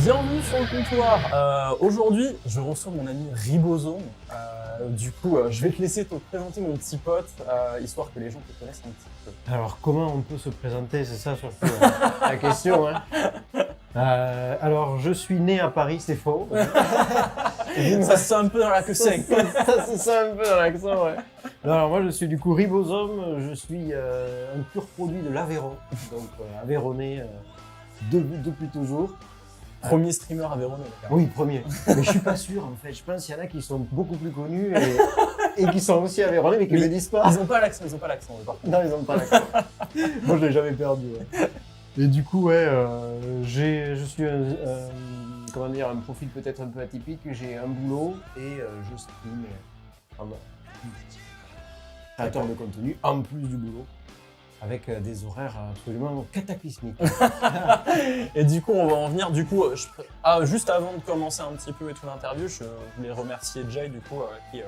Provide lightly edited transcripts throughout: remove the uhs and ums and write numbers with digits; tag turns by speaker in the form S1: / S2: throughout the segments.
S1: Bienvenue sur le comptoir. Aujourd'hui, je reçois mon ami Ribosome. Je vais te laisser te présenter mon petit pote, histoire que les gens te connaissent un petit peu.
S2: Alors, comment on peut se présenter? C'est ça surtout la question. Hein. Alors, je suis né à Paris, c'est faux.
S1: Ça se sent un peu dans la queue sec.
S2: Ça se sent un peu dans l'accent, ouais. Non, alors moi, je suis du coup Ribosome. Je suis un pur produit de l'Aveyron. Donc, Aveyronnais depuis toujours.
S1: Premier streamer aveyronais.
S2: Oui, premier. Mais je suis pas sûr, en fait. Je pense qu'il y en a qui sont beaucoup plus connus et qui sont aussi aveyronnais, mais qui ne le disent pas.
S1: Ils ont pas l'accent,
S2: Non, ils n'ont pas l'accent. Moi, je l'ai jamais perdu. Ouais. Et du coup, ouais, je suis un profil peut-être un peu atypique. J'ai un boulot et je stream en créateur de contenu, en plus du boulot, avec des horaires absolument cataclysmiques.
S1: Et du coup, on va en venir. Du coup, juste avant de commencer un petit peu et tout l'interview, je voulais remercier Jay, du coup, qui est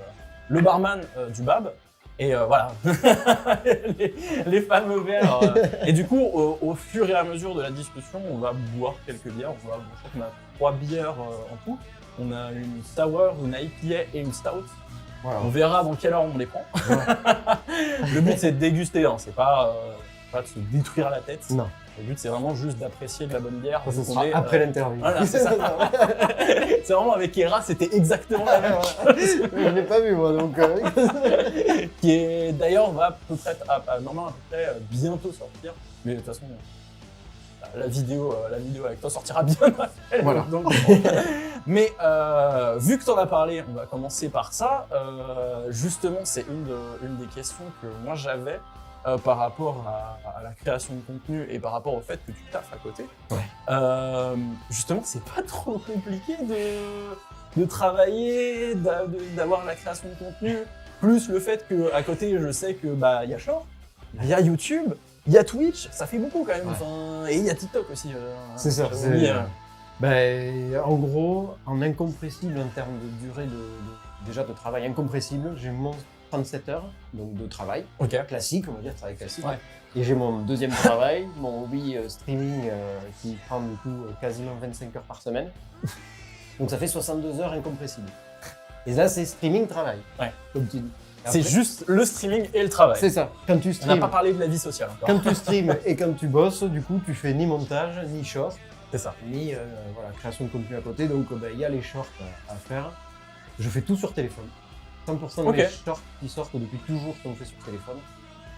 S1: le barman du Bab. Et voilà, les fameux verres. Et du coup, au fur et à mesure de la discussion, on va boire quelques bières. Je crois qu'on a 3 bières en tout. On a une sour, une IPA et une stout. Voilà. On verra dans quelle heure on les prend. Ouais. Le but, c'est de déguster, hein. C'est pas de se détruire la tête.
S2: Non.
S1: Le but, c'est vraiment juste d'apprécier de la bonne bière.
S2: Ça sera après l'interview.
S1: Voilà, c'est ça. C'est vraiment avec Hera, c'était exactement la même chose.
S2: Je l'ai pas vu, moi, donc.
S1: Qui est d'ailleurs va peut-être normalement à peu près bientôt sortir. Mais de toute façon, la vidéo avec toi sortira bien après.
S2: Voilà.
S1: Donc, mais vu que tu en as parlé, on va commencer par ça. Justement, c'est une des questions que moi j'avais par rapport à la création de contenu et par rapport au fait que tu taffes à côté.
S2: Ouais.
S1: Justement, c'est pas trop compliqué de travailler, d'avoir la création de contenu, plus le fait qu'à côté, je sais que y a Short, il y a YouTube, il y a Twitch, ça fait beaucoup quand même. Ouais. Et il y a TikTok aussi.
S2: C'est ça. En gros, en incompressible en termes de durée de travail incompressible, j'ai mon 37 heures donc de travail classique, on va dire travail classique. Ouais. Et j'ai mon deuxième travail, mon hobby streaming qui prend du coup quasiment 25 heures par semaine. Donc ça fait 62 heures incompressibles. Et là, c'est streaming-travail, comme tu dis.
S1: C'est juste le streaming et le travail.
S2: C'est ça. Quand tu stream,
S1: on n'a pas parlé de la vie sociale encore.
S2: Quand tu streams et quand tu bosses, du coup, tu fais ni montage, ni short.
S1: C'est ça.
S2: Ni création de contenu à côté. Donc, il y a les shorts à faire. Je fais tout sur téléphone. 100% des shorts qui sortent depuis toujours sont faits sur téléphone.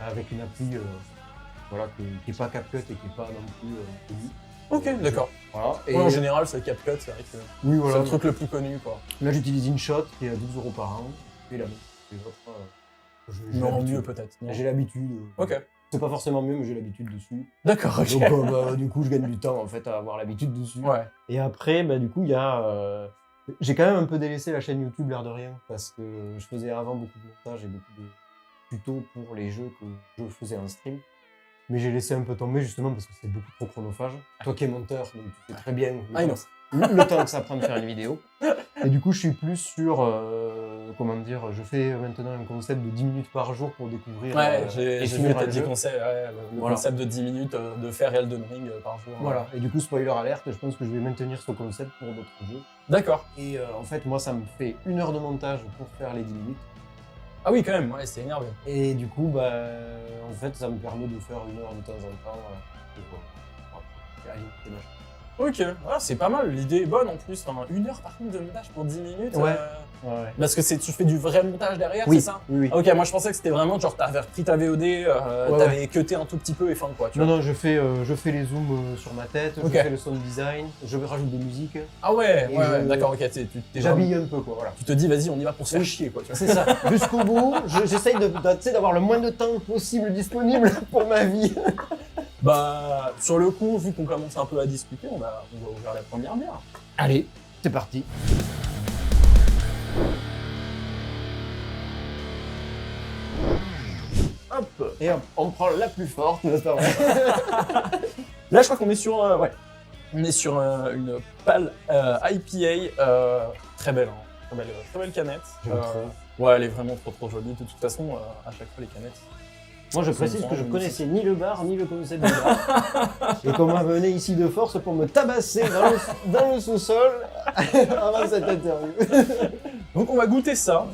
S2: Avec une appli qui n'est pas CapCut et qui n'est pas non plus connue.
S1: Ok, d'accord. Voilà. Et en général, c'est CapCut, c'est vrai que c'est le truc le plus connu, quoi.
S2: Là, j'utilise InShot qui est à 12 € par an. Et la les autres,
S1: non, mieux peut-être.
S2: J'ai l'habitude.
S1: Ok.
S2: C'est pas forcément mieux, mais j'ai l'habitude dessus.
S1: D'accord, ok.
S2: Donc, du coup, je gagne du temps en fait à avoir l'habitude dessus.
S1: Ouais.
S2: Et après, du coup, il y a. J'ai quand même un peu délaissé la chaîne YouTube, l'air de rien, parce que je faisais avant beaucoup de montage et beaucoup de tutos pour les jeux que je faisais en stream. Mais j'ai laissé un peu tomber justement parce que c'est beaucoup trop chronophage. Toi qui es monteur, donc tu sais très bien le temps que ça prend de faire une vidéo. Et du coup, je suis plus sur, je fais maintenant un concept de 10 minutes par jour pour découvrir
S1: j'ai vu tes petits conseils, le concept de 10 minutes de faire Elden Ring par jour.
S2: Voilà, et du coup, spoiler alerte, je pense que je vais maintenir ce concept pour d'autres jeux.
S1: D'accord.
S2: Et en fait, moi, ça me fait 1 heure de montage pour faire les 10 minutes.
S1: Ah oui, quand même, ouais, c'est énervé.
S2: Et du coup, en fait, ça me permet de faire 1 heure de temps en temps.
S1: Ok, c'est pas mal, l'idée est bonne en plus. 1 heure par contre de montage pour 10 minutes.
S2: Ouais.
S1: Parce que tu fais du vrai montage derrière,
S2: c'est
S1: ça?
S2: Oui.
S1: Ok, moi je pensais que c'était vraiment genre t'avais repris ta VOD, t'avais cuté un tout petit peu et fin quoi. Tu vois.
S2: Non, je fais les zooms sur ma tête, je fais le sound design, je rajoute des musiques.
S1: Ah ouais, d'accord, ok.
S2: J'habille un peu quoi, voilà.
S1: Tu te dis vas-y, on y va pour se faire chier quoi.
S2: C'est ça, jusqu'au bout, j'essaye d'avoir le moins de temps possible disponible pour ma vie.
S1: Sur le coup, vu qu'on commence un peu à discuter, on va ouvrir la première bière.
S2: Allez, c'est parti. Hop, et hop, on prend la plus forte, n'est-ce pas vrai?
S1: Là, je crois qu'on est sur, une pale IPA, très belle, hein. Très belle canette.
S2: J'aime trop.
S1: Ouais, elle est vraiment trop jolie. De toute façon, à chaque fois, les canettes,
S2: Moi, je précise que je connaissais ni le bar, ni le concept du bar. Et qu'on m'a mené ici de force pour me tabasser dans le sous-sol avant cette interview.
S1: Donc on va goûter ça.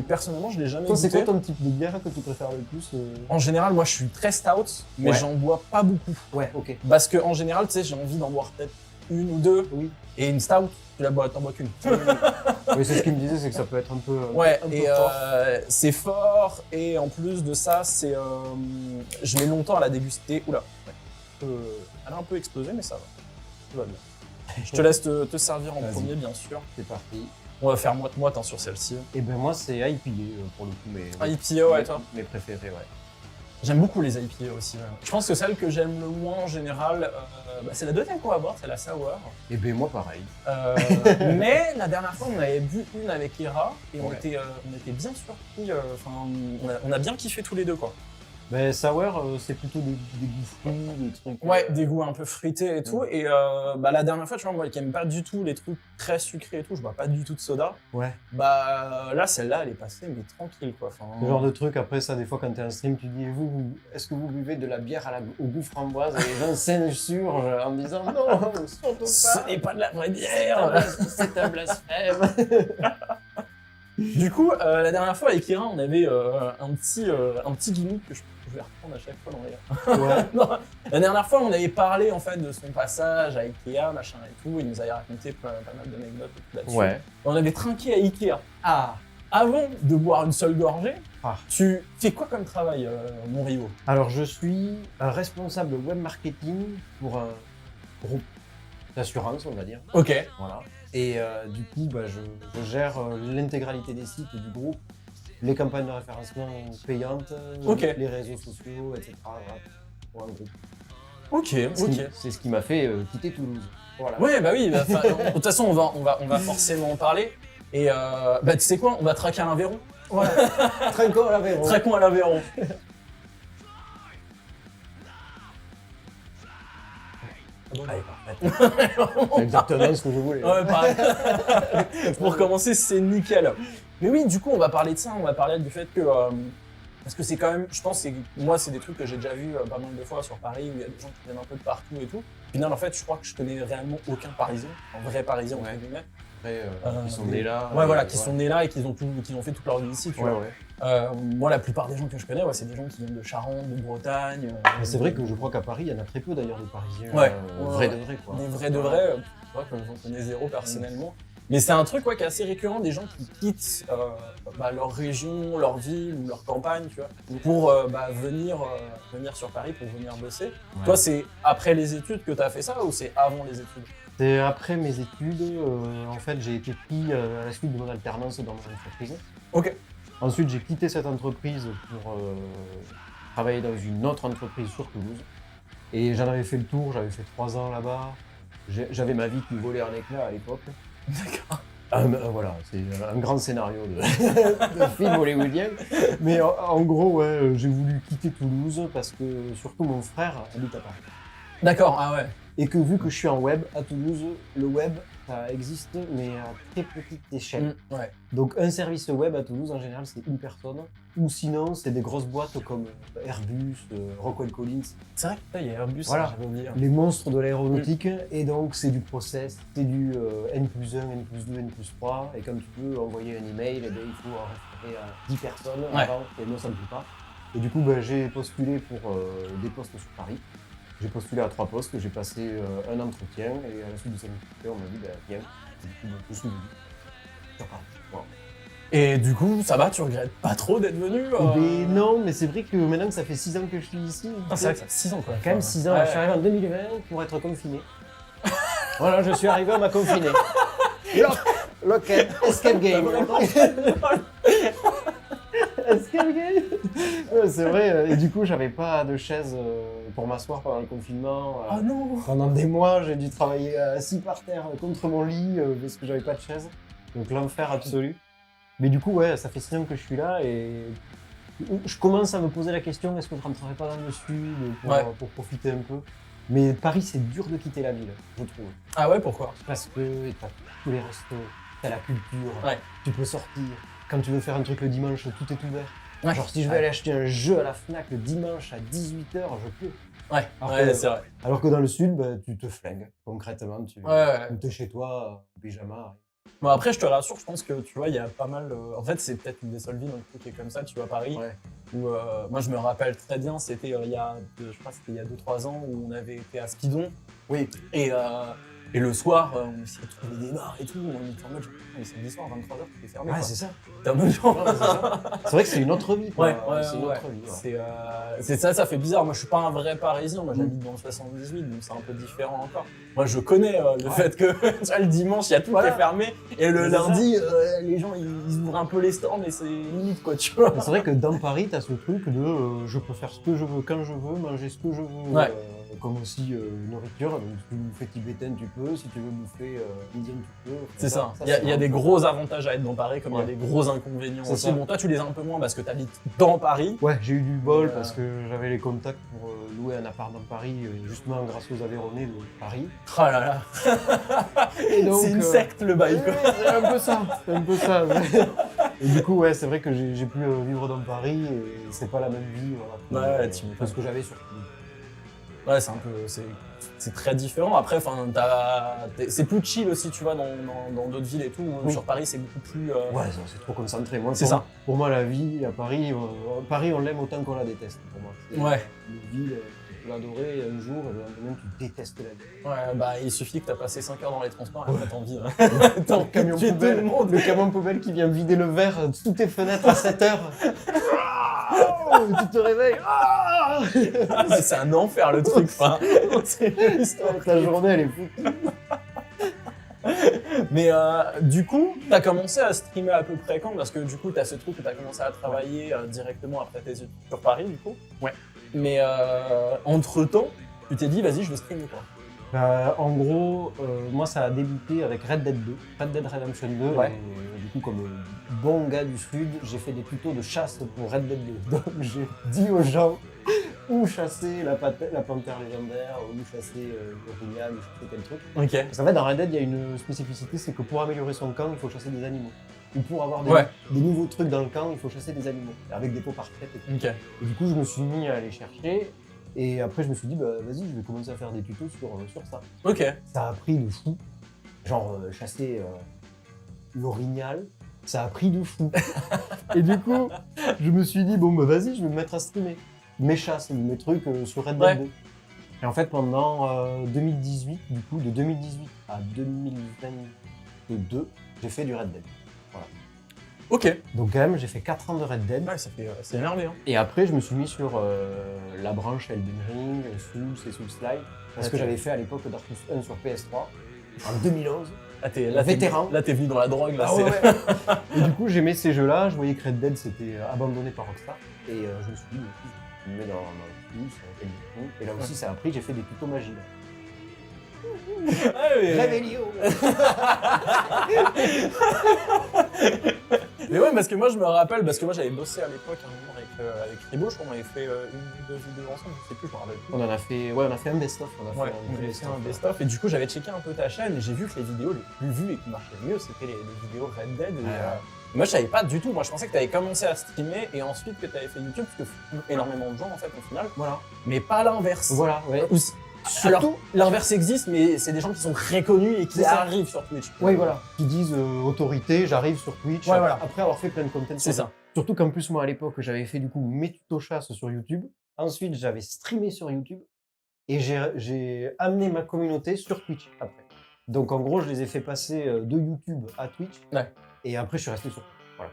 S1: Personnellement, je l'ai jamais
S2: Toi, c'est
S1: goûté.
S2: quoi ton type de bière que tu préfères le plus
S1: En général, moi, je suis très stout, mais
S2: Ouais.
S1: j'en bois pas beaucoup.
S2: Ouais, ok.
S1: Parce que en général, tu sais, j'ai envie d'en boire peut-être une ou deux.
S2: Oui.
S1: Et une stout, t'en bois qu'une.
S2: Oui, c'est ce qu'il me disait, c'est que ça peut être un peu,
S1: Ouais,
S2: un peu
S1: et
S2: fort.
S1: c'est fort, et en plus de ça, je mets longtemps à la déguster. Oula, ouais. Elle a un peu explosé, mais ça va. Tout va bien. Je te laisse te servir en
S2: Vas-y.
S1: premier, bien sûr.
S2: C'est parti.
S1: On va faire moite-moite sur celle-ci.
S2: Et ben moi, c'est IPA pour le coup, mais
S1: IPA, ouais, toi.
S2: mes préférés, ouais.
S1: J'aime beaucoup les IPA aussi. Ouais. Je pense que celle que j'aime le moins en général, c'est la deuxième qu'on va boire, c'est la sour.
S2: Et ben moi, pareil.
S1: Mais la dernière fois, on avait bu une avec Ira et on
S2: Ouais.
S1: était bien surpris. On a bien kiffé tous les deux, quoi.
S2: Ben sour, c'est plutôt des goûts fruits, des trucs.
S1: Ouais, des goûts un peu fruités et tout.
S2: Ouais.
S1: Et la dernière fois, tu vois, moi qui aime pas du tout les trucs très sucrés et tout, je bois pas du tout de soda.
S2: Ouais.
S1: Bah là, celle-là, elle est passée, mais tranquille, quoi. Enfin,
S2: Ce genre de truc, après ça, des fois, quand t'es en stream, tu dis, est-ce que vous buvez de la bière au goût framboise? Et les gens s'insurgent en disant, non, surtout
S1: ce
S2: pas.
S1: n'est pas de la vraie bière.
S2: C'est un blasphème.
S1: Du coup, la dernière fois avec Ira, on avait un petit gimmick que je vais reprendre à chaque fois dans les...
S2: Ouais.
S1: Non, la dernière fois, on avait parlé en fait de son passage à Ikea, machin et tout. Il nous avait raconté pas mal d'anecdotes là-dessus.
S2: Ouais.
S1: On avait trinqué à Ikea.
S2: Ah.
S1: Avant de boire une seule gorgée,
S2: Ah.
S1: tu fais quoi comme travail, mon Rivo?
S2: Alors, je suis un responsable web marketing pour un groupe d'assurance, on va dire.
S1: Ok.
S2: Voilà. Et du coup, bah, je gère l'intégralité des sites du groupe, les campagnes de référencement payantes,
S1: Ok.
S2: les réseaux sociaux, etc. Voilà, pour un groupe.
S1: Ok.
S2: C'est ce qui m'a fait quitter Toulouse. Voilà.
S1: Ouais, bah oui. Bah, de toute façon, on va forcément en parler. Et bah, tu sais quoi? On va traquer à l'Aveyron.
S2: Voilà. Trinquons à l'Aveyron.
S1: Traquons à l'Aveyron.
S2: Allez, parfait. C'est exactement ce que je voulais.
S1: Ouais, pareil. Pour commencer, c'est nickel. Mais oui, du coup, on va parler de ça. On va parler du fait que. Parce que c'est quand même. Je pense que moi, c'est des trucs que j'ai déjà vus pas mal de fois sur Paris où il y a des gens qui viennent un peu de partout et tout. Au final, en fait, je crois que je connais réellement aucun Parisien. Un vrai Parisien, entre
S2: Ouais.
S1: guillemets.
S2: Après, ils sont nés là.
S1: Ouais, voilà, qui sont nés là et qui ont fait toute leur vie ici, tu
S2: Ouais,
S1: vois.
S2: ouais.
S1: Moi, la plupart des gens que je connais, c'est des gens qui viennent de Charente, de Bretagne.
S2: Mais c'est vrai que je crois qu'à Paris, il y en a très peu d'ailleurs de Parisiens.
S1: Ouais.
S2: Vrais
S1: Ouais.
S2: de vrais, quoi.
S1: Des vrais de vrais, c'est vrai que j'en connais zéro personnellement. Mais c'est un truc qui est assez récurrent, des gens qui quittent leur région, leur ville ou leur campagne, tu vois, pour venir sur Paris, pour venir bosser.
S2: Ouais.
S1: Toi, c'est après les études que tu as fait ça ou c'est avant les études?
S2: C'est après mes études, en fait, j'ai été pris à la suite de mon alternance dans mon entreprise.
S1: Ok.
S2: Ensuite, j'ai quitté cette entreprise pour travailler dans une autre entreprise sur Toulouse. Et j'en avais fait le tour, j'avais fait 3 ans là-bas. J'avais ma vie qui volait en éclats à l'époque.
S1: D'accord.
S2: Voilà, c'est un grand scénario de film hollywoodien. Mais en gros, ouais, j'ai voulu quitter Toulouse parce que surtout mon frère habite à Paris.
S1: D'accord, ah ouais.
S2: Et que vu que je suis en web, à Toulouse, le web, ça existe, mais à très petite échelle.
S1: Ouais.
S2: Donc un service web à Toulouse, en général, c'est une personne. Ou sinon, c'est des grosses boîtes comme Airbus, Rockwell Collins,
S1: C'est vrai qu'il y a Airbus,
S2: Voilà.
S1: j'avais oublié.
S2: les monstres de l'aéronautique. Et donc, c'est du process, c'est du N+1, N+2, N+3. Et comme tu peux envoyer un email, eh bien, il faut en référer à 10 personnes
S1: Ouais.
S2: avant qu'elles ne s'en pas. Et du coup, j'ai postulé pour des postes sur Paris. J'ai postulé à 3 postes, j'ai passé un entretien et à la suite de cet entretien, on m'a dit viens. Et du coup, je suis venu. Sur Paris. Voilà.
S1: Et du coup, ça va, tu regrettes pas trop d'être venu
S2: Mais non, mais c'est vrai que maintenant que ça fait 6 ans que je suis ici,
S1: Ah, c'est vrai que ça fait 6 ans quoi.
S2: quand même 6 ans,
S1: Ouais.
S2: je suis arrivé en 2020 pour être confiné. Voilà, je suis arrivé, on m'a confiné. Lock-in, escape game. Escape game. Ouais, c'est vrai, et du coup, j'avais pas de chaise pour m'asseoir pendant le confinement.
S1: Oh non.
S2: Pendant des mois, j'ai dû travailler assis par terre contre mon lit parce que j'avais pas de chaise. Donc l'enfer absolu. Mais du coup, ouais, ça fait 6 ans que je suis là et je commence à me poser la question, est-ce que je rentrerai pas dans le sud pour profiter un peu. Mais Paris, c'est dur de quitter la ville, je trouve.
S1: Ah ouais, pourquoi?
S2: Parce que t'as tous les restos, t'as la culture,
S1: Ouais.
S2: tu peux sortir. Quand tu veux faire un truc le dimanche, tout est ouvert.
S1: Ouais.
S2: Genre, si je vais aller acheter un jeu à la Fnac le dimanche à 18h, je peux.
S1: Ouais,
S2: Alors
S1: ouais,
S2: que-
S1: c'est vrai.
S2: Alors que dans le sud, bah, tu te flingues, concrètement.
S1: Ouais.
S2: Tu es chez toi, en pyjama.
S1: Bon, après, je te rassure, je pense que tu vois, il y a pas mal. En fait, c'est peut-être une des seules villes dans le coup qui est comme ça, tu vois, Paris.
S2: Ouais.
S1: Où, moi, je me rappelle très bien, c'était je crois que c'était il y a 2-3 ans, où on avait été à Spidon.
S2: Oui.
S1: Et le soir, on essayait de trouver des bars et tout. On était en mode, mais c'est le soir, 23h, tout est fermé.
S2: Ouais,
S1: quoi.
S2: c'est ça.
S1: T'es en mode genre.
S2: Non, mais c'est ça. C'est vrai que c'est une autre vie. Quoi.
S1: Ouais,
S2: c'est une
S1: ouais.
S2: autre vie. Ouais.
S1: C'est ça, ça fait bizarre. Moi, je suis pas un vrai Parisien. Moi, j'habite dans le 78, donc c'est un peu différent encore. Moi, je connais le fait que tu vois, le dimanche, il y a tout qui est fermé, et le
S2: Mais c'est
S1: lundi, les gens ils ouvrent un peu les stores, mais c'est limite quoi, tu vois.
S2: Mais c'est vrai que dans Paris, t'as ce truc de je peux faire ce que je veux, quand je veux, manger ce que je veux.
S1: Ouais.
S2: Comme aussi nourriture. Donc, si tu veux bouffer tibétaine, tu peux. Si tu veux bouffer indienne, tu peux.
S1: C'est ça. Il
S2: c'est
S1: y a des gros avantages à être dans Paris, comme il y a
S2: Ouais.
S1: des gros inconvénients
S2: C'est
S1: aussi.
S2: ça.
S1: Bon, toi, tu les as un peu moins parce que tu habites dans Paris.
S2: Ouais, j'ai eu du bol
S1: Euh.
S2: parce que j'avais les contacts pour louer un appart dans Paris, justement grâce aux Aveyronais de Paris.
S1: Oh là là.
S2: Et donc,
S1: C'est une secte le bail, quoi.
S2: C'est un peu ça. C'est un peu ça. Ouais. Et du coup, ouais, c'est vrai que j'ai pu vivre dans Paris et c'est pas la même vie voilà,
S1: Ouais, tu m'étonnes.
S2: que ce que j'avais sur.
S1: Ouais, c'est un peu. C'est très différent. Après, c'est plus chill aussi, tu vois, dans d'autres villes et tout.
S2: Oui.
S1: Sur Paris, c'est beaucoup plus.
S2: Ouais, non, c'est trop concentré. Moi,
S1: C'est
S2: pour-
S1: ça.
S2: Pour moi, la vie à Paris, Paris, on l'aime autant qu'on la déteste. Pour moi. C'est
S1: Ouais.
S2: Une ville, tu peux l'adorer un jour et le lendemain, tu détestes la vie.
S1: Ouais, bah il suffit que t'as passé 5 heures dans les transports et
S2: Ouais.
S1: après t'as envie. Hein. T'as envie de
S2: Camion
S1: tuer tout
S2: poubelle,
S1: le monde.
S2: le camion poubelle qui vient vider le verre sous tes fenêtres à 7 heures. Tu te réveilles.
S1: C'est un enfer le truc. Enfin, c'est juste
S2: Ta journée, elle est foutue.
S1: Mais du coup, t'as commencé à streamer à peu près quand? Parce que du coup, t'as ce truc où t'as commencé à travailler directement après tes études sur Paris, du coup.
S2: Ouais.
S1: Mais entre-temps, tu t'es dit, vas-y, je vais streamer, quoi.
S2: En gros, moi, ça a débuté avec Red Dead 2, Red Dead Redemption 2.
S1: Ouais.
S2: Et, du coup, comme bon gars du Sud, j'ai fait des tutos de chasse pour Red Dead 2. Donc, j'ai dit aux gens où chasser la panthère légendaire, où chasser l'orignal, où chasser tel truc.
S1: Ok.
S2: Parce qu'en fait, dans Red Dead, il y a une spécificité, c'est que pour améliorer son camp, il faut chasser des animaux. Ou pour avoir
S1: Ouais.
S2: des nouveaux trucs dans le camp, il faut chasser des animaux, avec des peaux parfaites et tout.
S1: Ok.
S2: Et du coup, je me suis mis à aller chercher. Et après, je me suis dit, bah, vas-y, je vais commencer à faire des tutos sur ça.
S1: Ok.
S2: Ça a pris de fou. Genre, chasser l'orignal, ça a pris de fou. Et du coup, je me suis dit, bon, bah, vas-y, je vais me mettre à streamer mes chasses, mes trucs sur Red Dead
S1: Ouais.
S2: 2. Et en fait, pendant 2018, du coup, de 2018 à 2022, j'ai fait du Red Dead.
S1: Ok.
S2: Donc, quand même, j'ai fait 4 ans de Red Dead.
S1: Ouais, c'est énervé, hein.
S2: Et après, je me suis mis sur la branche Elden Ring, Souls et Souls-like, parce que
S1: Ok.
S2: j'avais fait à l'époque Dark Souls 1 sur PS3, en 2011.
S1: Là, t'es
S2: Vétéran.
S1: Là, t'es venu dans la drogue, là.
S2: Ah ouais, ouais. Et du coup, j'aimais ces jeux-là, je voyais que Red Dead s'était abandonné par Rockstar, et je me suis dit, je me mets dans Souls, Elden Ring, et là aussi, ça a pris, j'ai fait des tutos magie. Là.
S1: Ah, mais...
S2: Réveillon.
S1: Mais ouais, parce que moi je me rappelle, parce que moi j'avais bossé à l'époque un moment avec Ribo, je crois qu'on avait fait une ou deux vidéos ensemble, je sais plus, je me rappelle plus.
S2: On a fait un best-of.
S1: Ouais, on avait fait un best-of et du coup j'avais checké un peu ta chaîne et j'ai vu que les vidéos les plus vues et qui marchaient le mieux c'était les vidéos Red Dead. Et, moi je savais pas du tout, moi je pensais que tu avais commencé à streamer et ensuite que tu avais fait YouTube, parce que énormément de gens en fait au final,
S2: Voilà.
S1: mais pas l'inverse.
S2: Voilà, ouais.
S1: Ou- Alors
S2: Surtout-
S1: l'inverse existe, mais c'est des gens qui sont reconnus et qui
S2: C'est ça.
S1: arrivent sur Twitch.
S2: Oui, voilà. Qui disent autorité, j'arrive sur Twitch,
S1: Ouais, voilà.
S2: après avoir fait plein de content.
S1: C'est
S2: sur
S1: ça.
S2: Surtout qu'en plus, moi, à l'époque, j'avais fait du coup mes tutos chasse sur YouTube. Ensuite, j'avais streamé sur YouTube. Et j'ai amené ma communauté sur Twitch après. Donc, en gros, je les ai fait passer de YouTube à Twitch.
S1: Ouais.
S2: Et après, je suis resté sur Twitch. Voilà.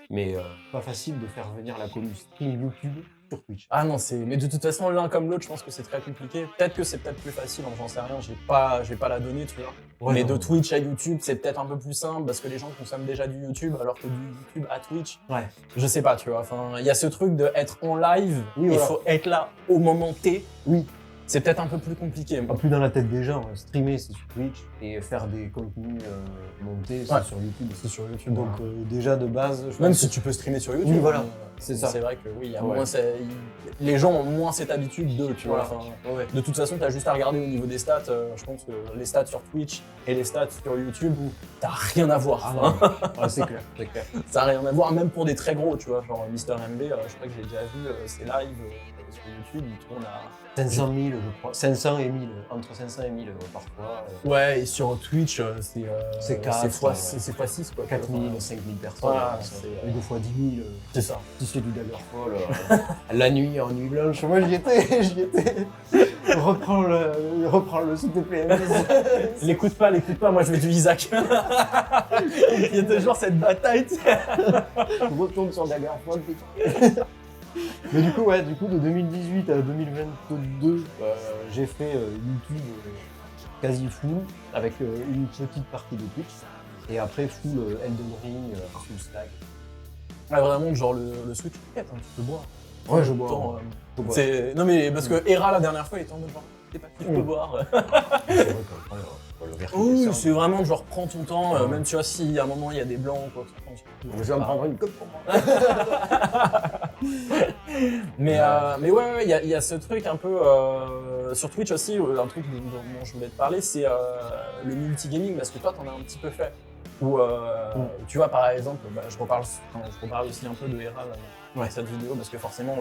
S2: Mais pas facile de faire venir la communauté stream YouTube sur Twitch.
S1: Ah non, mais de toute façon, l'un comme l'autre, je pense que c'est très compliqué. Peut-être que c'est peut-être plus facile, hein, j'en sais rien, j'ai pas la donnée, tu vois.
S2: Ouais,
S1: mais
S2: non.
S1: de Twitch à YouTube, c'est peut-être un peu plus simple parce que les gens consomment déjà du YouTube, alors que du YouTube à Twitch,
S2: Ouais.
S1: je sais pas, tu vois. Enfin, il y a ce truc de être en live,
S2: Oui,
S1: il
S2: voilà.
S1: faut être là au moment T.
S2: Oui.
S1: c'est peut-être un peu plus compliqué.
S2: Pas plus dans la tête des gens. Streamer, c'est sur Twitch, et faire des contenus montés, c'est
S1: Ouais.
S2: sur YouTube.
S1: C'est sur YouTube.
S2: Donc déjà de base, je
S1: Même
S2: pense
S1: si
S2: que-
S1: tu peux streamer sur YouTube.
S2: Oui, voilà,
S1: hein,
S2: c'est ça.
S1: C'est vrai que oui, il y a
S2: Ouais.
S1: moins, les gens ont moins cette habitude de, tu vois.
S2: Voilà.
S1: Enfin,
S2: Ouais.
S1: de toute façon, tu as juste à regarder au niveau des stats. Je pense que les stats sur Twitch et les stats sur YouTube, t'as rien à voir.
S2: Ah
S1: Enfin,
S2: non, ouais, c'est clair, c'est clair.
S1: ça n'a rien à voir, même pour des très gros, tu vois. Genre Mister MB, je crois que j'ai déjà vu ses lives sur YouTube, il tourne à.
S2: 500 000, je crois. 500 et 1000, entre 500 et 1000 parfois.
S1: Ouais, et sur Twitch,
S2: C'est quatre,
S1: fois,
S2: ouais.
S1: c'est fois 6, quoi.
S2: 4 000, 5 000 personnes.
S1: Voilà,
S2: ça.
S1: c'est,
S2: Ou deux fois 10 000.
S1: C'est ça.
S2: Si c'est du Daggerfall, la nuit en nuit blanche, moi j'y étais, j'y étais. Reprends le s'il te plaît.
S1: L'écoute pas, moi je veux du Isaac. Il y a toujours cette bataille, tu sais.
S2: Retourne sur Daggerfall. putain. Mais du coup, de 2018 à 2022, j'ai fait YouTube quasi full, avec une petite partie de Twitch. Et après, full Elden Ring, full stack.
S1: Ouais, vraiment, genre le Switch, tu peux boire.
S2: Ouais, je bois.
S1: Attends,
S2: Je bois.
S1: Non mais parce que Hera la dernière fois il était en mode genre, t'es pas qui je peux boire.
S2: C'est vrai qu'après, on va le verser.
S1: Oui, c'est vraiment genre prends ton temps,
S2: Ouais.
S1: même tu vois si à un moment il y a des blancs ou quoi.
S2: Je vais en prendre une coupe pour moi.
S1: Mais ouais, il y a ce truc un peu sur Twitch aussi, un truc dont je voulais te parler, c'est le multigaming parce que toi t'en as un petit peu fait. Ou tu vois par exemple, je reparle aussi un peu de Hera dans cette vidéo parce que forcément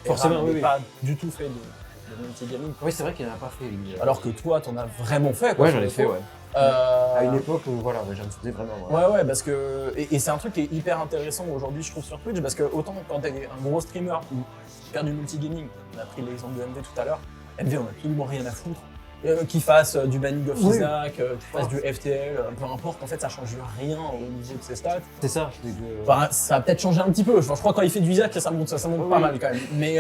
S1: Hera
S2: oui,
S1: n'est pas du tout fait de multigaming.
S2: Oui, c'est vrai qu'il n'en a pas fait, lui.
S1: Alors que toi t'en as vraiment fait quoi.
S2: Ouais,
S1: sur
S2: j'en ai
S1: le
S2: fait,
S1: coup.
S2: ouais. À une époque, voilà, j'en faisais vraiment.
S1: Ouais, parce que. Et c'est un truc qui est hyper intéressant aujourd'hui, je trouve, sur Twitch, parce que autant quand t'es un gros streamer, faire du multigaming, on a pris l'exemple de MV tout à l'heure, MV on a absolument rien à foutre. Qu'il fasse du banning of Isaac, qu'il fasse du FTL, peu importe, en fait ça change rien au niveau de ses stats.
S2: C'est ça, c'est que.
S1: Enfin, ça a peut-être changé un petit peu, je crois que quand il fait du Isaac, ça monte pas mal quand même. Mais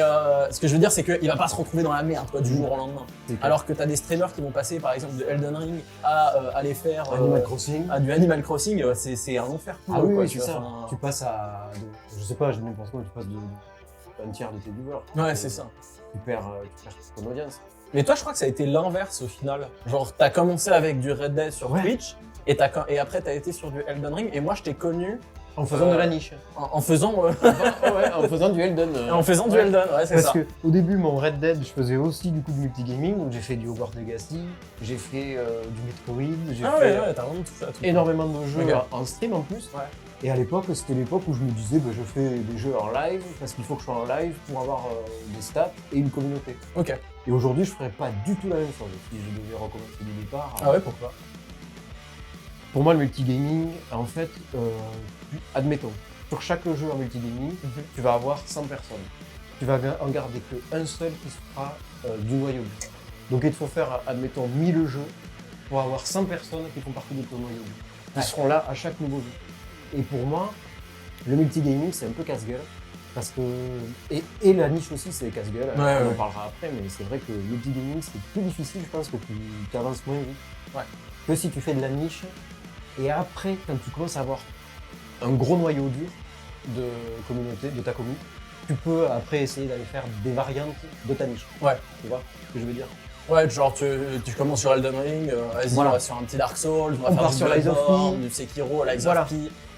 S1: ce que je veux dire, c'est qu'il va pas se retrouver dans la merde quoi, du jour au lendemain. Alors que t'as des streamers qui vont passer par exemple de Elden Ring à aller faire
S2: Animal Crossing.
S1: à du Animal Crossing, c'est un enfer pour
S2: Ah
S1: eux,
S2: oui,
S1: quoi,
S2: oui,
S1: tu
S2: c'est
S1: vois,
S2: ça.
S1: enfin,
S2: Tu passes à. Je sais pas, je dis n'importe quoi, tu passes de un tiers de tes viewers.
S1: Ouais, c'est ça.
S2: Tu perds ton audience.
S1: Mais toi, je crois que ça a été l'inverse au final. Genre, t'as commencé avec du Red Dead sur
S2: Ouais.
S1: Twitch, et après t'as été sur du Elden Ring, et moi je t'ai connu
S2: En faisant de la niche.
S1: en faisant,
S2: Ouais, en faisant du Elden.
S1: en faisant du Elden, ouais, c'est
S2: Parce
S1: ça.
S2: que au début, mon Red Dead, je faisais aussi du coup de multigaming, donc j'ai fait du Hogwarts Legacy, j'ai fait du Metroid, j'ai
S1: Ah
S2: fait
S1: ouais, t'as vraiment tout ça.
S2: énormément de jeux
S1: Ok.
S2: en stream en plus.
S1: Ouais.
S2: Et à l'époque, c'était l'époque où je me disais, je fais des jeux en live parce qu'il faut que je sois en live pour avoir des stats et une communauté.
S1: Ok.
S2: Et aujourd'hui, je ferais pas du tout la même chose si je devais recommencer du départ.
S1: Ah ouais, pourquoi?
S2: Pour moi, le multigaming, en fait, admettons, sur chaque jeu en multigaming, tu vas avoir 100 personnes. Tu vas en garder qu'un seul qui sera du noyau dur. Donc il te faut faire, admettons, 1000 jeux pour avoir 100 personnes qui font partie de ton noyau dur. Qui seront là à chaque nouveau jeu. Et pour moi, le multigaming, c'est un peu casse-gueule. Parce que. Et la niche aussi, c'est casse-gueule.
S1: Ouais,
S2: on en
S1: ouais.
S2: parlera après, mais c'est vrai que le multigaming, c'est plus difficile, je pense, que tu avances moins vite.
S1: Ouais.
S2: Que si tu fais de la niche. Et après, quand tu commences à avoir un gros noyau dur de communauté, de ta commune, tu peux après essayer d'aller faire des variantes de ta niche.
S1: Ouais.
S2: Tu vois ce que je veux dire?
S1: Ouais, genre tu commences sur Elden Ring, vas-y,
S2: Voilà.
S1: on va sur un petit Dark Souls, on va
S2: On
S1: faire
S2: part
S1: du
S2: sur Lies of
S1: Bloodborne,
S2: P.
S1: du Sekiro, Lies
S2: Voilà.
S1: of P.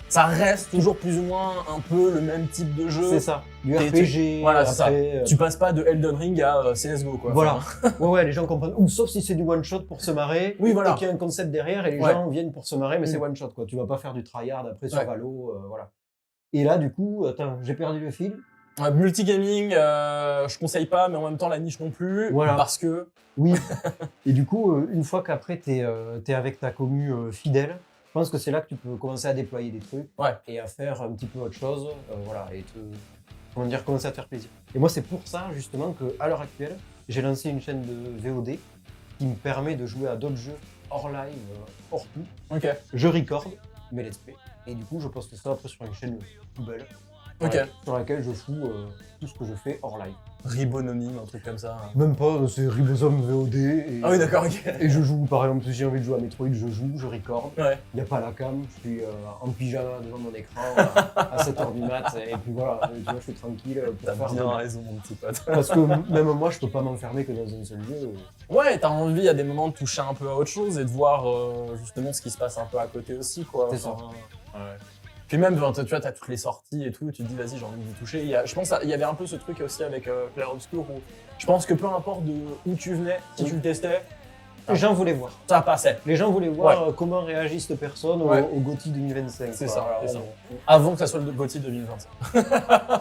S1: Ça reste toujours plus ou moins un peu le même type de jeu.
S2: C'est ça. Du
S1: T'es-
S2: RPG,
S1: voilà, c'est ça.
S2: après,
S1: Tu passes pas de Elden Ring à CSGO, quoi.
S2: Voilà.
S1: Enfin,
S2: Ouais, les gens comprennent. Ou sauf si c'est du one shot pour se marrer.
S1: Oui, voilà.
S2: Et qu'il y a un concept derrière et les
S1: Ouais.
S2: gens viennent pour se marrer, mais c'est
S1: Mm.
S2: one shot, quoi. Tu vas pas faire du tryhard après sur
S1: Ouais.
S2: Valo, voilà. Et là, du coup, attends, j'ai perdu le fil.
S1: multigaming, je conseille pas, mais en même temps la niche non plus.
S2: Voilà.
S1: Parce que.
S2: Oui. Et du coup, une fois qu'après t'es avec ta commu fidèle, je pense que c'est là que tu peux commencer à déployer des trucs
S1: Ouais.
S2: et à faire un petit peu autre chose, voilà, et commencer à te faire plaisir. Et moi, c'est pour ça justement que à l'heure actuelle, j'ai lancé une chaîne de VOD qui me permet de jouer à d'autres jeux hors live, hors tout.
S1: Ok.
S2: Je record mes let's play et du coup, je poste ça après sur une chaîne poubelle
S1: Ok.
S2: Sur laquelle je fous tout ce que je fais hors live.
S1: Ribononyme, un truc comme ça.
S2: Même pas, c'est Ribosome VOD. Et,
S1: Ah oui, d'accord, ok.
S2: et je joue, par exemple, si j'ai envie de jouer à Metroid, je joue, je record.
S1: Ouais.
S2: Il n'y a pas la cam, je suis en pyjama devant mon écran à 7h du mat, et puis voilà, tu vois, je suis tranquille pour
S1: T'as
S2: faire
S1: bien raison, mon petit pote.
S2: Parce que même moi, je peux pas m'enfermer que dans un seul jeu.
S1: Ouais, t'as envie à des moments de toucher un peu à autre chose et de voir justement ce qui se passe un peu à côté aussi, quoi.
S2: C'est ça.
S1: Ouais. Puis même, tu vois, t'as toutes les sorties et tout, tu te dis, vas-y, j'ai envie d'y toucher. Je pense qu'il y avait un peu ce truc aussi avec Clair Obscur où je pense que peu importe d'où tu venais, si tu le testais,
S2: Les gens voulaient voir.
S1: ça passait.
S2: Les gens voulaient voir comment réagit cette personne
S1: Ouais.
S2: au GOTY 2025.
S1: C'est
S2: quoi.
S1: ça,
S2: Alors,
S1: c'est ça. Avant que ça soit le GOTY 2025.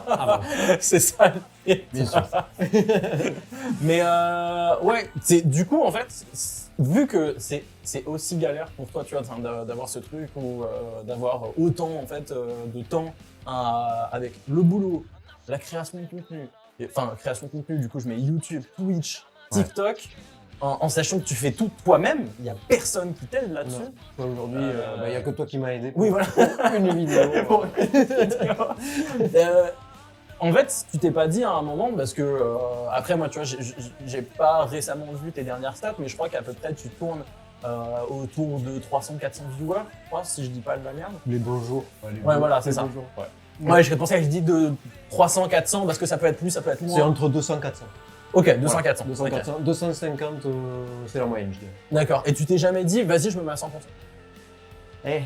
S2: Ah bon.
S1: C'est ça.
S2: Bien sûr.
S1: Mais ouais, du coup, en fait, vu que c'est aussi galère pour toi, tu vois, d'avoir ce truc ou d'avoir autant en fait de temps avec le boulot, la création de contenu, enfin création de contenu, du coup, je mets YouTube, Twitch, TikTok. En sachant que tu fais tout toi-même, il n'y a personne qui t'aide là-dessus.
S2: Aujourd'hui, il n'y a que toi qui m'as aidé.
S1: Oui, voilà.
S2: Une vidéo.
S1: Pour une vidéo. En fait, tu t'es pas dit à un moment, parce que après moi, tu vois, j'ai pas récemment vu tes dernières stats, mais je crois qu'à peu près tu tournes autour de 300-400 viewers, je crois, si je dis pas de la merde.
S2: Les beaux jours.
S1: Ouais, voilà, c'est ça. Ouais, je pensais que je dis de 300-400 parce que ça peut être plus, ça peut être moins.
S2: C'est entre 200 et 400.
S1: Ok, 200-400.
S2: 200,
S1: Ok.
S2: 400. 250, c'est la moyenne, je dirais.
S1: D'accord. Et tu t'es jamais dit, vas-y, je me mets à 100%.
S2: Eh.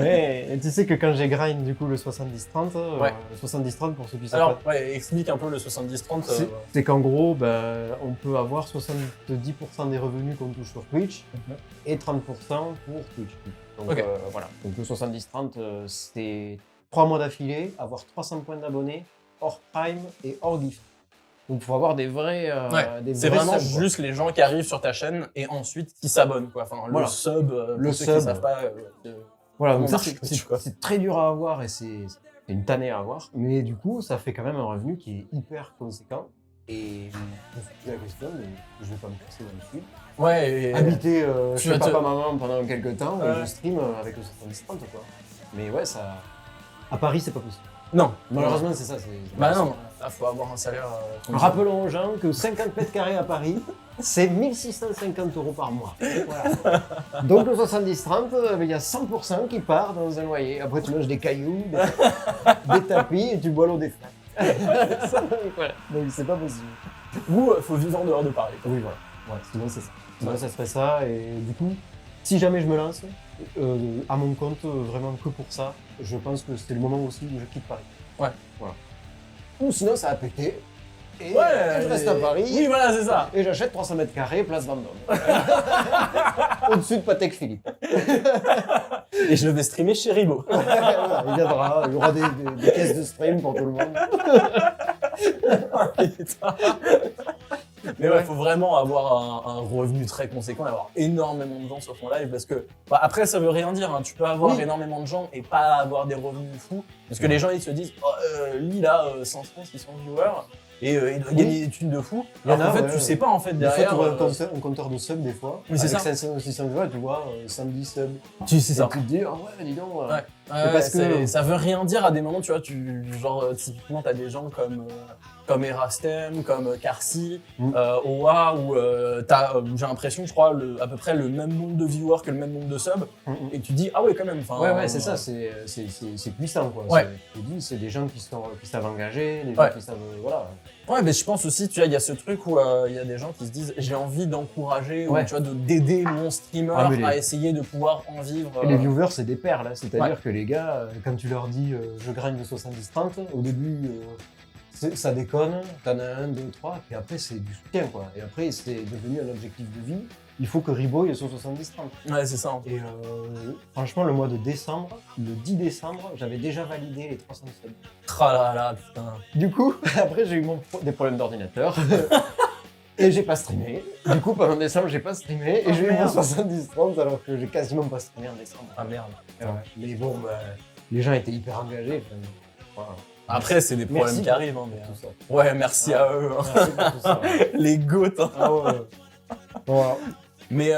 S2: Mais tu sais que quand j'ai grind du coup le 70-30,
S1: Ouais.
S2: le 70-30 pour ceux qui savent
S1: Alors,
S2: pas,
S1: ouais, explique un peu le 70-30.
S2: c'est qu'en gros, on peut avoir 70% des revenus qu'on touche sur Twitch et 30% pour Twitch. Donc
S1: Ok.
S2: voilà, donc le 70-30, c'est 3 mois d'affilée, avoir 300 points d'abonnés, hors Prime et hors gift. Donc il faut avoir des vrais
S1: c'est
S2: vrais
S1: vraiment
S2: subs, quoi.
S1: juste les gens qui arrivent sur ta chaîne et ensuite qui s'abonnent, quoi. Enfin,
S2: Voilà.
S1: le sub, pour
S2: Le
S1: ceux
S2: sub.
S1: qui savent pas.
S2: Voilà,
S1: Comment
S2: donc
S1: marche
S2: c'est
S1: Twitch, quoi.
S2: c'est très dur à avoir et c'est une tannée à avoir. Mais du coup, ça fait quand même un revenu qui est hyper conséquent. Et je me suis posé la question, mais je vais pas me casser là-dessus.
S1: Ouais, et...
S2: Habiter
S1: tu
S2: chez
S1: vas te-
S2: papa-maman pendant quelques temps
S1: Ouais.
S2: et je stream avec le 70-30, quoi. Mais ouais, ça... À Paris, c'est pas possible.
S1: Non,
S2: Malheureusement, c'est ça.
S1: Bah non, il faut avoir un salaire.
S2: Rappelons aux gens que 50 mètres carrés à Paris, c'est 1650 € par mois. Voilà. Donc le 70-30, il y a 100% qui part dans un loyer. Après, tu manges des cailloux, des tapis et tu bois l'eau des flaques. Voilà. Donc c'est pas possible.
S1: Ou faut vivre en dehors de Paris.
S2: Oui, voilà. Ouais, sinon, c'est ça. Sinon, ça serait ça. Et du coup, si jamais je me lance à mon compte, vraiment que pour ça, je pense que c'est le moment aussi où je quitte Paris.
S1: Ouais.
S2: Voilà. Ou sinon, ça a pété. Et
S1: Ouais,
S2: je reste à Paris.
S1: Oui, voilà, c'est ça.
S2: Et j'achète 300 mètres carrés, place Vendôme. Au-dessus de Patek Philippe.
S1: Et je vais streamer chez Ribo.
S2: Voilà, il viendra, il y aura des caisses de stream pour tout le monde.
S1: Mais ouais, faut vraiment avoir un revenu très conséquent et avoir énormément de gens sur ton live parce que bah, après ça veut rien dire, hein. Tu peux avoir
S2: Oui.
S1: énormément de gens et pas avoir des revenus fous parce que les gens ils se disent oh, lui il a 500, 600 viewers et il doit gagner des thunes de fou.
S2: Il y en
S1: Alors
S2: a,
S1: qu'en fait
S2: ouais,
S1: tu sais
S2: ouais.
S1: pas en fait
S2: Des fois,
S1: derrière.
S2: tu vois un compteur de subs, des fois.
S1: Oui, c'est
S2: avec
S1: ça.
S2: 500 ou 600 joueurs, tu vois 110 subs.
S1: Tu sais
S2: Et
S1: ça.
S2: tu te dis, ah ouais, dis donc.
S1: Ouais.
S2: parce que-
S1: ça veut rien dire à des moments, tu vois, genre typiquement t'as des gens comme Erastem, comme Carcy, Owa, où j'ai l'impression, je crois, à peu près le même nombre de viewers que le même nombre de subs, et tu dis ah ouais quand même.
S2: Ouais, c'est ça, c'est puissant quoi.
S1: Ouais.
S2: Je te dis, c'est des gens qui savent engager, des gens qui savent, voilà.
S1: Ouais, mais je pense aussi, tu vois, il y a ce truc où il y a des gens qui se disent j'ai envie d'encourager, ou
S2: Ouais.
S1: tu vois, d'aider mon streamer
S2: Ah, mais
S1: à essayer de pouvoir en vivre.
S2: Et les viewers, c'est des perles, hein. C'est-à-dire
S1: Ouais.
S2: que les gars, quand tu leur dis je grind le 70-30, au début, ça déconne, t'en as 1, 2, 3, puis après, c'est du soutien, quoi. Et après, c'est devenu un objectif de vie. Il faut que Ribo il soit 70-30.
S1: Ouais, c'est ça. Hein.
S2: Et franchement, le mois de décembre, le 10 décembre, j'avais déjà validé les 300 subs.
S1: Ah là là, putain.
S2: Du coup, après, j'ai eu des problèmes d'ordinateur. Et j'ai pas streamé. Du coup, pendant décembre, j'ai pas streamé. Et j'ai eu mon
S1: merde.
S2: 70-30 alors que j'ai quasiment pas streamé en décembre.
S1: Ah merde.
S2: Mais bon, les gens étaient hyper engagés. Enfin, voilà.
S1: Après, c'est des problèmes
S2: Merci
S1: qui arrivent. Hein, mais,
S2: Tout ça.
S1: ouais, merci à eux. Hein.
S2: Merci pour tout ça.
S1: Les goats. Hein.
S2: Ah ouais. Voilà.
S1: Mais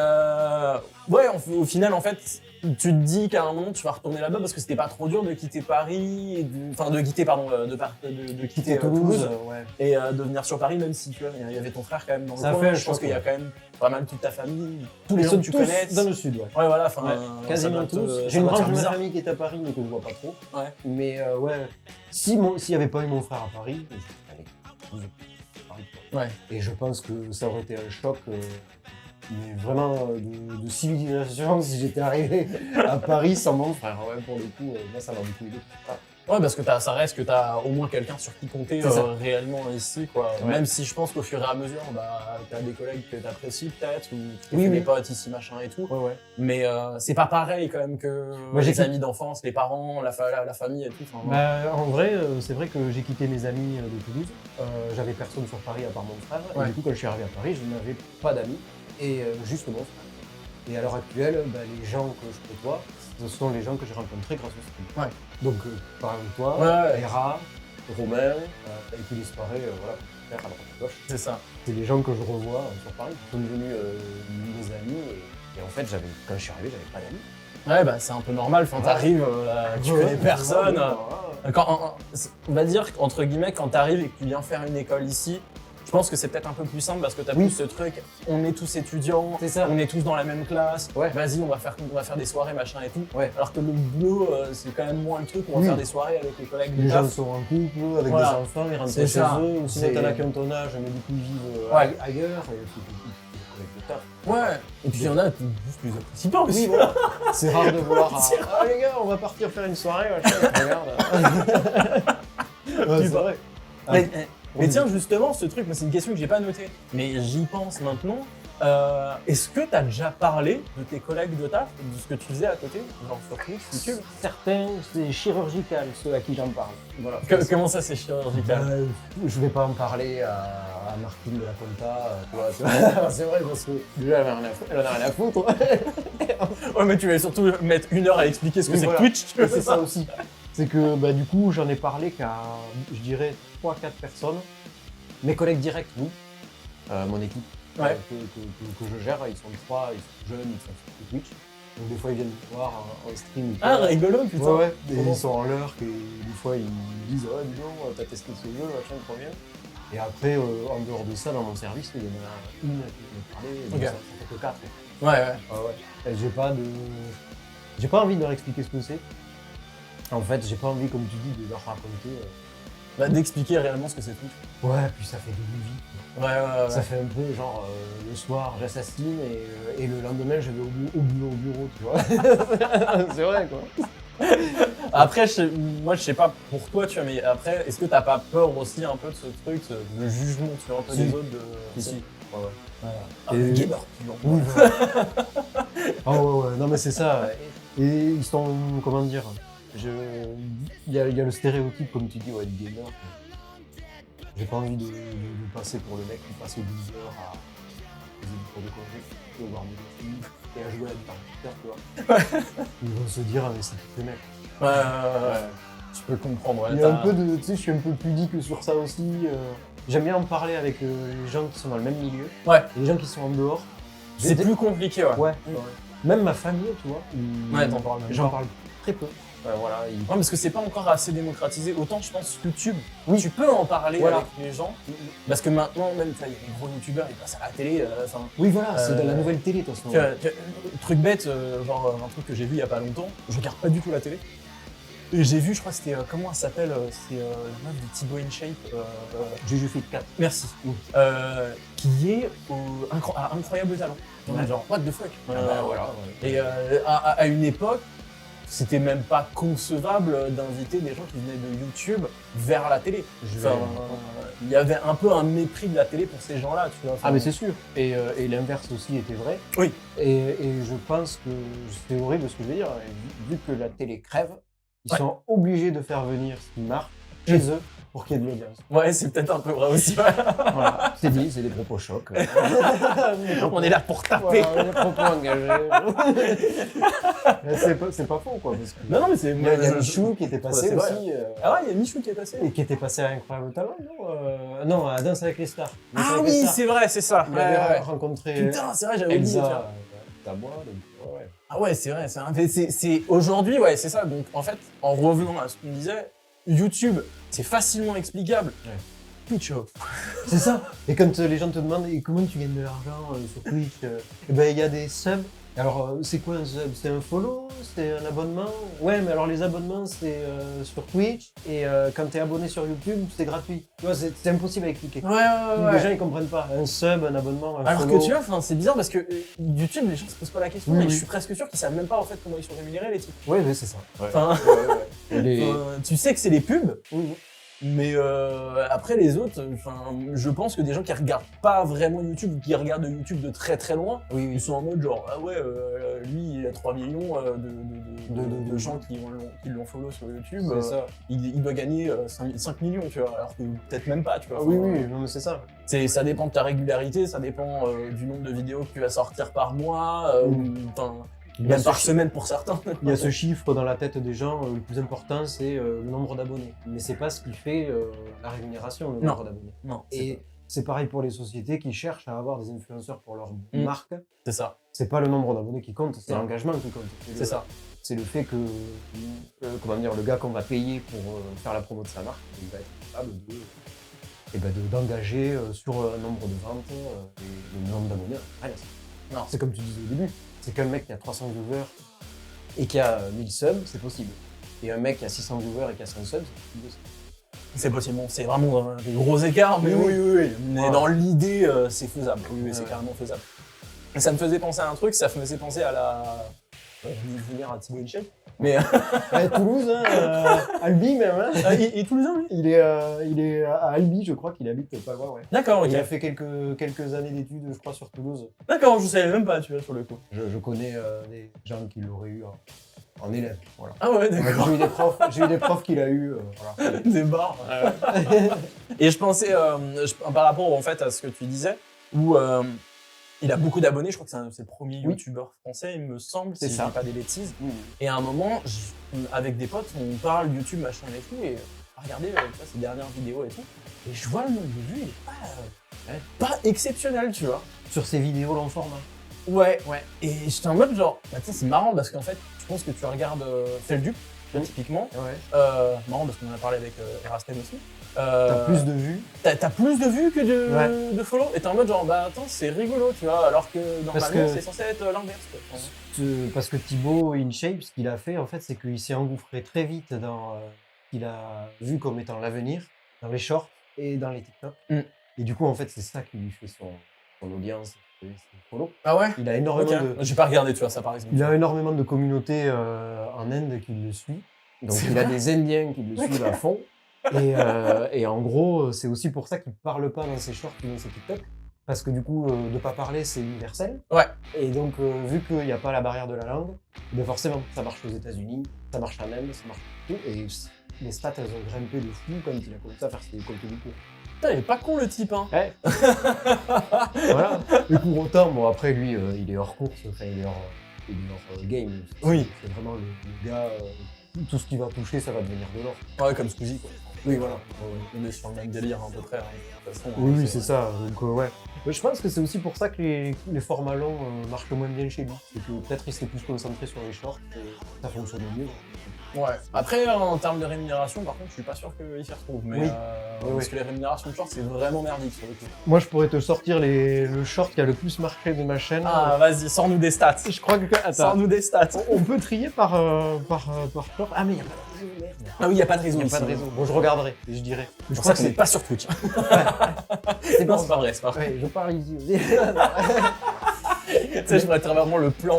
S1: ouais, au final, en fait, tu te dis qu'à un moment tu vas retourner là-bas parce que c'était pas trop dur de quitter Paris, enfin de quitter pardon, de quitter Toulouse
S2: ouais.
S1: et de venir sur Paris, même si tu vois, il y avait ton frère quand même dans le
S2: Ça
S1: coin.
S2: fait un
S1: Je pense
S2: choc,
S1: qu'il y a
S2: ouais.
S1: quand même pas mal toute ta famille, tous les
S2: Ils
S1: gens
S2: sont
S1: que tu
S2: tous
S1: connais.
S2: dans le sud, ouais.
S1: Ouais, voilà, enfin,
S2: Quasiment
S1: ça doit
S2: tous.
S1: te-
S2: J'ai
S1: ça
S2: une
S1: doit te
S2: branche
S1: faire
S2: de ma
S1: bizarre.
S2: famille qui est à Paris, mais que je vois pas trop.
S1: Ouais.
S2: Mais ouais, s'il n'y avait pas eu mon frère à Paris, je serais allé à Paris, quoi.
S1: Ouais.
S2: Et je pense que ça aurait été un choc, mais vraiment de civilisation si j'étais arrivé à Paris sans mon frère. Ouais, pour le coup, moi ça m'a beaucoup aidé.
S1: Ouais, parce que ça reste que t'as au moins quelqu'un sur qui compter
S2: C'est ça.
S1: réellement ici, quoi.
S2: Ouais.
S1: Même si je pense qu'au fur et à mesure, bah, t'as des collègues que t'apprécies peut-être, ou tu
S2: Oui,
S1: fais
S2: oui.
S1: des potes ici, machin et tout.
S2: Ouais, ouais.
S1: Mais c'est pas pareil quand même que
S2: Moi, j'ai
S1: les amis d'enfance, les parents, la famille et tout. Enfin,
S2: En vrai, c'est vrai que j'ai quitté mes amis de Toulouse. J'avais personne sur Paris à part mon frère.
S1: Ouais.
S2: Et du coup, quand je suis arrivé à Paris, je n'avais pas d'amis. Et juste mon frère. Et à l'heure actuelle, les gens que je côtoie, ce sont les gens que j'ai rencontrés grâce au stream.
S1: Ouais.
S2: Donc, par exemple, toi,
S1: Ouais.
S2: Hera, Romain, et puis les soirées, voilà, faire à droite à gauche.
S1: c'est ça.
S2: C'est les gens que je revois sur Paris, qui sont devenus mes amis. Et en fait, quand je suis arrivé, j'avais pas d'amis.
S1: Ouais, bah c'est un peu normal. Enfin, t'arrives, tu connais personne. On va dire qu'entre guillemets, quand t'arrives et que tu viens faire une école ici, je pense que c'est peut-être un peu plus simple parce que t'as
S2: Oui.
S1: plus ce truc, on est tous étudiants,
S2: C'est ça.
S1: on est tous dans la même classe,
S2: Ouais.
S1: vas-y, on va faire des soirées, machin et tout.
S2: Ouais.
S1: Alors que le boulot, c'est quand même moins le truc, on va
S2: Oui.
S1: faire des soirées avec les collègues de
S2: Les gens
S1: taf.
S2: sont en couple, avec
S1: Voilà.
S2: des enfants, ils rentrent
S1: C'est
S2: chez
S1: ça.
S2: eux, ou sinon
S1: C'est-
S2: t'en as qui ont ton âge, mais du coup ils vivent
S1: Ouais.
S2: ailleurs, et puis avec le taf.
S1: Ouais, et puis il y en a qui juste plus apprécient pas aussi.
S2: Oui, voilà. C'est rare de voir.
S1: C'est
S2: Ah les gars, on va partir faire une soirée, machin. Regarde. Ouais, c'est vrai.
S1: Mais tiens, justement, ce truc, moi, c'est une question que j'ai pas notée, mais j'y pense maintenant. Est-ce que t'as déjà parlé de tes collègues de taf, de ce que tu faisais à côté, genre sur Twitch, YouTube?
S2: Certains, c'est chirurgical, ceux à qui j'en parle. Voilà.
S1: Comment ça, c'est chirurgical?
S2: Je vais pas en parler à Martine de la Compta, tu vois. C'est vrai, parce que déjà, elle en a rien à foutre.
S1: Ouais, mais tu vas surtout mettre 1 heure à expliquer ce que
S2: Oui,
S1: c'est
S2: voilà.
S1: que Twitch. tu vois,
S2: C'est ça aussi. C'est que du coup, j'en ai parlé qu'à, je dirais, 3-4 personnes. Mes collègues directs, oui. Mon équipe
S1: Ouais.
S2: que je gère, ils sont 3, ils sont jeunes, ils sont sur Twitch. Donc des fois, ils viennent me voir en stream.
S1: Ah, rigolo, putain.
S2: Ouais, ouais. Et
S1: Comment
S2: ils sont en l'heure, et des fois, ils me disent « Oh, dis donc, t'as testé ce jeu, machin, trop bien. » Et après, en dehors de ça, dans mon service, il y en a une à qui je me parlais, donc
S1: Ok.
S2: ça fait que 4.
S1: Ouais, ouais.
S2: Ah ouais. Et j'ai pas envie de leur expliquer ce que c'est. En fait, j'ai pas envie, comme tu dis, de leur raconter.
S1: Bah, d'expliquer réellement ce que c'est Twitch.
S2: Ouais, puis ça fait double vie.
S1: Ouais.
S2: Ça fait un peu genre le soir j'assassine et le lendemain je vais au bureau, tu vois. C'est vrai quoi.
S1: Après, moi, je sais pas pour toi, tu vois, mais après, est-ce que t'as pas peur aussi un peu de ce truc, de jugement, tu vois, un peu
S2: Si.
S1: des autres de...
S2: Si. Ouais, ouais.
S1: Ah,
S2: Et-
S1: gamer, tu vois.
S2: Oui, voilà. Ah ouais, non mais c'est ça. Et ils sont, comment dire, il y a le stéréotype, comme tu dis, ouais, du gamer. J'ai pas envie de passer pour le mec qui passe 12 heures à poser des cours de congé, au voir des films et à jouer à du tu vois. Ils vont se dire, ah, mais c'est tous ces mecs.
S1: Ouais. Tu peux comprendre, ouais.
S2: Il y a un peu de, tu sais, je suis un peu pudique sur ça aussi. J'aime bien en parler avec les gens qui sont dans le même milieu.
S1: Ouais.
S2: Et les gens qui sont en dehors.
S1: C'est plus compliqué, ouais.
S2: Ouais. Même ma famille, tu vois.
S1: Ouais, t'en parles même
S2: J'en
S1: pas.
S2: parle très peu. Voilà.
S1: Ouais, parce que c'est pas encore assez démocratisé. Autant, je pense, YouTube,
S2: Oui.
S1: tu peux en parler
S2: Voilà.
S1: avec les gens. Parce que maintenant, même, tu vois, il y a des gros youtubeurs, ils passent à la télé. Enfin,
S2: Oui, voilà, c'est de la nouvelle télé, de toute façon.
S1: tu vois, truc bête, genre un truc que j'ai vu il y a pas longtemps, je regarde pas du tout la télé. Et j'ai vu, je crois que c'était, comment elle s'appelle, c'est la meuf de Thibaut InShape.
S2: Juju Fit 4.
S1: Merci.
S2: Oui.
S1: Qui est à Incroyable Talent.
S2: Ouais.
S1: Genre, what the fuck.
S2: Voilà.
S1: Et à une époque, c'était même pas concevable d'inviter des gens qui venaient de YouTube vers la télé. Enfin, il y avait un peu un mépris de la télé pour ces gens-là, tu vois. Enfin,
S2: Ah mais c'est sûr. Et l'inverse aussi était vrai.
S1: Oui.
S2: Et je pense que c'est horrible ce que je veux dire. Vu que la télé crève, ils
S1: Ouais.
S2: sont obligés de faire venir ce qui marche chez eux pour qu'il y ait de l'audience.
S1: Ouais, c'est peut-être un peu vrai aussi.
S2: Voilà. C'est dit, c'est des propos chocs.
S1: On est là pour taper.
S2: Voilà, des propos engagés. Mais c'est pas faux quoi. Parce que
S1: Non, mais c'est.
S2: il y a Michou qui était passé
S1: c'est vrai.
S2: aussi.
S1: Ah ouais, il y a Michou qui est passé.
S2: Et qui était passé à Incroyable Talent, non Non, à Danse avec les stars. Danse
S1: Ah
S2: avec les
S1: oui,
S2: stars.
S1: c'est vrai, c'est ça.
S2: Il
S1: Ouais,
S2: avait
S1: ouais.
S2: rencontré
S1: Putain, c'est vrai, j'avais oublié.
S2: Elsa
S1: tiens.
S2: Tabois, donc ouais.
S1: Ah ouais, c'est vrai, c'est aujourd'hui, ouais, c'est ça. Donc en fait, en revenant à ce qu'on disait, YouTube, c'est facilement explicable.
S2: Ouais.
S1: Twitch,
S2: C'est ça. Et quand les gens te demandent et comment tu gagnes de l'argent sur Twitch, et ben il y a des subs. Alors c'est quoi un sub? C'est un follow? C'est un abonnement? Ouais, mais alors les abonnements c'est sur Twitch et quand t'es abonné sur YouTube c'est gratuit. Tu vois, c'est impossible à expliquer.
S1: ouais, ouais, ouais.
S2: Les gens ils comprennent pas. Un sub, un abonnement, un
S1: Alors
S2: follow.
S1: que tu vois, enfin, c'est bizarre parce que YouTube, les gens se posent pas la question,
S2: Oui,
S1: mais
S2: oui.
S1: je suis presque sûr qu'ils savent même pas en fait comment ils sont rémunérés les types.
S2: Ouais, mais c'est ça. Ouais.
S1: Enfin,
S2: Et les-
S1: tu sais que c'est les pubs,
S2: Oui, oui.
S1: mais après les autres, enfin, je pense que des gens qui regardent pas vraiment YouTube ou qui regardent YouTube de très très loin,
S2: Oui,
S1: ils sont en mode genre ah ouais, lui il a 3 millions de gens qui l'ont follow sur YouTube,
S2: C'est ça.
S1: il doit gagner 5 millions, tu vois, alors que peut-être même pas, tu vois.
S2: Ah oui,
S1: Enfin,
S2: oui, non mais c'est ça.
S1: ça dépend de ta régularité, ça dépend du nombre de vidéos que tu vas sortir par mois, ou enfin,
S2: Il y a
S1: même
S2: ce
S1: par
S2: chi-
S1: semaine pour certains.
S2: Il y a ce chiffre dans la tête des gens, le plus important c'est le nombre d'abonnés. Mais c'est pas ce qui fait la rémunération, le
S1: Non.
S2: nombre d'abonnés.
S1: Non,
S2: Et c'est pareil pour les sociétés qui cherchent à avoir des influenceurs pour leur
S1: Mm.
S2: marque.
S1: c'est ça,
S2: C'est pas le nombre d'abonnés qui compte, c'est
S1: Non.
S2: l'engagement qui compte.
S1: c'est ça.
S2: C'est le fait que comment dire, le gars qu'on va payer pour faire la promo de sa marque, il va être capable d'engager sur un nombre de ventes et le nombre d'abonnés. Rien.
S1: Non.
S2: C'est comme tu disais au début, c'est qu'un mec qui a 300 viewers et qui a 1000 subs, c'est possible. Et un mec qui a 600 viewers et qui a 100 subs, c'est possible.
S1: C'est possible, bon, c'est vraiment des gros écarts, mais
S2: Oui,
S1: oui. Mais
S2: Voilà.
S1: dans l'idée, c'est faisable. Oui,
S2: Ouais,
S1: c'est
S2: ouais.
S1: carrément faisable. Et ça me faisait penser à un truc, ça me faisait penser à la. Je vais venir à Thibaut Inchel. Mais.
S2: À Toulouse, hein, Albi même, hein.
S1: il est toulousain, lui.
S2: Il est à Albi, je crois qu'il habite pas loin, ouais.
S1: D'accord, ok.
S2: Il a fait quelques années d'études, je crois, sur Toulouse.
S1: D'accord, je savais même pas, tu vois, sur le coup.
S2: Je connais des gens qui l'auraient eu en élève. Voilà.
S1: Ah ouais, d'accord.
S2: J'ai eu des profs qu'il a eu. Voilà.
S1: Des barres. Et je pensais, par rapport en fait à ce que tu disais, où il a beaucoup d'abonnés, je crois que c'est le premier
S2: Oui.
S1: youtubeur français, il me semble,
S2: C'est
S1: si je
S2: ça.
S1: dis pas des bêtises. Et à un moment, avec des potes, on parle YouTube, machin et tout, et regardez tu vois, ses dernières vidéos et tout, et je vois le nombre de vues, il est pas exceptionnel, tu vois.
S2: Sur ses vidéos long format.
S1: Ouais. Et j'étais en mode genre, bah, tiens, c'est marrant parce qu'en fait, je pense que tu regardes Feldup, typiquement.
S2: Ouais.
S1: Marrant parce qu'on en a parlé avec Erasten aussi.
S2: T'as plus de vues.
S1: T'as plus de vues que
S2: Ouais.
S1: de follow et t'es en mode genre bah attends c'est rigolo tu vois alors que normalement
S2: que-
S1: c'est censé être l'inverse quoi. Enfin,
S2: Parce que Thibaut InShape, ce qu'il a fait, en fait, c'est qu'il s'est engouffré très vite dans qu'il a vu comme étant l'avenir, dans les shorts et dans les TikTok.
S1: Mm.
S2: Et du coup, en fait, c'est ça qui lui fait son audience, ses follow.
S1: Ah ouais.
S2: Il a énormément
S1: Ok. J'ai pas regardé tu vois ça par exemple.
S2: Il a énormément de communautés en Inde qui le suivent. Donc
S1: C'est
S2: il a
S1: vrai
S2: des Indiens qui le suivent à fond. Et en gros, c'est aussi pour ça qu'il parle pas dans ses shorts ou dans ses TikTok. Parce que du coup, de pas parler, c'est universel.
S1: Ouais.
S2: Et donc, vu qu'il n'y a pas la barrière de la langue, ben forcément, ça marche aux États-Unis, ça marche en Inde, ça marche partout. Et les stats, elles ont grimpé de fou quand il a commencé à faire ses contenus courts.
S1: Putain il est pas con le type hein.
S2: Ouais. Voilà. Et pour autant, bon, après, lui, il est hors course, enfin, il est hors game.
S1: Oui.
S2: C'est vraiment le gars, tout ce qu'il va toucher, ça va devenir de l'or.
S1: Ouais comme Squeezie quoi.
S2: Oui, voilà.
S1: On est sur le même délire à peu près. Hein, de toute façon,
S2: Oui,
S1: hein,
S2: oui, c'est ça. Donc, ouais. Mais je pense que c'est aussi pour ça que les formats longs marchent moins bien chez lui. C'est que peut-être il s'est plus concentré sur les shorts et ça fonctionne mieux.
S1: Ouais. Après, en termes de rémunération, par contre, je suis pas sûr qu'il s'y retrouve. Mais,
S2: Oui.
S1: parce que les rémunérations de short, c'est vraiment merdique sur le coup.
S2: Moi, je pourrais te sortir le short qui a le plus marché de ma chaîne.
S1: Ah, vas-y, sors-nous des stats.
S2: Je crois que. Attends.
S1: Sors-nous des stats.
S2: On peut trier par short. Ah, mais il n'y a pas de réseau, merde.
S1: Ah oui, y a pas de
S2: Il
S1: réseau
S2: n'y a
S1: ici.
S2: pas de réseau. Bon, je regarderai et je dirai.
S1: Je crois que c'est pas sur Twitch.
S2: C'est
S1: Non,
S2: bon.
S1: c'est pas vrai, c'est pas vrai.
S2: Ouais, je parle ici aussi.
S1: Tu sais, je pourrais te faire vraiment le plan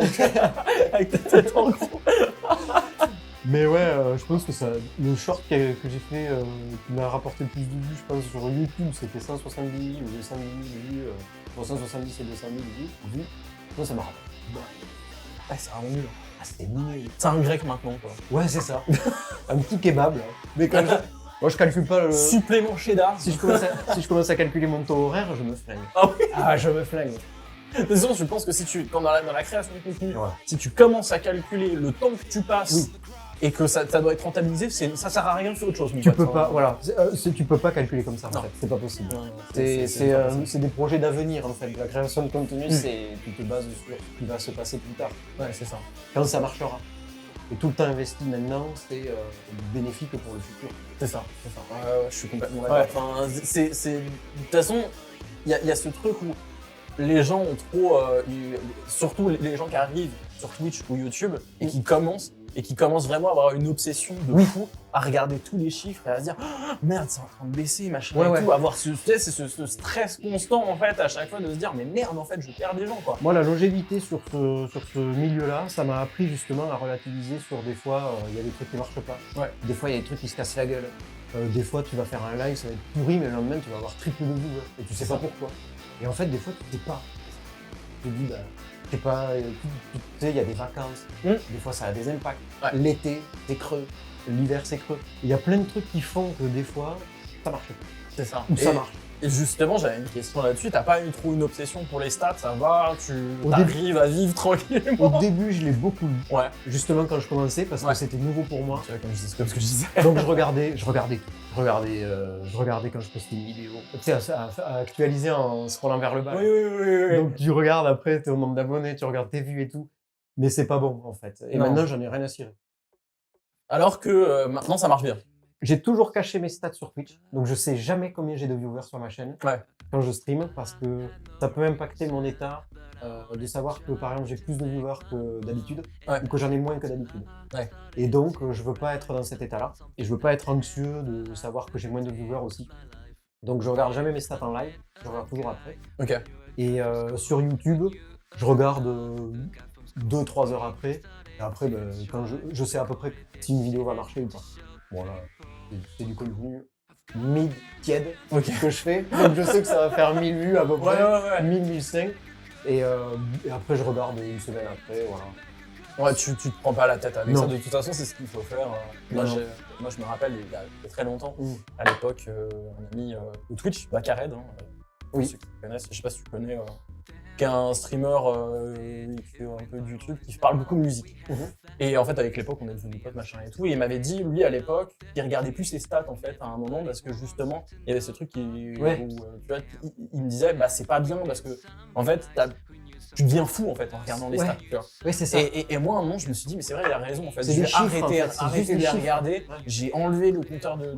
S1: avec ta tête en gros.
S2: Mais ouais, je pense que ça, le short que j'ai fait, qui m'a rapporté le plus de vues, je pense, sur YouTube, c'était 170 000 ou 200 000 vues, 170 et 200 000 vues. Moi, ça m'a rapporté.
S1: Ah, c'est vraiment nul.
S2: Ah, c'était nul.
S1: C'est un grec maintenant, quoi.
S2: Ouais, c'est ça. Un petit kebab, là. Mais quand moi, je calcule pas le...
S1: Supplément cheddar.
S2: Si je commence à calculer mon taux horaire, je me flingue.
S1: Ah oui.
S2: Ah, je me flingue.
S1: De toute façon, je pense que si tu, quand dans la création de contenu,
S2: Ouais.
S1: si tu commences à calculer le temps que tu passes et que ça doit être rentabilisé, ça sert à rien, fais autre chose. mon
S2: Tu
S1: pote,
S2: peux pas,
S1: hein.
S2: voilà, tu peux pas calculer comme ça en
S1: Non.
S2: fait, c'est pas possible.
S1: Non, non,
S2: C'est des projets d'avenir en fait. La création de contenu, tu te bases sur ce qui va se passer plus tard,
S1: Ouais, c'est ça.
S2: quand ça marchera. Et tout le temps investi maintenant, c'est bénéfique pour le futur.
S1: C'est ça. Ouais, je suis complètement d'accord. Enfin, de toute façon, il y a ce truc où les gens ont trop, surtout les gens qui arrivent sur Twitch ou YouTube et qui commencent vraiment à avoir une obsession de fou à regarder tous les chiffres et à se dire oh, merde, c'est en train de baisser, machin et tout, avoir ce stress constant en fait à chaque fois de se dire mais merde, en fait je perds des gens quoi.
S2: Moi, la longévité sur ce milieu-là, ça m'a appris justement à relativiser sur des fois, il y a des trucs qui marchent pas.
S1: Ouais.
S2: Des fois, il y a des trucs qui se cassent la gueule. Des fois, tu vas faire un live, ça va être pourri, mais le lendemain, tu vas avoir triple de vues et tu sais pas pourquoi. Et en fait, des fois, tu sais pas. Tu te dis, bah, je sais pas, tu sais, il y a des vacances. Des fois, ça a des impacts.
S1: Ouais.
S2: L'été, c'est creux. L'hiver, c'est creux. Il y a plein de trucs qui font que des fois, ça marche pas.
S1: C'est ça.
S2: Ou ça marche.
S1: Et justement, j'avais une question là-dessus. T'as pas eu trop une obsession pour les stats, ça va, tu
S2: Au
S1: arrives à vivre tranquillement.
S2: Au début, je l'ai beaucoup lu.
S1: Ouais.
S2: Justement, quand je commençais, parce que c'était nouveau pour moi.
S1: Tu vois, comme ce que je disais.
S2: Donc je regardais tout. Je regardais quand je postais une vidéo. Tu sais, à actualiser en scrollant vers le bas.
S1: Oui.
S2: Donc tu regardes après, t'es au nombre d'abonnés, tu regardes tes vues et tout. Mais c'est pas bon en fait. Et
S1: Non.
S2: maintenant, j'en ai rien à cirer.
S1: Alors que maintenant, ça marche bien.
S2: J'ai toujours caché mes stats sur Twitch. Donc je sais jamais combien j'ai de viewers sur ma chaîne quand je stream, parce que ça peut impacter mon état de savoir que par exemple j'ai plus de viewers que d'habitude ou que j'en ai moins que d'habitude.
S1: Ouais.
S2: Et donc je veux pas être dans cet état-là et je veux pas être anxieux de savoir que j'ai moins de viewers aussi. Donc je regarde jamais mes stats en live, je regarde toujours après.
S1: Ok.
S2: Et sur YouTube, je regarde 2-3 heures après. Et après, quand je sais à peu près si une vidéo va marcher ou pas. Voilà, c'est du contenu mid-tiède que je fais. Donc je sais que ça va faire 1000 vues à peu près, 1000, 1005. Et après, je regarde une semaine après, voilà.
S1: Ouais, tu te prends pas la tête avec
S2: Non.
S1: ça. De toute façon, c'est ce qu'il faut faire. Moi, je me rappelle, il y a très longtemps, à l'époque, un ami de Twitch, Kared, pour ceux qui connaissent, je sais pas si tu connais, qui est un streamer qui fait un peu de YouTube, qui parle beaucoup de musique. Et en fait, avec l'époque, on est devenus potes, machin et tout. Et il m'avait dit, lui, à l'époque, qu'il regardait plus ses stats, en fait, à un moment, parce que justement, il y avait ce truc où, tu vois, il me disait, bah, c'est pas bien, parce que, en fait, tu deviens fou, en fait, en regardant les stats, tu vois.
S2: Oui, c'est ça.
S1: Et moi, à un moment, je me suis dit, mais c'est vrai, il a raison, en fait.
S2: C'est
S1: Je
S2: des
S1: vais
S2: chiffres,
S1: arrêter,
S2: en fait. C'est
S1: arrêter
S2: juste
S1: de
S2: des
S1: les
S2: chiffres.
S1: regarder. J'ai enlevé le compteur de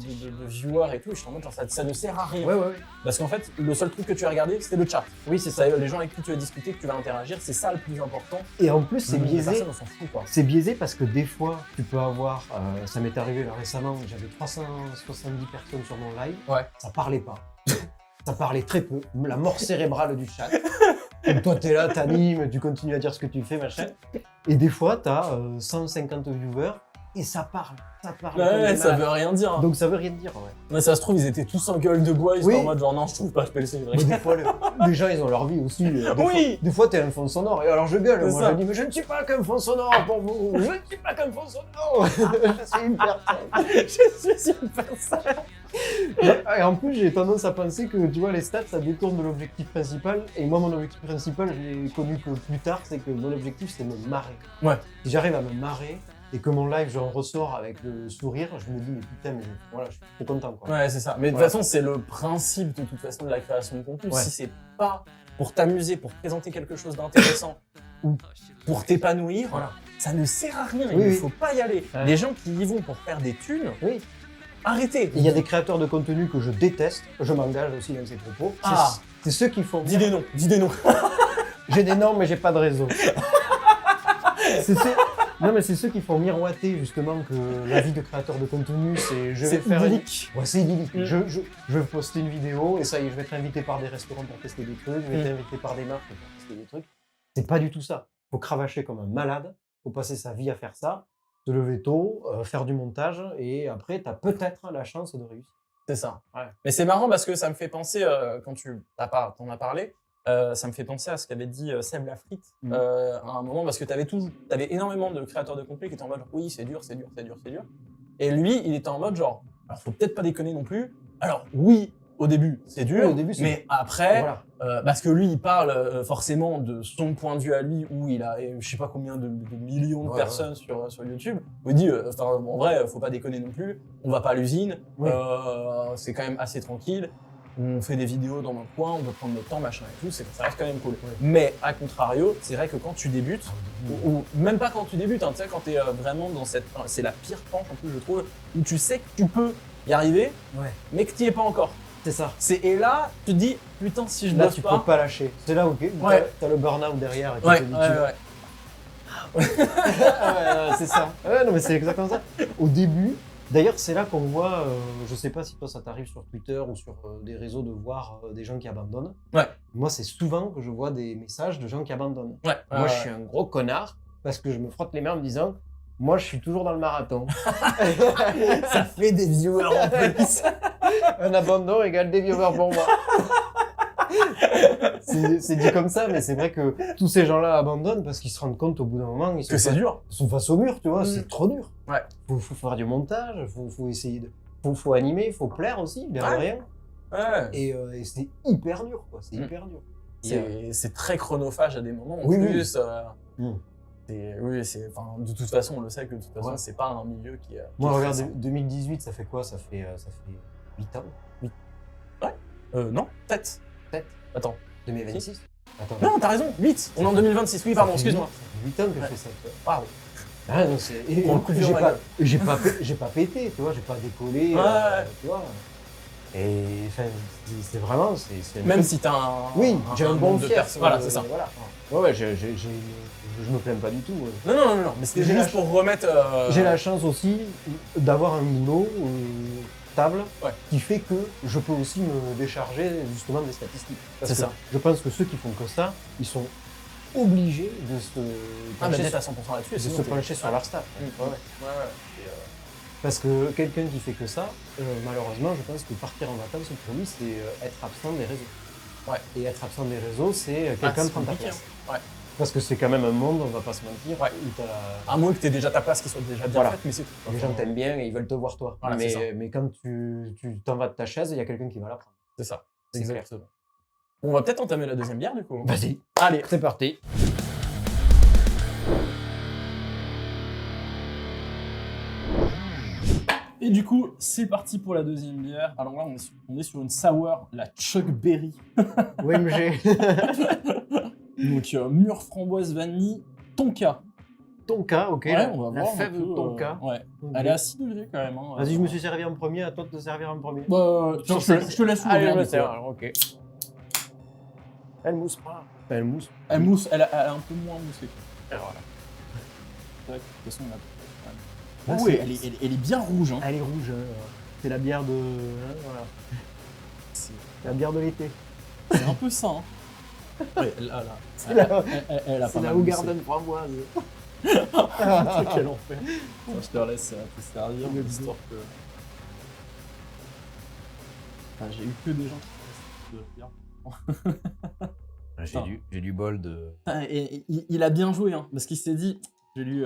S1: viewers et tout. Et je suis en mode, genre, ça ne sert à rien.
S2: Ouais.
S1: Parce qu'en fait, le seul truc que tu as regardé, c'était le chat.
S2: Oui, c'est ça.
S1: Les gens avec qui tu vas discuter, que tu vas interagir, c'est ça le plus important.
S2: Et en plus, c'est biaisé.
S1: Personne ne s'en fout, quoi.
S2: C'est biaisé parce que des fois, tu peux avoir, ça m'est arrivé là récemment, j'avais 370 personnes sur mon live, ça parlait pas. Ça parlait très peu, la mort cérébrale du chat. Et toi, t'es là, t'animes, tu continues à dire ce que tu fais, machin. Et des fois, t'as 150 viewers et ça parle.
S1: Ouais, ça veut rien dire.
S2: Donc ça veut rien dire, ouais.
S1: Mais ça se trouve, ils étaient tous en gueule de bois, ils étaient en mode genre non, je trouve pas, je peux c'est vrai.
S2: Mais des fois, les gens, ils ont leur vie aussi. Des fois, t'es un fond sonore. Et alors, je gueule. Moi, je dis, mais je ne suis pas qu'un fond sonore pour vous. Je ne suis pas qu'un fond sonore. Je suis une personne.
S1: Je suis une personne.
S2: Et en plus, j'ai tendance à penser que, tu vois, les stats, ça détourne de l'objectif principal. Et moi, mon objectif principal, je l'ai connu que plus tard, c'est que mon objectif, c'est de me marrer.
S1: Ouais.
S2: Si j'arrive à me marrer, et que mon live, j'en ressors avec le sourire, je me dis, mais putain, mais voilà, je suis trop content, quoi.
S1: Ouais, c'est ça. Mais de toute façon, c'est le principe de toute façon de la création de contenu. Si c'est pas pour t'amuser, pour présenter quelque chose d'intéressant ou pour t'épanouir, ça ne sert à rien. Il ne faut pas y aller. Les gens qui y vont pour faire des thunes, arrêtez.
S2: Il y a des créateurs de contenu que je déteste, je m'engage aussi dans ces propos. C'est ceux qui font.
S1: Dis des noms.
S2: J'ai des noms, mais j'ai pas de réseau. Non, mais c'est ceux qui font miroiter justement que la vie de créateur de contenu, c'est je vais faire
S1: idyllique.
S2: Ouais, c'est idyllique. Je vais poster une vidéo et ça y est, je vais être invité par des restaurants pour tester des trucs, je vais être invité par des marques pour tester des trucs. C'est pas du tout ça. Faut cravacher comme un malade, faut passer sa vie à faire ça, se lever tôt, faire du montage et après, t'as peut-être la chance de réussir.
S1: C'est ça.
S2: Ouais.
S1: Mais c'est marrant parce que ça me fait penser, quand t'en as parlé, ça me fait penser à ce qu'avait dit Seb Lafrite à un moment, parce que t'avais énormément de créateurs de contenu qui étaient en mode oui, c'est dur. Et lui, il était en mode genre, alors faut peut-être pas déconner non plus. Alors oui, au début, c'est dur,
S2: Oui, au début, c'est
S1: mais après,
S2: Voilà.
S1: parce que lui, il parle forcément de son point de vue à lui, où il a je sais pas combien de millions de
S2: Ouais,
S1: personnes sur YouTube, où il dit, en vrai, faut pas déconner non plus, on va pas à l'usine,
S2: Oui.
S1: c'est quand même assez tranquille, on fait des vidéos dans notre coin, on peut prendre notre temps, machin et tout, ça reste quand même cool.
S2: Ouais.
S1: Mais à contrario, c'est vrai que quand tu débutes,
S2: Ah,
S1: ou même pas quand tu débutes, hein, tu sais, quand t'es vraiment dans cette... C'est la pire planche en plus, je trouve, où tu sais que tu peux y arriver,
S2: Ouais.
S1: mais que t'y es pas encore.
S2: C'est ça.
S1: Et là, tu te dis, putain, si je
S2: Là,
S1: bosse
S2: tu
S1: pas...
S2: peux pas lâcher. C'est là où
S1: Ouais.
S2: t'as le burn-out derrière. Et tu
S1: Ouais,
S2: te dis,
S1: ouais.
S2: Ah ouais, c'est ça. Ouais, non, mais c'est exactement ça. Au début, d'ailleurs, c'est là qu'on voit, je sais pas si toi ça t'arrive sur Twitter ou sur des réseaux de voir des gens qui abandonnent.
S1: Ouais.
S2: Moi, c'est souvent que je vois des messages de gens qui abandonnent.
S1: Ouais.
S2: Moi, je suis un gros connard parce que je me frotte les mains en me disant, moi, je suis toujours dans le marathon.
S1: Ça fait des viewers en plus.
S2: Un abandon égale des viewers pour moi. C'est dit comme ça, mais c'est vrai que tous ces gens-là abandonnent parce qu'ils se rendent compte au bout d'un moment, ils
S1: Que c'est dur.
S2: sont face au mur, tu vois,
S1: Mm.
S2: c'est trop dur.
S1: Ouais.
S2: Faut faire du montage, faut essayer de... Faut animer, faut plaire aussi, bien
S1: Ouais.
S2: rien.
S1: Ouais.
S2: Et c'est hyper dur, quoi, c'est
S1: Mm.
S2: hyper dur.
S1: C'est très chronophage à des moments en
S2: Oui, oui.
S1: plus.
S2: Mm.
S1: Enfin, de toute façon, on le sait que de toute façon,
S2: Ouais.
S1: c'est pas un milieu qui est.
S2: Moi,
S1: qui est
S2: regarde,
S1: stressant.
S2: 2018, ça fait quoi? Ça fait 8 ans?
S1: Non, peut-être.
S2: Peut-être.
S1: Attends.
S2: 2026? Attends.
S1: Non, t'as raison, 8. On est en 2026. Oui, pardon, excuse-moi.
S2: Ça fait 8 ans que je
S1: Ouais.
S2: fais ça, tu vois.
S1: Pardon.
S2: Ah non, c'est... et
S1: Pour le coup,
S2: j'ai
S1: violent,
S2: pas,
S1: ouais.
S2: j'ai pas pété, tu vois, j'ai pas décollé,
S1: Ouais.
S2: tu vois. Et enfin, c'est vraiment, c'est un
S1: Même
S2: truc-
S1: si t'as un.
S2: Oui, j'ai un bon
S1: nombre de
S2: fief.
S1: personnes. Voilà, c'est ça.
S2: Voilà. Ouais, je me plains pas du tout.
S1: Non, non, non, non, mais c'était
S2: J'ai
S1: juste
S2: la-
S1: pour remettre.
S2: J'ai la chance aussi d'avoir un minot stable
S1: Ouais.
S2: qui fait que je peux aussi me décharger justement des statistiques. Parce
S1: C'est
S2: que
S1: ça.
S2: Je pense que ceux qui font que ça, ils sont obligés de se
S1: Ah, bah,
S2: pencher,
S1: d'être à 100% là-dessus.
S2: de
S1: sinon
S2: se
S1: t'es-
S2: pencher sur
S1: ouais.
S2: leur stat.
S1: Mm.
S2: Ouais, ouais.
S1: Ouais, ouais. Et,
S2: Parce que quelqu'un qui fait que ça, malheureusement, je pense que partir en vacances pour lui, c'est être absent des réseaux.
S1: Ouais.
S2: Et être absent des réseaux, c'est quelqu'un
S1: c'est
S2: prend ta
S1: compliqué,
S2: place.
S1: hein. Ouais.
S2: Parce que c'est quand même un monde, on va pas se mentir,
S1: Ouais.
S2: où t'as...
S1: À moins que t'aies déjà ta place qui soit déjà bien
S2: Voilà.
S1: faite, mais c'est tout.
S2: Les gens t'aiment bien et ils veulent te voir toi.
S1: Voilà, c'est ça.
S2: mais quand tu t'en vas de ta chaise, il y a quelqu'un qui va la prendre.
S1: C'est ça.
S2: C'est
S1: Exactement. Bon, on va peut-être entamer la deuxième bière du coup.
S2: Vas-y,
S1: Allez.
S2: c'est parti.
S1: Et du coup, c'est parti pour la deuxième bière. Alors là, on est sur une sour, la Chuck Berry.
S2: OMG.
S1: Donc, mûre framboise vanille, tonka.
S2: Tonka, ok.
S1: Ouais, on va
S2: la
S1: voir.
S2: fève
S1: un
S2: de
S1: peu,
S2: Tonka.
S1: ouais.
S2: Ok.
S1: Elle est à 6 degrés quand même. Hein.
S2: Vas-y, je me suis servi en premier, à toi de te servir en premier.
S1: Bah, je te laisse
S2: Allez,
S1: ouvrir.
S2: je me
S1: du
S2: sers,
S1: coup.
S2: alors, ok. Elle mousse pas. Elle mousse.
S1: Elle mousse, elle est un peu moins moussée.
S2: Voilà.
S1: De toute façon, on a...
S2: Là,
S1: Oh,
S2: c'est-
S1: ouais, elle est bien rouge. Hein.
S2: Elle est rouge. C'est la bière de... hein, voilà.
S1: C'est
S2: La bière de l'été.
S1: c'est un peu ça. Hein. Ouais, là.
S2: C'est la,
S1: Elle a
S2: c'est
S1: pas
S2: la
S1: mal moussé.
S2: Hoegaarden framboise.
S1: Quel enfer. Attends, je te laisse te servir,
S2: Vas-y.
S1: histoire que... Enfin, j'ai eu que des gens qui de bière.
S2: J'ai du bol de...
S1: Putain, et il a bien joué, hein, parce qu'il s'est dit, j'ai lu...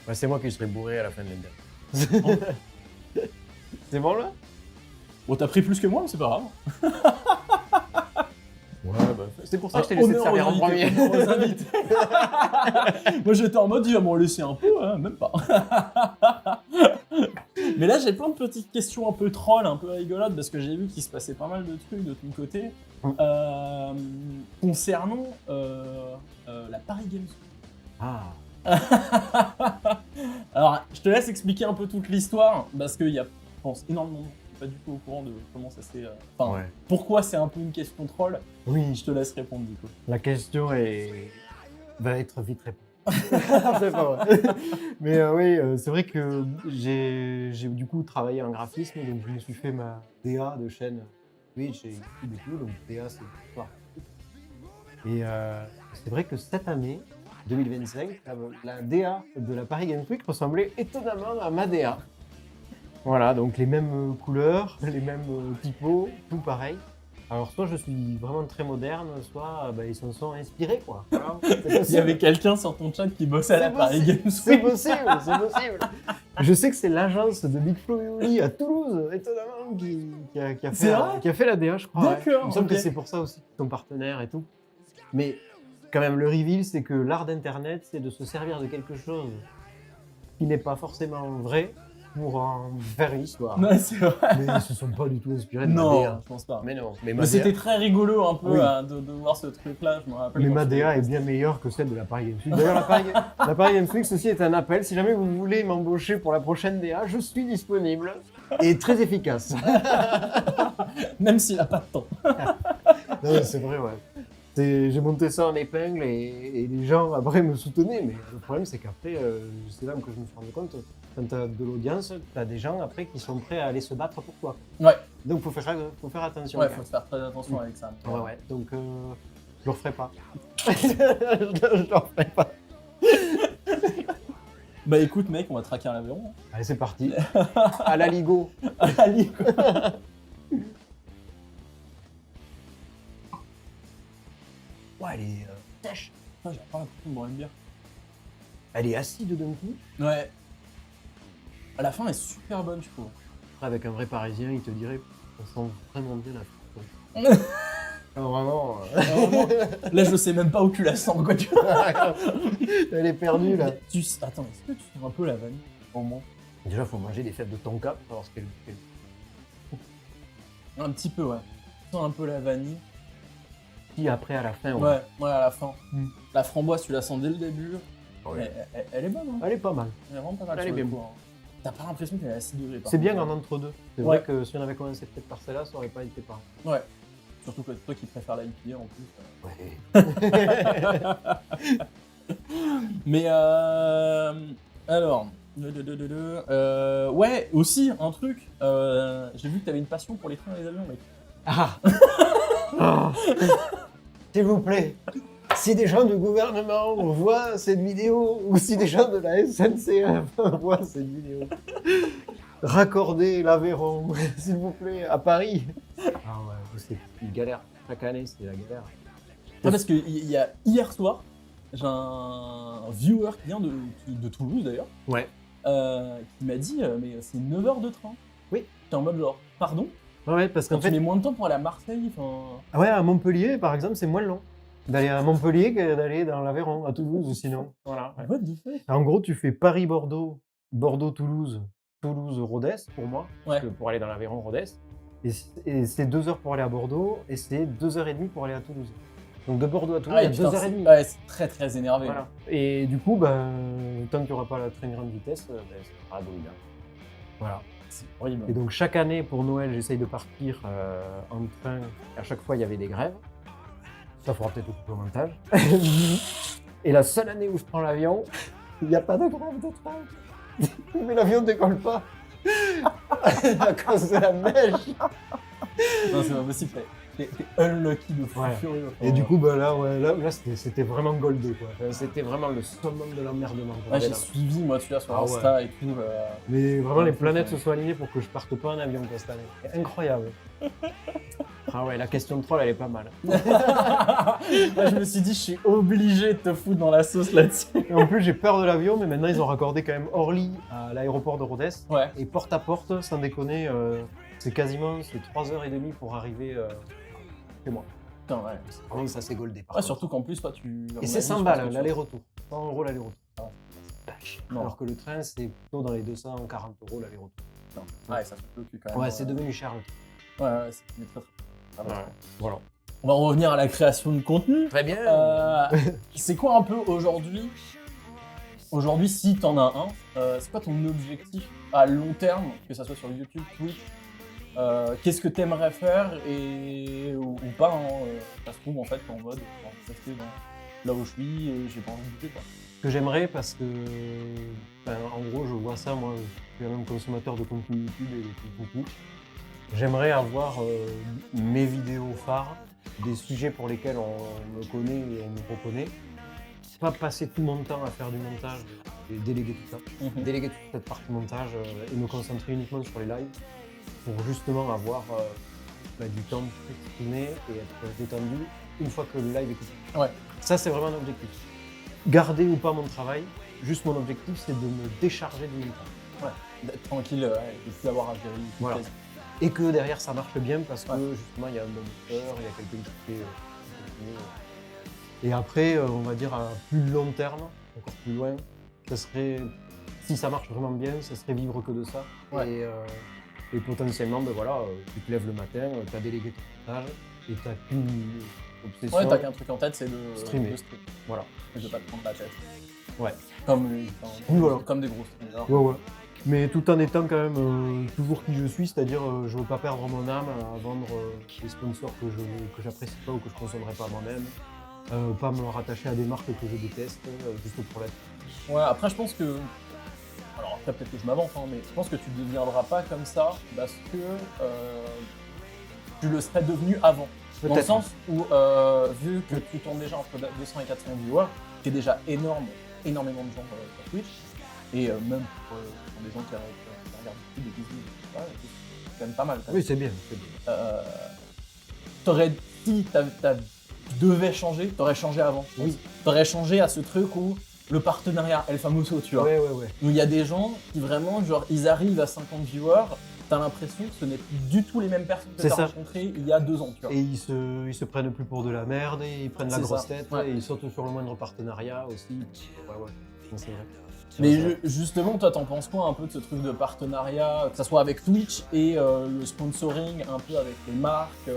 S2: Ouais, c'est moi qui serais bourré à la fin de l'année. C'est bon là?
S1: Bon, t'as pris plus que moi, mais c'est pas grave.
S2: Ouais, bah, c'est pour ça que je t'ai laissé te
S1: Honneur
S2: servir
S1: aux
S2: en premier.
S1: invités, honneur aux invités. Moi, j'étais en mode, il va m'en laisser un peu, hein, même pas. Mais là, j'ai plein de petites questions un peu troll, un peu rigolotes, parce que j'ai vu qu'il se passait pas mal de trucs de ton côté. Concernant la Paris Games Week.
S2: Ah.
S1: Alors, je te laisse expliquer un peu toute l'histoire, parce qu'il y a, je pense, énormément de gens qui sont pas du tout au courant de comment ça s'est... Enfin,
S2: Ouais.
S1: pourquoi c'est un peu une question troll.
S2: Oui,
S1: Je te laisse répondre, du coup.
S2: la question va être vite répondue. C'est pas vrai. Mais oui, c'est vrai que j'ai du coup travaillé en graphisme, donc je me suis fait ma DA de chaîne Twitch et YouTube et tout, donc DA c'est l'histoire. Et c'est vrai que cette année, 2025, la DA de la Paris Games Week ressemblait étonnamment à ma DA. Voilà, donc les mêmes couleurs, les mêmes typos, tout pareil. Alors, soit je suis vraiment très moderne, soit ils s'en sont inspirés, quoi. Voilà.
S1: Il y avait quelqu'un sur ton chat qui bossait à la Paris Games
S2: C'est
S1: Week.
S2: possible, c'est possible. Je sais que c'est l'agence de Big Flo et Oli à Toulouse, étonnamment,
S1: C'est vrai
S2: qui a fait la DA, je crois.
S1: D'accord,
S2: Il me semble
S1: ok.
S2: que c'est pour ça aussi qu'ils sont partenaires et tout. Mais quand même, le reveal, c'est que l'art d'Internet, c'est de se servir de quelque chose qui n'est pas forcément vrai pour en faire une histoire.
S1: Ouais, c'est vrai.
S2: Mais ils se sont pas du tout inspirés de
S1: Non,
S2: Madea.
S1: je pense pas.
S2: Mais non.
S1: Mais c'était très rigolo un peu
S2: Oui.
S1: de voir ce truc-là, je me rappelle.
S2: Mais
S1: quand
S2: Madea est bien meilleure que celle de la Paris Games Week. D'ailleurs, la Paris Games Week, ceci est un appel. Si jamais vous voulez m'embaucher pour la prochaine DA, je suis disponible et très efficace.
S1: Même s'il a pas de temps.
S2: Non, mais c'est vrai, ouais. J'ai monté ça en épingle et les gens après me soutenaient. Mais le problème, c'est qu'après, c'est là que je me suis rendu compte, quand tu as de l'audience, tu as des gens après qui sont prêts à aller se battre pour toi.
S1: Ouais,
S2: Donc, faut faire attention.
S1: ouais,
S2: quand
S1: faut faire très attention avec ça.
S2: même. Ouais. Donc, je le referai pas. je le referai pas.
S1: Bah écoute, mec, on va traquer un l'Aveyron.
S2: Allez, c'est parti. À la Ligo.
S1: Allez.
S2: Ouais, elle est sèche.
S1: J'ai pas l'impression de boire une bière.
S2: Elle est acide d'un coup.
S1: Ouais. À la fin, elle est super bonne, je trouve.
S2: Après, avec un vrai Parisien, il te dirait, on sent vraiment bien la fruite. Alors, vraiment.
S1: Vraiment, là, je sais même pas où tu la sens, quoi. Tu vois.
S2: Elle est perdue là.
S1: Attends, est-ce que tu sens un peu la vanille au moins?
S2: Déjà, faut manger des fèves de tonka pour savoir ce qu'elle fait.
S1: Un petit peu, ouais. Tu sens un peu la vanille.
S2: Puis après, à la fin,
S1: Ouais, à la fin.
S2: Mm.
S1: La framboise, tu la sens dès le début.
S2: Ouais.
S1: Elle est bonne, hein.
S2: Elle est pas mal.
S1: Elle est vraiment pas mal.
S2: Elle
S1: sur
S2: est
S1: le
S2: bien.
S1: coup, hein. T'as pas l'impression qu'elle est à 6 degrés. par
S2: C'est bien
S1: contre.
S2: en entre-deux. C'est
S1: Ouais.
S2: vrai que si on avait commencé peut-être par celle-là, ça aurait pas été pareil.
S1: Ouais. Surtout que toi qui préfères la IPA en plus.
S2: Ouais.
S1: Mais alors. Ouais, aussi un truc. J'ai vu que t'avais une passion pour les trains et les avions, mec.
S2: Ah. Ah. S'il vous plaît, si des gens du gouvernement voient cette vidéo, ou si des gens de la SNCF voient cette vidéo, raccordez l'Aveyron, s'il vous plaît, à Paris. Ah ouais, c'est une galère. Chaque année, c'est la galère.
S1: Ouais, parce qu'il y a hier soir, j'ai un viewer qui vient de Toulouse d'ailleurs,
S2: Ouais.
S1: qui m'a dit mais c'est 9 heures de train.
S2: Oui.
S1: T'es en mode genre, pardon.
S2: Ouais, parce
S1: Quand
S2: qu'en
S1: tu
S2: fait,
S1: mets moins de temps pour aller à Marseille, enfin.
S2: ah ouais, à Montpellier, par exemple, c'est moins long d'aller à Montpellier que d'aller dans l'Aveyron, à Toulouse, sinon. Voilà.
S1: What the fuck?
S2: En gros, tu fais Paris-Bordeaux, Bordeaux-Toulouse, Toulouse-Rodez, pour moi,
S1: Ouais.
S2: pour aller dans l'Aveyron, Rodez. Et c'est 2 heures pour aller à Bordeaux, et c'est 2h30 pour aller à Toulouse. Donc de Bordeaux à Toulouse, il y a
S1: putain,
S2: 2h30.
S1: ouais, c'est très très énervé.
S2: Voilà. Et du coup, tant qu'il n'y aura pas la très grande vitesse, ça sera abominable. Voilà.
S1: C'est horrible.
S2: Et donc chaque année, pour Noël, j'essaye de partir en train. À chaque fois, il y avait des grèves. Ça fera peut-être au montage. Et la seule année où je prends l'avion, il n'y a pas de grève de train. Mais l'avion ne décolle pas. À cause de la neige.
S1: Non, c'est pas possible. T'es unlucky de fou
S2: Ouais.
S1: furieux.
S2: Et du coup, là c'était vraiment goldé, quoi. Enfin, c'était vraiment le summum de l'emmerdement.
S1: Ouais, j'ai suivi moi celui-là sur
S2: Ah
S1: Insta et tout.
S2: Mais vraiment,
S1: Ouais,
S2: les planètes
S1: ouais.
S2: se sont alignées pour que je parte pas en avion cette année. C'est incroyable. Ah ouais, la question de troll, elle est pas mal.
S1: Là, je me suis dit, je suis obligé de te foutre dans la sauce là-dessus.
S2: Et en plus, j'ai peur de l'avion, mais maintenant, ils ont raccordé quand même Orly à l'aéroport de Rodez.
S1: Ouais.
S2: Et porte à porte, sans déconner, c'est 3h30 pour arriver chez moi.
S1: Putain, ouais.
S2: Vraiment, ça c'est goldé. par
S1: Ouais,
S2: contre.
S1: surtout qu'en plus, toi, tu.
S2: Et c'est 100 balles l'aller-retour. 100 € l'aller-retour.
S1: Non.
S2: Alors que le train, c'est plutôt dans les 240 € l'aller-retour.
S1: Ouais, ça se peut plus quand même.
S2: Ouais, c'est devenu cher le train.
S1: Ouais, c'est devenu très très. Ah, bah.
S2: Voilà.
S1: On va revenir à la création de contenu.
S2: Très bien.
S1: C'est quoi un peu aujourd'hui? Aujourd'hui, si t'en as un, c'est quoi ton objectif à long terme, que ça soit sur YouTube, Twitch? Qu'est-ce que t'aimerais faire ou pas, hein, ça se trouve en fait t'es en mode rester là où je suis et j'ai pas envie de bouger quoi.
S2: Ce que j'aimerais, parce que, en gros, je vois ça, moi, je suis un consommateur de contenu YouTube et de contenu Twitch. J'aimerais avoir mes vidéos phares, des sujets pour lesquels on me connaît et on me reconnaît. Pas passer tout mon temps à faire du montage et déléguer tout ça. Déléguer toute cette partie montage et me concentrer uniquement sur les lives pour justement avoir du temps pour s'exprimer et être détendu une fois que le live est coupé.
S1: Ouais.
S2: Ça, c'est vraiment un objectif. Garder ou pas mon travail, juste mon objectif, c'est de me décharger du temps.
S1: D'être tranquille et plus avoir à gérer.
S2: Voilà. Et que derrière, ça marche bien parce que
S1: Ouais.
S2: justement, il y a un bon moteur, il y a quelqu'un qui fait continuer. Et après, on va dire à plus long terme, encore plus loin, ça serait, si ça marche vraiment bien, ça serait vivre que de ça.
S1: Ouais.
S2: Et potentiellement, ben voilà, tu te lèves le matin, tu as délégué ton montage et tu n'as qu'une obsession.
S1: Ouais, t'as qu'un truc en tête, c'est de
S2: Streamer.
S1: de stream.
S2: Voilà.
S1: Et de pas te prendre la tête.
S2: Ouais.
S1: Comme,
S2: Oui, voilà.
S1: comme des gros streamers.
S2: Ouais. Mais tout en étant quand même toujours qui je suis, c'est-à-dire je veux pas perdre mon âme à vendre des sponsors que j'apprécie pas ou que je consommerai pas moi-même. Pas me rattacher à des marques que je déteste juste pour l'être.
S1: Ouais, après, je pense que. Alors, après, peut-être que je m'avance, hein, mais je pense que tu ne deviendras pas comme ça parce que tu le serais devenu avant. Dans le
S2: Peut-être.
S1: sens où, vu que tu tournes déjà entre 200 et 400 viewers, qui est déjà énormément de gens sur Twitch, et même pour des gens qui regardent des vidéos, c'est quand même pas mal. Quand même.
S2: Oui, c'est bien.
S1: Si tu devais changer, t'aurais changé avant.
S2: Oui.
S1: T'aurais changé à ce truc où le partenariat, El Famoso, tu vois.
S2: Ouais.
S1: Où il y a des gens qui vraiment, genre, ils arrivent à 50 viewers, t'as l'impression que ce n'est plus du tout les mêmes personnes que
S2: C'est
S1: t'as
S2: ça.
S1: rencontrées il y a 2 ans, tu vois.
S2: Et ils se prennent plus pour de la merde, et ils prennent la
S1: C'est
S2: grosse
S1: ça.
S2: tête,
S1: Ouais.
S2: et ils sautent sur le moindre partenariat aussi. Ouais. Non, c'est vrai.
S1: Mais
S2: Ouais,
S1: justement, toi, t'en penses quoi un peu de ce truc de partenariat, que ce soit avec Twitch et le sponsoring, un peu avec les marques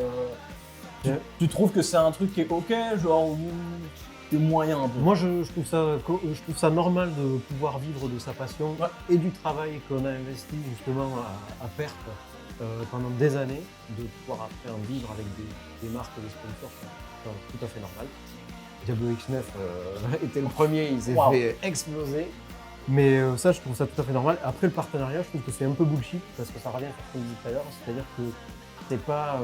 S1: tu trouves que c'est un truc qui est ok, genre, ou c'est moyen un peu?
S2: Moi, je trouve ça normal de pouvoir vivre de sa passion et du travail qu'on a investi justement à perte pendant des années, de pouvoir après en vivre avec des marques et des sponsors, c'est tout à fait normal. Diablo X9 était le premier, il s'est fait exploser. Mais ça, je trouve ça tout à fait normal. Après, le partenariat, je trouve que c'est un peu bullshit parce que ça revient à ce qu'on disait tout à l'heure, c'est-à-dire que c'est pas...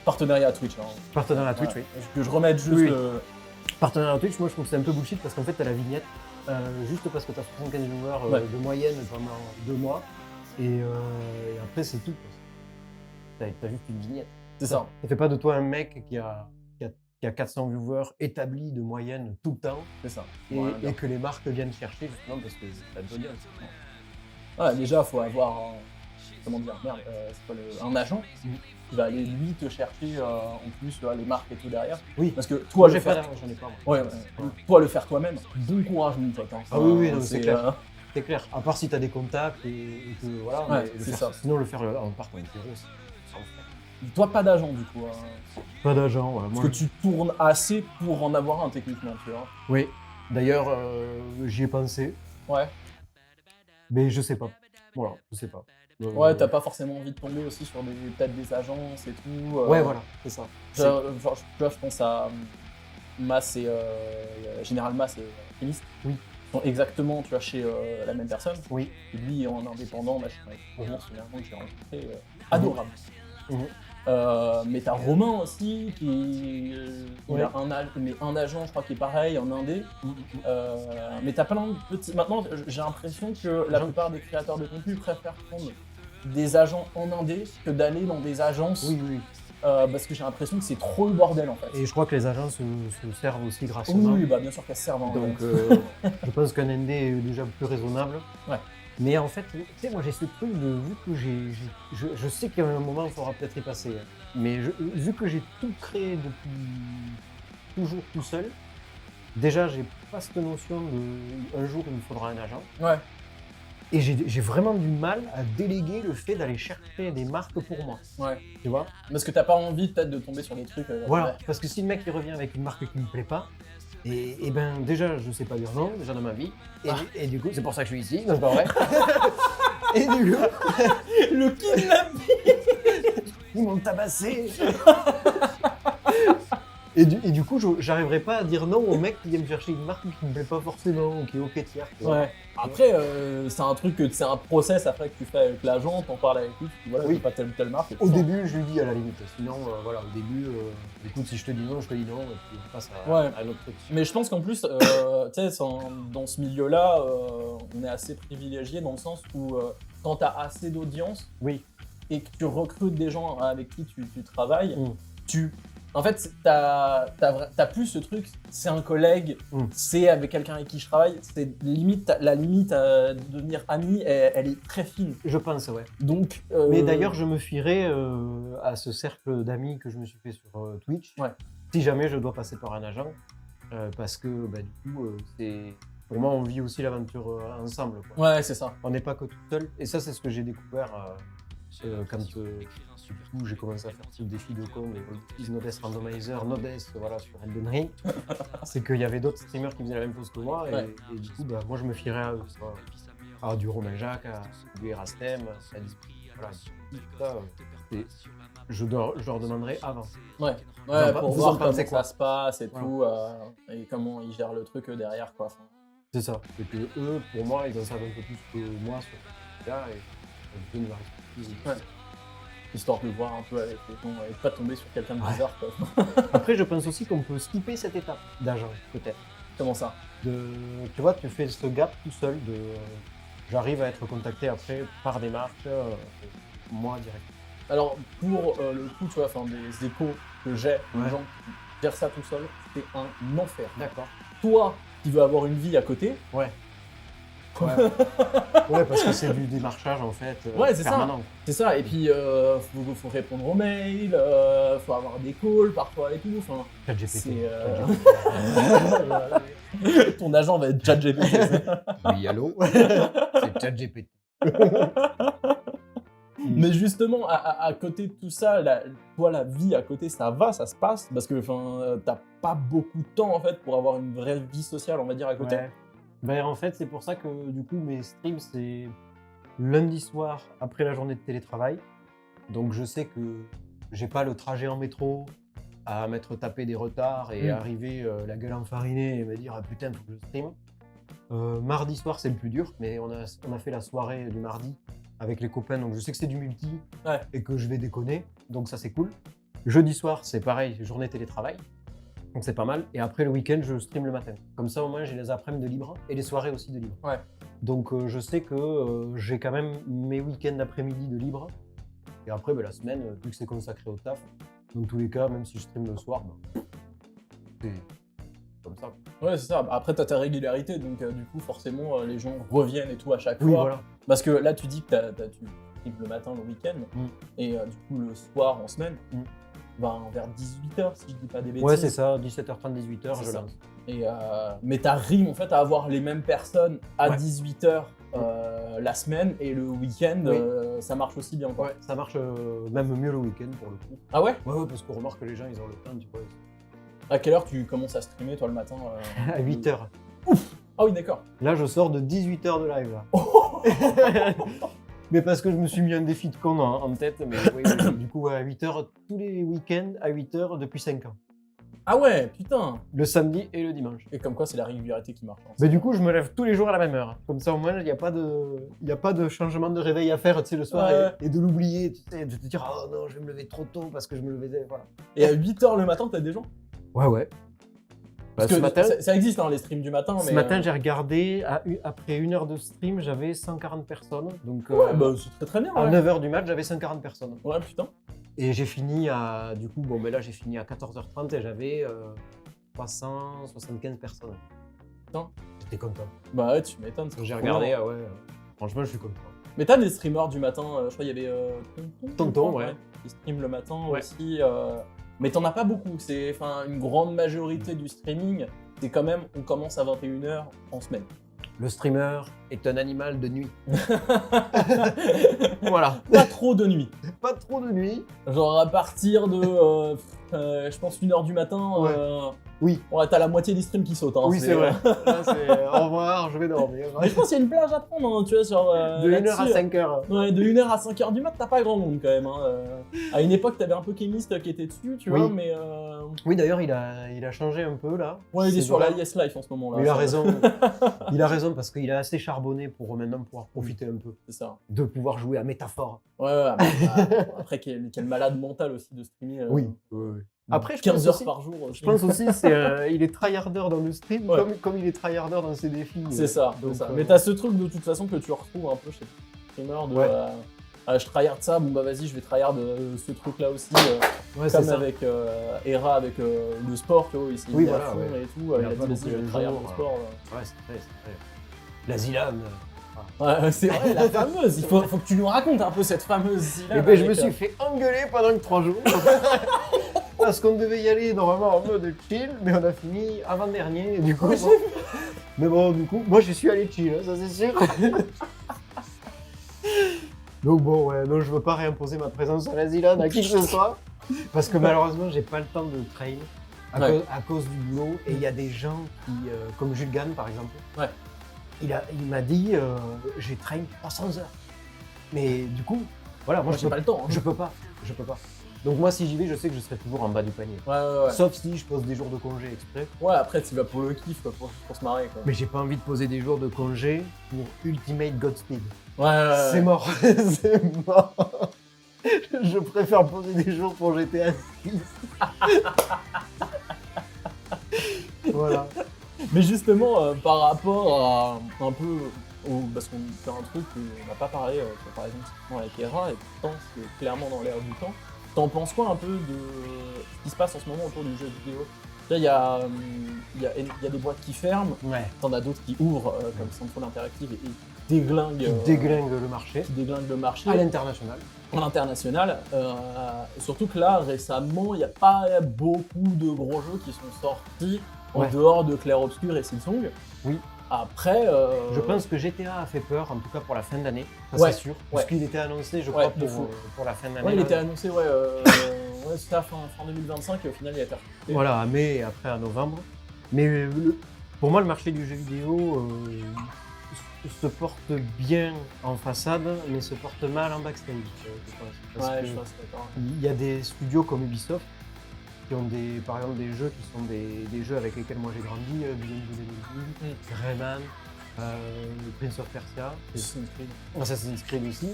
S1: Partenariat à Twitch, hein.
S2: Partenariat à Twitch, oui.
S1: Que je remette juste
S2: Oui.
S1: le...
S2: Partenariat à Twitch, moi je trouve que c'est un peu bullshit parce qu'en fait, tu as la vignette juste parce que tu as 75 viewers de moyenne pendant 2 mois et après, c'est tout. Tu as juste une vignette.
S1: C'est ça.
S2: Ça fait pas de toi un mec qui a 400 viewers établis de moyenne tout le temps
S1: C'est ça.
S2: et que les marques viennent chercher justement parce que c'est de l'audience.
S1: Ouais, déjà, faut avoir comment dire, merde, c'est quoi un agent qui va aller lui te chercher en plus les marques et tout derrière.
S2: Oui.
S1: Parce que toi,
S2: Moi,
S1: le
S2: j'en
S1: faire,
S2: ai pas.
S1: ouais. Toi, le faire toi-même, bon courage, mon pote. Hein.
S2: Ah oui, non, c'est clair.
S1: euh,
S2: C'est clair. À part si tu as des contacts et que voilà,
S1: Ouais,
S2: mais
S1: c'est
S2: faire,
S1: ça.
S2: sinon le faire en part en bureau, c'est sans faire.
S1: Toi, pas d'agent du coup. Hein.
S2: Pas d'agent, ouais.
S1: Parce que tu tournes assez pour en avoir un techniquement, tu vois.
S2: Oui. D'ailleurs, j'y ai pensé,
S1: Ouais.
S2: mais je sais pas. Voilà, je sais pas.
S1: Ouais, t'as pas forcément envie de tomber aussi sur peut-être des agences et tout.
S2: Ouais, voilà, c'est ça.
S1: Genre, je pense à Mass et Général Mass et Chemist.
S2: Oui.
S1: Ils sont exactement, tu vois, chez la même personne.
S2: Oui.
S1: Et lui, en indépendant, machin, Romain, c'est un que j'ai rencontré, adorable.
S2: Mhm.
S1: Mais t'as Romain aussi, qui il a un agent, je crois, qui est pareil, en indé. Mais t'as plein de petits... Maintenant, j'ai l'impression que la plupart des créateurs de contenu préfèrent prendre des agents en indé que d'aller dans des agences.
S2: Oui.
S1: Parce que j'ai l'impression que c'est trop le bordel, en fait.
S2: Et je crois que les agences se servent aussi grâce à
S1: Oui, bah bien sûr qu'elles servent. Hein,
S2: donc, je pense qu'un ND est déjà plus raisonnable.
S1: Ouais.
S2: Mais en fait, tu sais, moi j'ai ce truc de, vu que je sais qu'il y a un moment, il faudra peut-être y passer. Hein. Mais vu que j'ai tout créé depuis toujours tout seul, déjà j'ai pas cette notion de un jour il me faudra un agent.
S1: Ouais.
S2: Et j'ai vraiment du mal à déléguer le fait d'aller chercher des marques pour moi.
S1: Ouais.
S2: Tu vois?
S1: Parce que t'as pas envie peut-être de tomber sur des trucs.
S2: Voilà. Parce que si le mec il revient avec une marque qui me plaît pas, et ben déjà je sais pas dire non, déjà dans ma vie. Et du coup, c'est pour ça que je suis ici, non c'est pas vrai. Et du coup,
S1: Le kidnap.
S2: ils m'ont tabassé. Et du coup, j'arriverai pas à dire non au mec qui vient me chercher une marque qui me plaît pas forcément, ou qui est ok tiers. tu vois.
S1: Ouais. Après, c'est un truc c'est un process après que tu fais avec l'agent, t'en parles avec lui, tu dis voilà,
S2: Oui.
S1: j'ai pas telle ou telle marque. et
S2: Au
S1: tout ça.
S2: début, je lui dis à la limite. Sinon, voilà, au début, écoute, si je te dis non, je te dis non, et puis on passe à un autre truc.
S1: Mais je pense qu'en plus, tu sais, dans ce milieu-là, on est assez privilégié dans le sens où quand t'as assez d'audience,
S2: Oui.
S1: et que tu recrutes des gens avec qui tu travailles,
S2: Mm.
S1: En fait, t'as plus ce truc, c'est un collègue, c'est avec quelqu'un avec qui je travaille, c'est limite, la limite à devenir ami, elle est très fine.
S2: Je pense, ouais.
S1: Donc,
S2: Mais d'ailleurs, je me fierais à ce cercle d'amis que je me suis fait sur Twitch,
S1: Ouais.
S2: si jamais je dois passer par un agent, parce que du coup, pour moi, on vit aussi l'aventure ensemble, quoi.
S1: ouais, c'est ça.
S2: On n'est pas que tout seul. Et ça, c'est ce que j'ai découvert quand du coup, j'ai commencé à faire tout le défi de con, les Nodes Randomizer, Nodes, voilà, sur Elden Ring. C'est qu'il y avait d'autres streamers qui faisaient la même chose que moi.
S1: Ouais.
S2: Et du coup, moi, je me fierais à eux. À du Romain Jacques, à du Erastem, voilà. Tout ça, je leur demanderai avant.
S1: Ouais,
S2: Vous en
S1: pour
S2: vous
S1: voir
S2: en
S1: comment
S2: pensez quoi?
S1: ça se passe et
S2: Voilà.
S1: tout, et comment ils gèrent le truc derrière, quoi. Enfin,
S2: C'est ça. Et que eux, pour moi, ils en savent un peu plus que moi sur ce là et ils donnent leur expertise.
S1: Ouais. Histoire de voir un peu avec les gens et de pas tomber sur quelqu'un de
S2: Ouais.
S1: bizarre, quoi.
S2: Après, je pense aussi qu'on peut skipper cette étape d'agent, peut-être.
S1: Comment ça?
S2: Tu vois, tu fais ce gap tout seul j'arrive à être contacté après par des marques, moi direct.
S1: Alors, pour le coup, tu vois, enfin, des échos que j'ai, des
S2: Ouais.
S1: gens qui gèrent ça tout seul, c'est un enfer.
S2: D'accord.
S1: Toi, qui veux avoir une vie à côté,
S2: Ouais. Ouais, parce que c'est du démarchage en fait.
S1: Ouais, c'est ça.
S2: permanent.
S1: C'est ça, et puis faut répondre aux mails, faut avoir des calls parfois et tout, enfin,
S2: ChatGPT.
S1: c'est... Ton agent va être ChatGPT.
S2: Oui, allô. C'est ChatGPT.
S1: Mais justement, à côté de tout ça, toi, la vie à côté, ça va, ça se passe, parce que t'as pas beaucoup de temps en fait pour avoir une vraie vie sociale, on va dire, à côté.
S2: Ouais. Ben, en fait, c'est pour ça que du coup, mes streams, c'est lundi soir après la journée de télétravail. Donc, je sais que j'ai pas le trajet en métro à m'être tapé des retards et arriver la gueule enfarinée et me dire ah putain, faut que je stream. Mardi soir, c'est le plus dur, mais on a fait la soirée du mardi avec les copains, donc je sais que c'est du multi et que je vais déconner, donc ça c'est cool. Jeudi soir, c'est pareil, journée télétravail. Donc c'est pas mal. Et après le week-end, je stream le matin. Comme ça, au moins, j'ai les après-midi de libre et les soirées aussi de libre.
S1: Ouais.
S2: Donc je sais que j'ai quand même mes week-ends d'après-midi de libre. Et après, la semaine, vu que c'est consacré au taf, dans tous les cas, même si je stream le soir, c'est comme ça.
S1: Ouais, c'est ça. Après, t'as ta régularité, donc du coup, forcément, les gens reviennent et tout à chaque
S2: Oui,
S1: fois.
S2: voilà.
S1: Parce que là, tu dis que tu streams le matin, le week-end, et du coup, le soir, en semaine, vers 18h, si je dis pas des bêtises.
S2: Ouais, c'est ça, 17h30, 18h,
S1: C'est
S2: je
S1: ça.
S2: lance.
S1: Et, mais t'arrives en fait à avoir les mêmes personnes à
S2: Ouais.
S1: 18h la semaine, et le week-end, ça marche aussi bien, quoi.
S2: Ouais, ça marche même mieux le week-end pour le coup.
S1: Ah ouais?
S2: Ouais, parce qu'on remarque que les gens, ils ont le temps, tu vois.
S1: À quelle heure tu commences à streamer, toi, le matin
S2: À 8h.
S1: Ah oui, d'accord.
S2: Là, je sors de 18h de live. Là. Mais parce que je me suis mis un défi de con en tête. Mais oui, du coup, à 8h, tous les week-ends, à 8h, depuis 5 ans.
S1: Ah ouais, putain.
S2: Le samedi et le dimanche.
S1: Et comme quoi, c'est la régularité qui marche. Hein.
S2: Mais du coup, je me lève tous les jours à la même heure. Comme ça, au moins, il n'y a pas de changement de réveil à faire, tu sais, le soir,
S1: Ouais.
S2: et de l'oublier, tu sais, de te dire, oh non, je vais me lever trop tôt parce que je me levais, voilà.
S1: Et à 8h le matin, t'as des gens?
S2: Ouais.
S1: Parce
S2: ce
S1: que
S2: matin,
S1: ça existe, hein, les streams du matin.
S2: ce
S1: mais,
S2: matin j'ai regardé, après 1 heure de stream, j'avais 140 personnes. Donc,
S1: Ouais, c'est très très bien.
S2: à
S1: Ouais.
S2: 9h du match, j'avais 140 personnes.
S1: Ouais, putain.
S2: Et j'ai fini à, du coup, là j'ai fini à 14h30 et j'avais 375 personnes.
S1: Putain.
S2: J'étais content.
S1: Bah ouais, tu m'étonnes.
S2: J'ai regardé, franchement, je suis content.
S1: Mais t'as des streamers du matin, je crois qu'il y avait
S2: Tonton,
S1: je crois,
S2: ouais.
S1: qui stream le matin
S2: Ouais.
S1: aussi. Mais t'en as pas beaucoup. C'est une grande majorité du streaming. C'est quand même, on commence à 21h en semaine.
S2: Le streamer est un animal de nuit. Voilà.
S1: Pas trop de nuit.
S2: Pas trop de nuit.
S1: Genre à partir de, je pense, 1h du matin,
S2: Ouais. Oui.
S1: Ouais, t'as la moitié des streams qui sautent. Hein,
S2: Oui, c'est vrai. Là, c'est au revoir, je vais dormir.
S1: Mais je pense qu'il y a une plage à prendre, hein, tu vois, sur.
S2: De 1h à
S1: là-dessus.
S2: 5h.
S1: Ouais, de 1h à 5h du mat, t'as pas grand monde quand même. Hein. À une époque, t'avais un peu Chemist qui était dessus, tu
S2: Oui.
S1: vois, mais.
S2: Oui, d'ailleurs, il a changé un peu là.
S1: Ouais, il est
S2: C'est
S1: sur la
S2: vrai.
S1: Yes Life en ce moment là.
S2: Mais il a
S1: ça-
S2: raison. Il a raison parce qu'il est assez charbonné pour maintenant pouvoir profiter un peu.
S1: C'est ça.
S2: De pouvoir jouer à métaphore.
S1: Ouais, après, quel malade mental aussi de streamer.
S2: Oui. Après, je pense
S1: 15 heures
S2: aussi-
S1: par jour.
S2: Je pense aussi il est tryharder dans le stream
S1: Ouais.
S2: comme il est tryharder dans ses défis.
S1: C'est ça,
S2: Donc,
S1: c'est ça. Mais t'as ce truc de toute façon que tu retrouves un peu chez les streamers de.
S2: Ouais.
S1: je tryhard ça, bon bah vas-y, je vais tryhard ce truc-là aussi.
S2: Ouais, c'est
S1: Comme
S2: ça.
S1: avec Hera, avec le sport, tu vois, il s'est
S2: Oui,
S1: mis
S2: voilà,
S1: à fond
S2: ouais.
S1: et tout.
S2: Il
S1: Il
S2: a
S1: a
S2: pas
S1: dit, vas-y,
S2: beaucoup
S1: je vais
S2: de
S1: tryhard
S2: jours,
S1: le sport.
S2: Ouais, c'est vrai. La Zilan.
S1: Ouais, c'est vrai, la fameuse. Il faut que tu nous racontes un peu cette fameuse Zilan.
S2: Et ben je me suis fait engueuler pendant 3 jours. Parce qu'on devait y aller normalement en mode chill, mais on a fini avant-dernier. Et du coup, bon. Mais bon, du coup, moi je suis allé chill, hein, ça c'est sûr. Donc bon, ouais, non, je veux pas réimposer ma présence à la Zilan à qui que ce soit. Parce que malheureusement, j'ai pas le temps de train à cause du boulot. Et il y a des gens qui, comme Jules Gann par exemple,
S1: Ouais.
S2: il m'a dit j'ai train 300 heures. Mais du coup, voilà, moi
S1: Moi, j'ai pas le temps. Hein.
S2: je peux pas. Donc moi, si j'y vais, je sais que je serai toujours en bas du panier.
S1: Ouais.
S2: Sauf si je pose des jours de congé exprès.
S1: Ouais, après, tu vas pour le kiff, quoi, pour se marrer, quoi.
S2: Mais j'ai pas envie de poser des jours de congé pour Ultimate Godspeed.
S1: Ouais.
S2: C'est mort. C'est mort. Je préfère poser des jours pour GTA 6. Voilà.
S1: Mais justement, par rapport à un peu parce qu'on fait un truc qu'on n'a pas parlé, par exemple avec Hera, et pourtant c'est clairement dans l'air du temps. T'en penses quoi un peu de ce qui se passe en ce moment autour du jeu vidéo? Là, il y a des boîtes qui ferment,
S2: Ouais.
S1: t'en as d'autres qui ouvrent, comme Central Interactive, et déglinguent,
S2: Qui déglingue le marché.
S1: qui déglinguent le marché
S2: À l'international.
S1: en international. Surtout que là, récemment, il n'y a pas beaucoup de gros jeux qui sont sortis en
S2: Ouais.
S1: dehors de Clair Obscur et Silksong.
S2: Oui.
S1: Après,
S2: Je pense que GTA a fait peur, en tout cas pour la fin d'année, ça
S1: Ouais,
S2: c'est sûr.
S1: ouais.
S2: Parce qu'il était annoncé, je
S1: Ouais,
S2: crois,
S1: de fou.
S2: pour la fin d'année.
S1: ouais, il
S2: là.
S1: était annoncé, ouais, c'était à fin 2025 et au final, il a été reporté.
S2: Voilà, à mai et après à novembre. Mais pour moi, le marché du jeu vidéo se porte bien en façade, mais se porte mal en backstage. Je pense. Parce
S1: Ouais,
S2: que
S1: je pense, d'accord.
S2: il y a des studios comme Ubisoft qui ont par exemple des jeux qui sont des jeux avec lesquels moi j'ai grandi, Beyond Good and Evil, Rayman, Prince of Persia, Assassin's Creed aussi.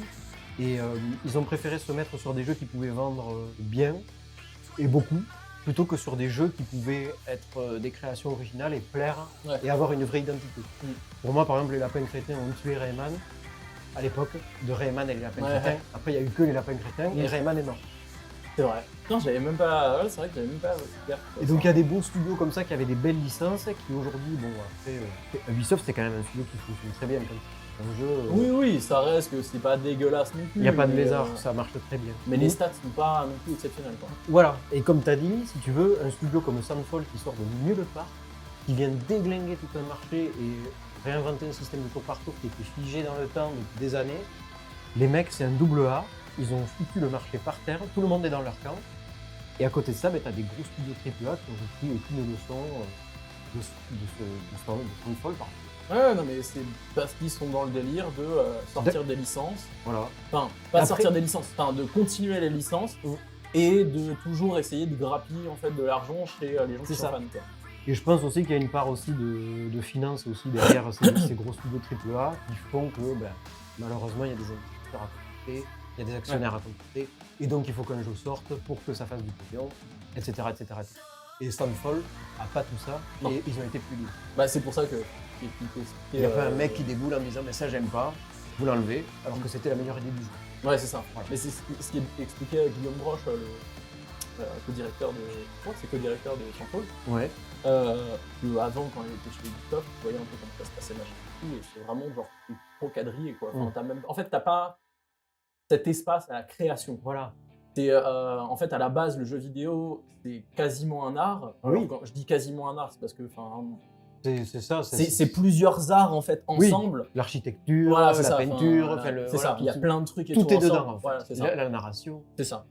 S2: Et ils ont préféré se mettre sur des jeux qui pouvaient vendre bien et beaucoup, plutôt que sur des jeux qui pouvaient être des créations originales et plaire
S1: Ouais.
S2: et avoir une vraie identité. Pour moi, par exemple, les Lapins Crétins ont tué Rayman à l'époque de Rayman et les Lapins
S1: Ouais,
S2: Crétins.
S1: ouais.
S2: Après, il n'y a eu que les Lapins Crétins et Rayman est mort.
S1: C'est vrai. Non, j'avais même pas. Ouais, c'est vrai que j'avais même pas.
S2: Et donc il y a des beaux studios comme ça qui avaient des belles licences qui aujourd'hui, bon après, Ubisoft c'est quand même un studio qui fonctionne très bien comme un jeu.
S1: Oui, ça reste que c'est pas dégueulasse non plus.
S2: Il n'y a pas de
S1: mais,
S2: lézard, ça marche très bien.
S1: Mais les stats sont pas non plus exceptionnelles, quoi.
S2: Voilà, et comme tu as dit, si tu veux, un studio comme Sunfall qui sort de nulle part, qui vient déglinguer tout un marché et réinventer un système de tour par tour qui était figé dans le temps depuis des années, les mecs c'est un double A, ils ont foutu le marché par terre, tout le monde est dans leur camp. Et à côté de ça, tu as des gros studios AAA qui ont pris aucune leçon de Sunfall.
S1: Ouais, non, mais c'est parce qu'ils sont dans le délire de sortir des licences.
S2: Voilà.
S1: Enfin, pas
S2: Après-
S1: sortir des licences, enfin de continuer les licences et de toujours essayer de grappiller en fait de l'argent chez les gens qui
S2: C'est
S1: sont
S2: ça.
S1: fans, quoi.
S2: Et je pense aussi qu'il y a une part aussi de finance aussi derrière ces gros studios AAA qui font que malheureusement il y a des investisseurs à contacter, il y a des actionnaires à contacter, et donc il faut qu'un jeu sorte pour que ça fasse du pognon, etc. Et Sunfall a pas tout ça,
S1: Non.
S2: et ils ont été plus libres.
S1: Bah, c'est pour ça que.
S2: Il n'y a pas un mec qui déboule en disant mais ça j'aime pas, vous l'enlevez, alors que c'était la meilleure idée du jeu.
S1: Ouais, c'est ça.
S2: Voilà.
S1: Mais c'est ce qui est expliqué à Guillaume Broche, le co-directeur de. Je crois que c'est co-directeur de Sunfall.
S2: Ouais.
S1: Avant, quand il était chez Ubisoft, tu voyais un peu comment ça se passait, machin et tout, et c'est vraiment genre trop quadrillé, quoi. Enfin, en fait, t'as pas cet espace à la création.
S2: Voilà.
S1: En fait, à la base, le jeu vidéo, c'est quasiment un art.
S2: Oui.
S1: Alors, quand je dis quasiment un art, c'est parce que
S2: C'est ça.
S1: c'est plusieurs arts en fait
S2: Oui.
S1: ensemble.
S2: L'architecture,
S1: Voilà, c'est
S2: la
S1: ça.
S2: peinture,
S1: Enfin,
S2: enfin,
S1: c'est ça. Il y a plein de trucs et
S2: tout est
S1: ensemble.
S2: dedans en fait.
S1: Voilà, c'est ça.
S2: La narration.
S1: C'est ça.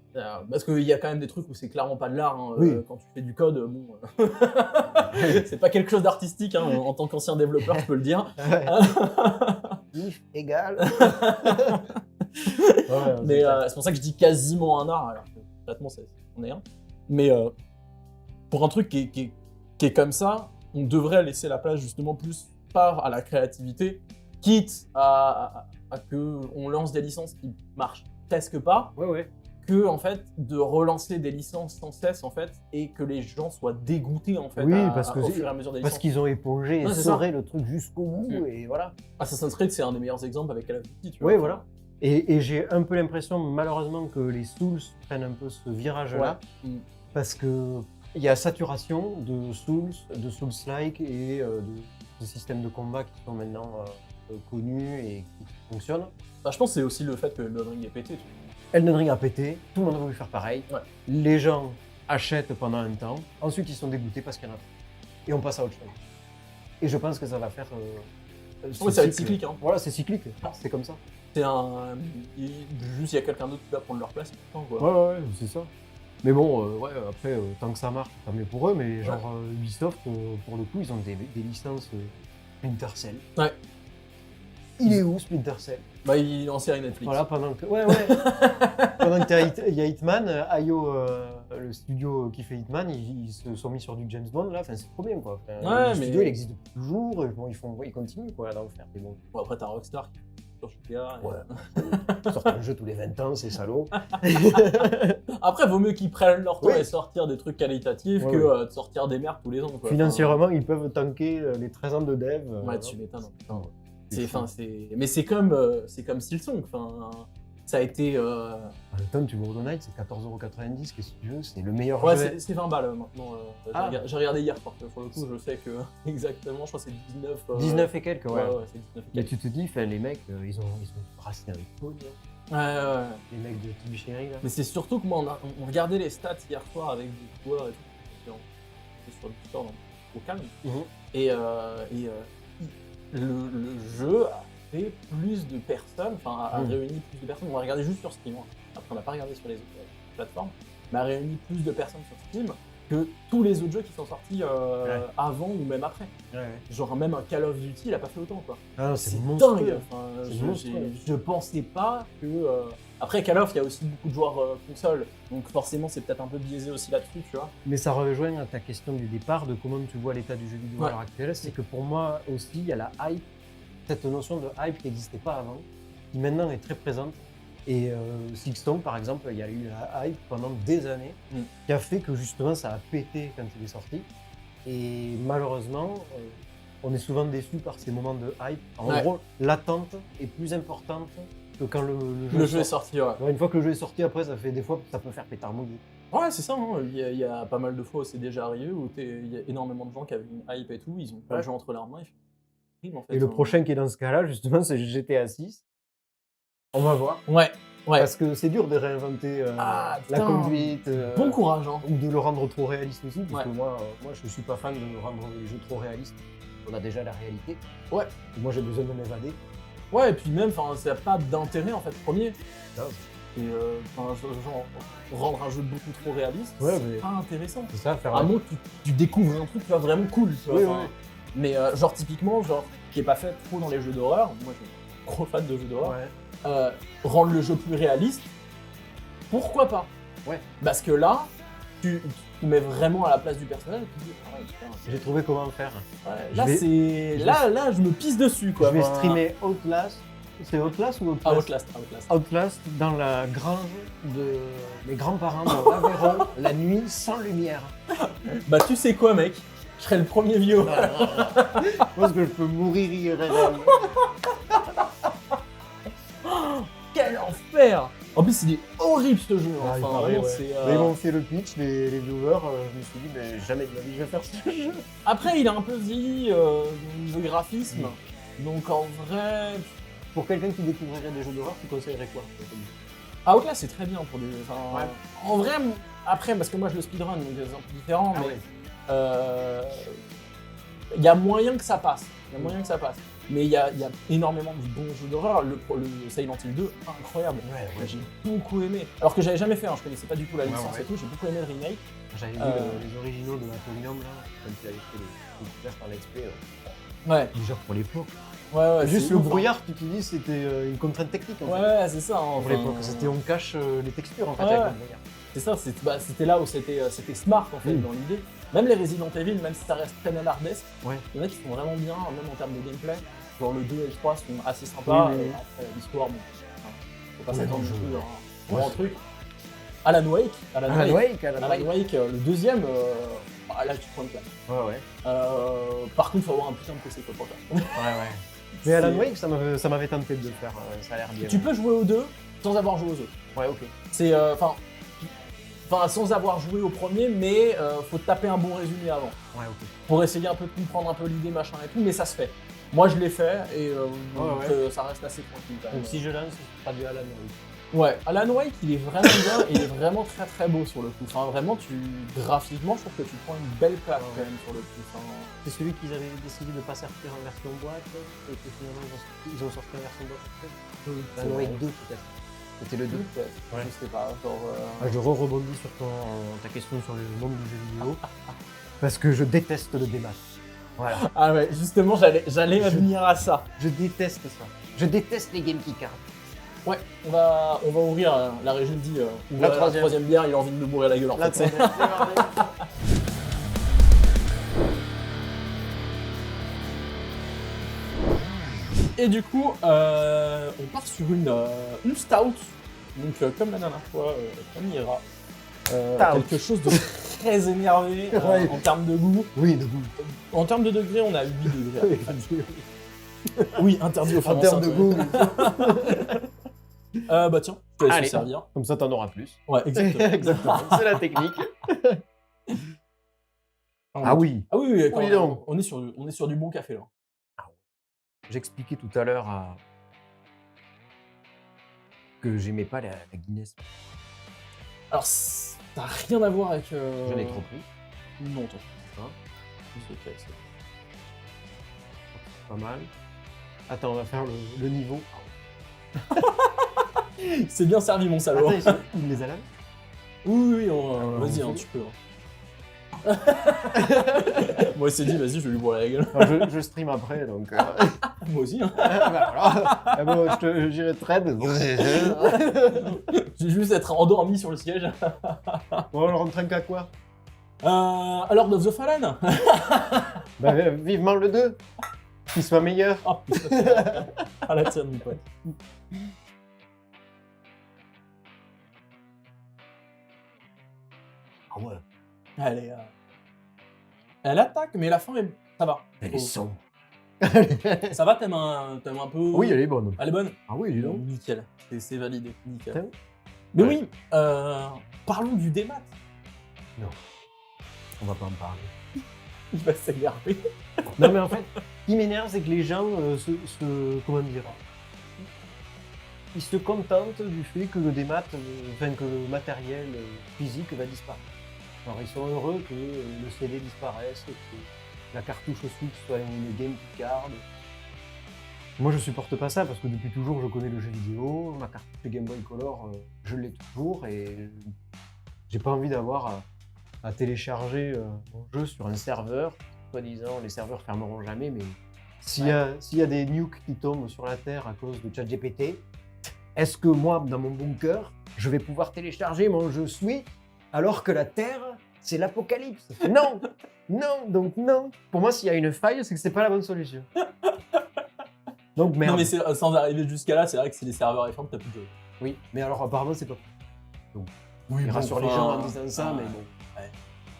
S1: Parce qu'il y a quand même des trucs où c'est clairement pas de l'art. Hein.
S2: Oui.
S1: Quand tu fais du code, bon, c'est pas quelque chose d'artistique. Hein. En tant qu'ancien développeur, je peux le dire.
S2: If égale.
S1: Mais c'est pour ça que je dis quasiment un art, alors que concrètement, c'en est un. Mais pour un truc qui est comme ça, on devrait laisser la place justement plus part à la créativité, quitte à que on lance des licences qui marchent presque pas,
S2: Ouais.
S1: que en fait de relancer des licences sans cesse en fait et que les gens soient dégoûtés en fait
S2: Oui, parce que
S1: au fur et à mesure des
S2: Parce
S1: licences.
S2: qu'ils ont épongé et
S1: Ouais, c'est ça.
S2: serré le truc jusqu'au bout, et voilà.
S1: Assassin's Creed c'est un des meilleurs exemples avec Call of Duty, tu vois.
S2: Oui, voilà. Et j'ai un peu l'impression, malheureusement, que les Souls prennent un peu ce virage-là, parce que il y a saturation de Souls, de Souls-like et de systèmes de combat qui sont maintenant connus et qui fonctionnent.
S1: Bah, je pense que c'est aussi le fait que Elden Ring est pété.
S2: Elden Ring a pété, tout le monde a voulu faire pareil.
S1: Ouais.
S2: Les gens achètent pendant un temps, ensuite ils sont dégoûtés parce qu'il y en a pas. Et on passe à autre chose. Et je pense que ça va faire...
S1: Oui, ça va être cyclique. Hein.
S2: Voilà, c'est cyclique, c'est comme ça.
S1: C'est juste il y a quelqu'un d'autre qui va prendre leur place. Quoi.
S2: Ouais, c'est ça. Mais bon, après, tant que ça marche, tant mieux pour eux. Mais genre Ubisoft, pour le coup, ils ont des licences Splinter Cell.
S1: Ouais.
S2: Il est où Splinter Cell?
S1: Bah, il est en série Netflix.
S2: Voilà, pendant que... pendant qu'il y a Hitman, IO, le studio qui fait Hitman, ils se sont mis sur du James Bond, là. Enfin, c'est trop bien, quoi. Enfin, le studio, il existe depuis toujours. Et bon, ils continuent, quoi, d'en faire. Bon.
S1: Bon, après, t'as Rockstar qui sur GTA.
S2: Ils sortent un jeu tous les 20 ans, c'est salaud.
S1: Après, vaut mieux qu'ils prennent leur temps et sortir des trucs qualitatifs que de sortir des merdes tous les ans. Quoi.
S2: Financièrement, ils peuvent tanker les 13 ans de dev.
S1: Ouais, tu m'étonnes. Mais c'est comme Silksong. Ça a été.
S2: En même temps, tu vois Hollow Knight, c'est 14,90 €, qu'est-ce que tu veux, c'est le meilleur jeu.
S1: Ouais, c'est 20 balles maintenant. J'ai regardé hier, pour le coup, je sais que exactement, je crois que c'est 19.
S2: 19 et quelques, ouais.
S1: C'est 19 et quelques.
S2: Mais tu te dis, les mecs, ils ont brassé un pognon.
S1: Ouais.
S2: Les mecs de Team Cherry, là.
S1: Mais c'est surtout que moi, on regardait les stats hier soir avec des joueurs et tout. C'était sur le Discord, au calme. Et le jeu a fait plus de personnes, a réuni plus de personnes. On a regardé juste sur Steam. Après, on n'a pas regardé sur les autres plateformes. Mais a réuni plus de personnes sur Steam que tous les autres jeux qui sont sortis avant ou même après. Genre même un Call of Duty, il a pas fait autant, quoi.
S2: Ah, c'est
S1: dingue.
S2: monstrueux.
S1: Je pensais pas que... Après Call of, il y a aussi beaucoup de joueurs console, donc forcément c'est peut-être un peu biaisé aussi là-dessus, tu vois.
S2: Mais ça rejoint à ta question du départ de comment tu vois l'état du jeu vidéo à l'heure actuelle. C'est que pour moi aussi, il y a la hype, cette notion de hype qui n'existait pas avant, qui maintenant est très présente. Et Silksong, par exemple, il y a eu la hype pendant des années, qui a fait que justement ça a pété quand il est sorti. Et malheureusement, on est souvent déçu par ces moments de hype. En gros, l'attente est plus importante que quand le jeu est sorti. Une fois que le jeu est sorti, après, des fois, ça peut faire pétard mouillé.
S1: Ouais, c'est ça. Hein. Il y a pas mal de fois où c'est déjà arrivé, où il y a énormément de gens qui avaient une hype et tout, ils ont pas le jeu entre leurs mains. En fait,
S2: et le prochain qui est dans ce cas-là, justement, c'est GTA 6. On va voir.
S1: Ouais.
S2: Parce que c'est dur de réinventer la conduite.
S1: Bon courage. Hein.
S2: Ou de le rendre trop réaliste aussi, parce que moi, je suis pas fan de rendre les jeux trop réalistes. On a déjà la réalité.
S1: Ouais.
S2: Et moi, j'ai besoin de m'évader.
S1: Ouais, et puis même, ça n'a pas d'intérêt, en fait, premier.
S2: Non.
S1: Et genre, rendre un jeu beaucoup trop réaliste, c'est pas intéressant.
S2: C'est ça, faire
S1: à moins que tu découvres un truc vraiment cool. Tu vois, mais genre, typiquement, qui est pas fait trop dans les jeux d'horreur, moi je suis gros fan de jeux d'horreur, rendre le jeu plus réaliste, pourquoi pas? Parce que là, tu mets vraiment à la place du personnage et tu te dis, ah ouais, putain.
S2: J'ai trouvé comment faire.
S1: Là, je me pisse dessus, quoi.
S2: Je vais streamer Outlast. C'est Outlast ou Outlast? Outlast dans la grange de mes grands-parents dans l'Aveyron, la nuit sans lumière.
S1: Bah tu sais quoi, mec, je serai le premier vieux.
S2: Je pense que je peux mourir IRL.
S1: Quel enfer! En plus, il est horrible ce jeu.
S2: Ils m'ont fait le pitch, les viewers, je me suis dit, mais jamais de ma vie je vais faire ce jeu.
S1: Après, il a un peu vieilli le graphisme, donc en vrai.
S2: Pour quelqu'un qui découvrirait des jeux d'horreur, tu conseillerais quoi?
S1: Outlast, c'est très bien pour des. En vrai, après, parce que moi je le speedrun, donc des exemples différents, mais il y a moyen que ça passe. Mais il y a énormément de bons jeux d'horreur. Le Silent Hill 2, incroyable. J'ai beaucoup aimé. Alors que j'avais jamais fait, je connaissais pas du tout la licence et tout, j'ai beaucoup aimé le remake.
S2: J'avais vu les originaux de Napoleon, là, quand il avait fait les découvertes par l'XP. Déjà pour l'époque. Juste le brouillard, tu te dis, c'était une contrainte technique. En fait.
S1: C'est ça.
S2: Pour l'époque, on cache les textures en fait avec le brouillard.
S1: C'est ça, c'était là où c'était smart en fait dans l'idée. Même les Resident Evil, même si ça reste très nanardesque, il y en a qui sont vraiment bien, même en termes de gameplay. Genre le 2 et le 3 sont assez sympas. Et après, l'histoire, faut pas s'attendre plus à un grand truc. Alan Wake, le deuxième, là tu te prends une claque. Par contre, il faut avoir un putain de PC pour faire.
S2: Mais Alan Wake, ça m'avait tenté de le faire, ça a l'air bien.
S1: Tu peux jouer aux deux sans avoir joué aux autres.
S2: Ouais, ok.
S1: C'est enfin sans avoir joué au premier, mais faut taper un bon résumé avant
S2: Ouais, ok.
S1: pour essayer un peu de comprendre un peu l'idée machin et tout, mais ça se fait. Moi je l'ai fait et ça reste assez tranquille quand même.
S2: Donc si je lance, c'est pas du Alan Wake.
S1: Ouais, Alan Wake il est vraiment bien, il est vraiment très très beau sur le coup. Enfin vraiment graphiquement je trouve que tu prends une belle claque quand même sur le coup. Enfin,
S2: C'est celui qu'ils avaient décidé de pas sortir en version boîte, et que finalement ils ont sorti en version boîte. Alan Wake 2 peut-être. C'était le 2.
S1: ouais. Je sais pas, genre...
S2: Je rebondis sur ta question sur le monde du jeu vidéo, parce que je déteste le débat. Voilà.
S1: Ah ouais, justement j'allais venir à ça.
S2: Je déteste ça. Je déteste les game keycards.
S1: Ouais, on va ouvrir, la régie me dit, ouvrir la troisième bière, il a envie de me bourrer la gueule en fait. Et du coup, on part sur une stout. Donc comme la dernière fois, on ira. Quelque chose de très énervé
S2: Ouais.
S1: en termes de goût.
S2: Oui, de goût.
S1: En termes de degrés, on a 8 degrés. Oui, interdit aux femmes
S2: En termes de
S1: enceintes,
S2: goût.
S1: Bah tiens, je te laisse
S2: Allez.
S1: me servir.
S2: Comme ça, t'en auras plus.
S1: Ouais, exactement.
S2: Exactement. C'est la technique. Ah oui.
S1: Ah oui,
S2: Oui, donc.
S1: on est sur du bon café là.
S2: J'expliquais tout à l'heure que j'aimais pas la Guinness.
S1: Alors, ça n'a rien à voir avec...
S2: J'en ai trop pris.
S1: Non, toi.
S2: Hein
S1: C'est ok, c'est...
S2: Pas mal. Attends, on va faire le niveau.
S1: C'est bien servi, mon salaud.
S2: Attends, il les a là.
S1: Oui, vas-y,
S2: on
S1: hein,
S2: fait.
S1: tu peux. Moi, il s'est dit, vas-y, je vais lui boire la gueule.
S2: Alors, je stream après, donc...
S1: Moi aussi. Hein.
S2: bah, voilà. Ah bon, j'irai trade.
S1: Je vais juste être endormi sur le siège.
S2: Bon, on rentre qu'à quoi?
S1: Alors, Lord of the Fallen.
S2: Bah, vivement le 2. Qu'il soit meilleur.
S1: Oh, putain. À la tienne, mon pote.
S2: Ah ouais.
S1: Elle attaque, mais la fin, ça va.
S2: Elle est sombre.
S1: Ça va, t'aimes un peu...
S2: Oui, elle est bonne.
S1: Elle est bonne.
S2: Ah oui, dis donc.
S1: Nickel, c'est validé, nickel.
S2: Tiens.
S1: Mais
S2: Ouais.
S1: oui, parlons du démat.
S2: Non. On va pas en parler.
S1: Il va s'énerver.
S2: Non, mais en fait, ce qui m'énerve, c'est que les gens comment dire, ils se contentent du fait que le démat, que le matériel physique va disparaître. Alors, ils sont heureux que le CD disparaisse, que la cartouche Switch soit une game card. Moi, je supporte pas ça parce que depuis toujours, je connais le jeu vidéo. Ma cartouche Game Boy Color, je l'ai toujours et j'ai pas envie d'avoir à télécharger mon jeu sur un serveur. Soi-disant, les serveurs fermeront jamais, mais s'il y a des nukes qui tombent sur la Terre à cause de ChatGPT, est-ce que moi, dans mon bunker, je vais pouvoir télécharger mon jeu Switch alors que la Terre, c'est l'apocalypse? Non. Non, donc non. Pour moi, s'il y a une faille, c'est que c'est pas la bonne solution. Donc merde.
S1: Non, mais sans arriver jusqu'à là, c'est vrai que si les serveurs ferment, t'as plus de jeu.
S2: Oui, mais alors apparemment, c'est pas...
S1: Oui,
S2: Il rassure les gens en disant ça, mais bon.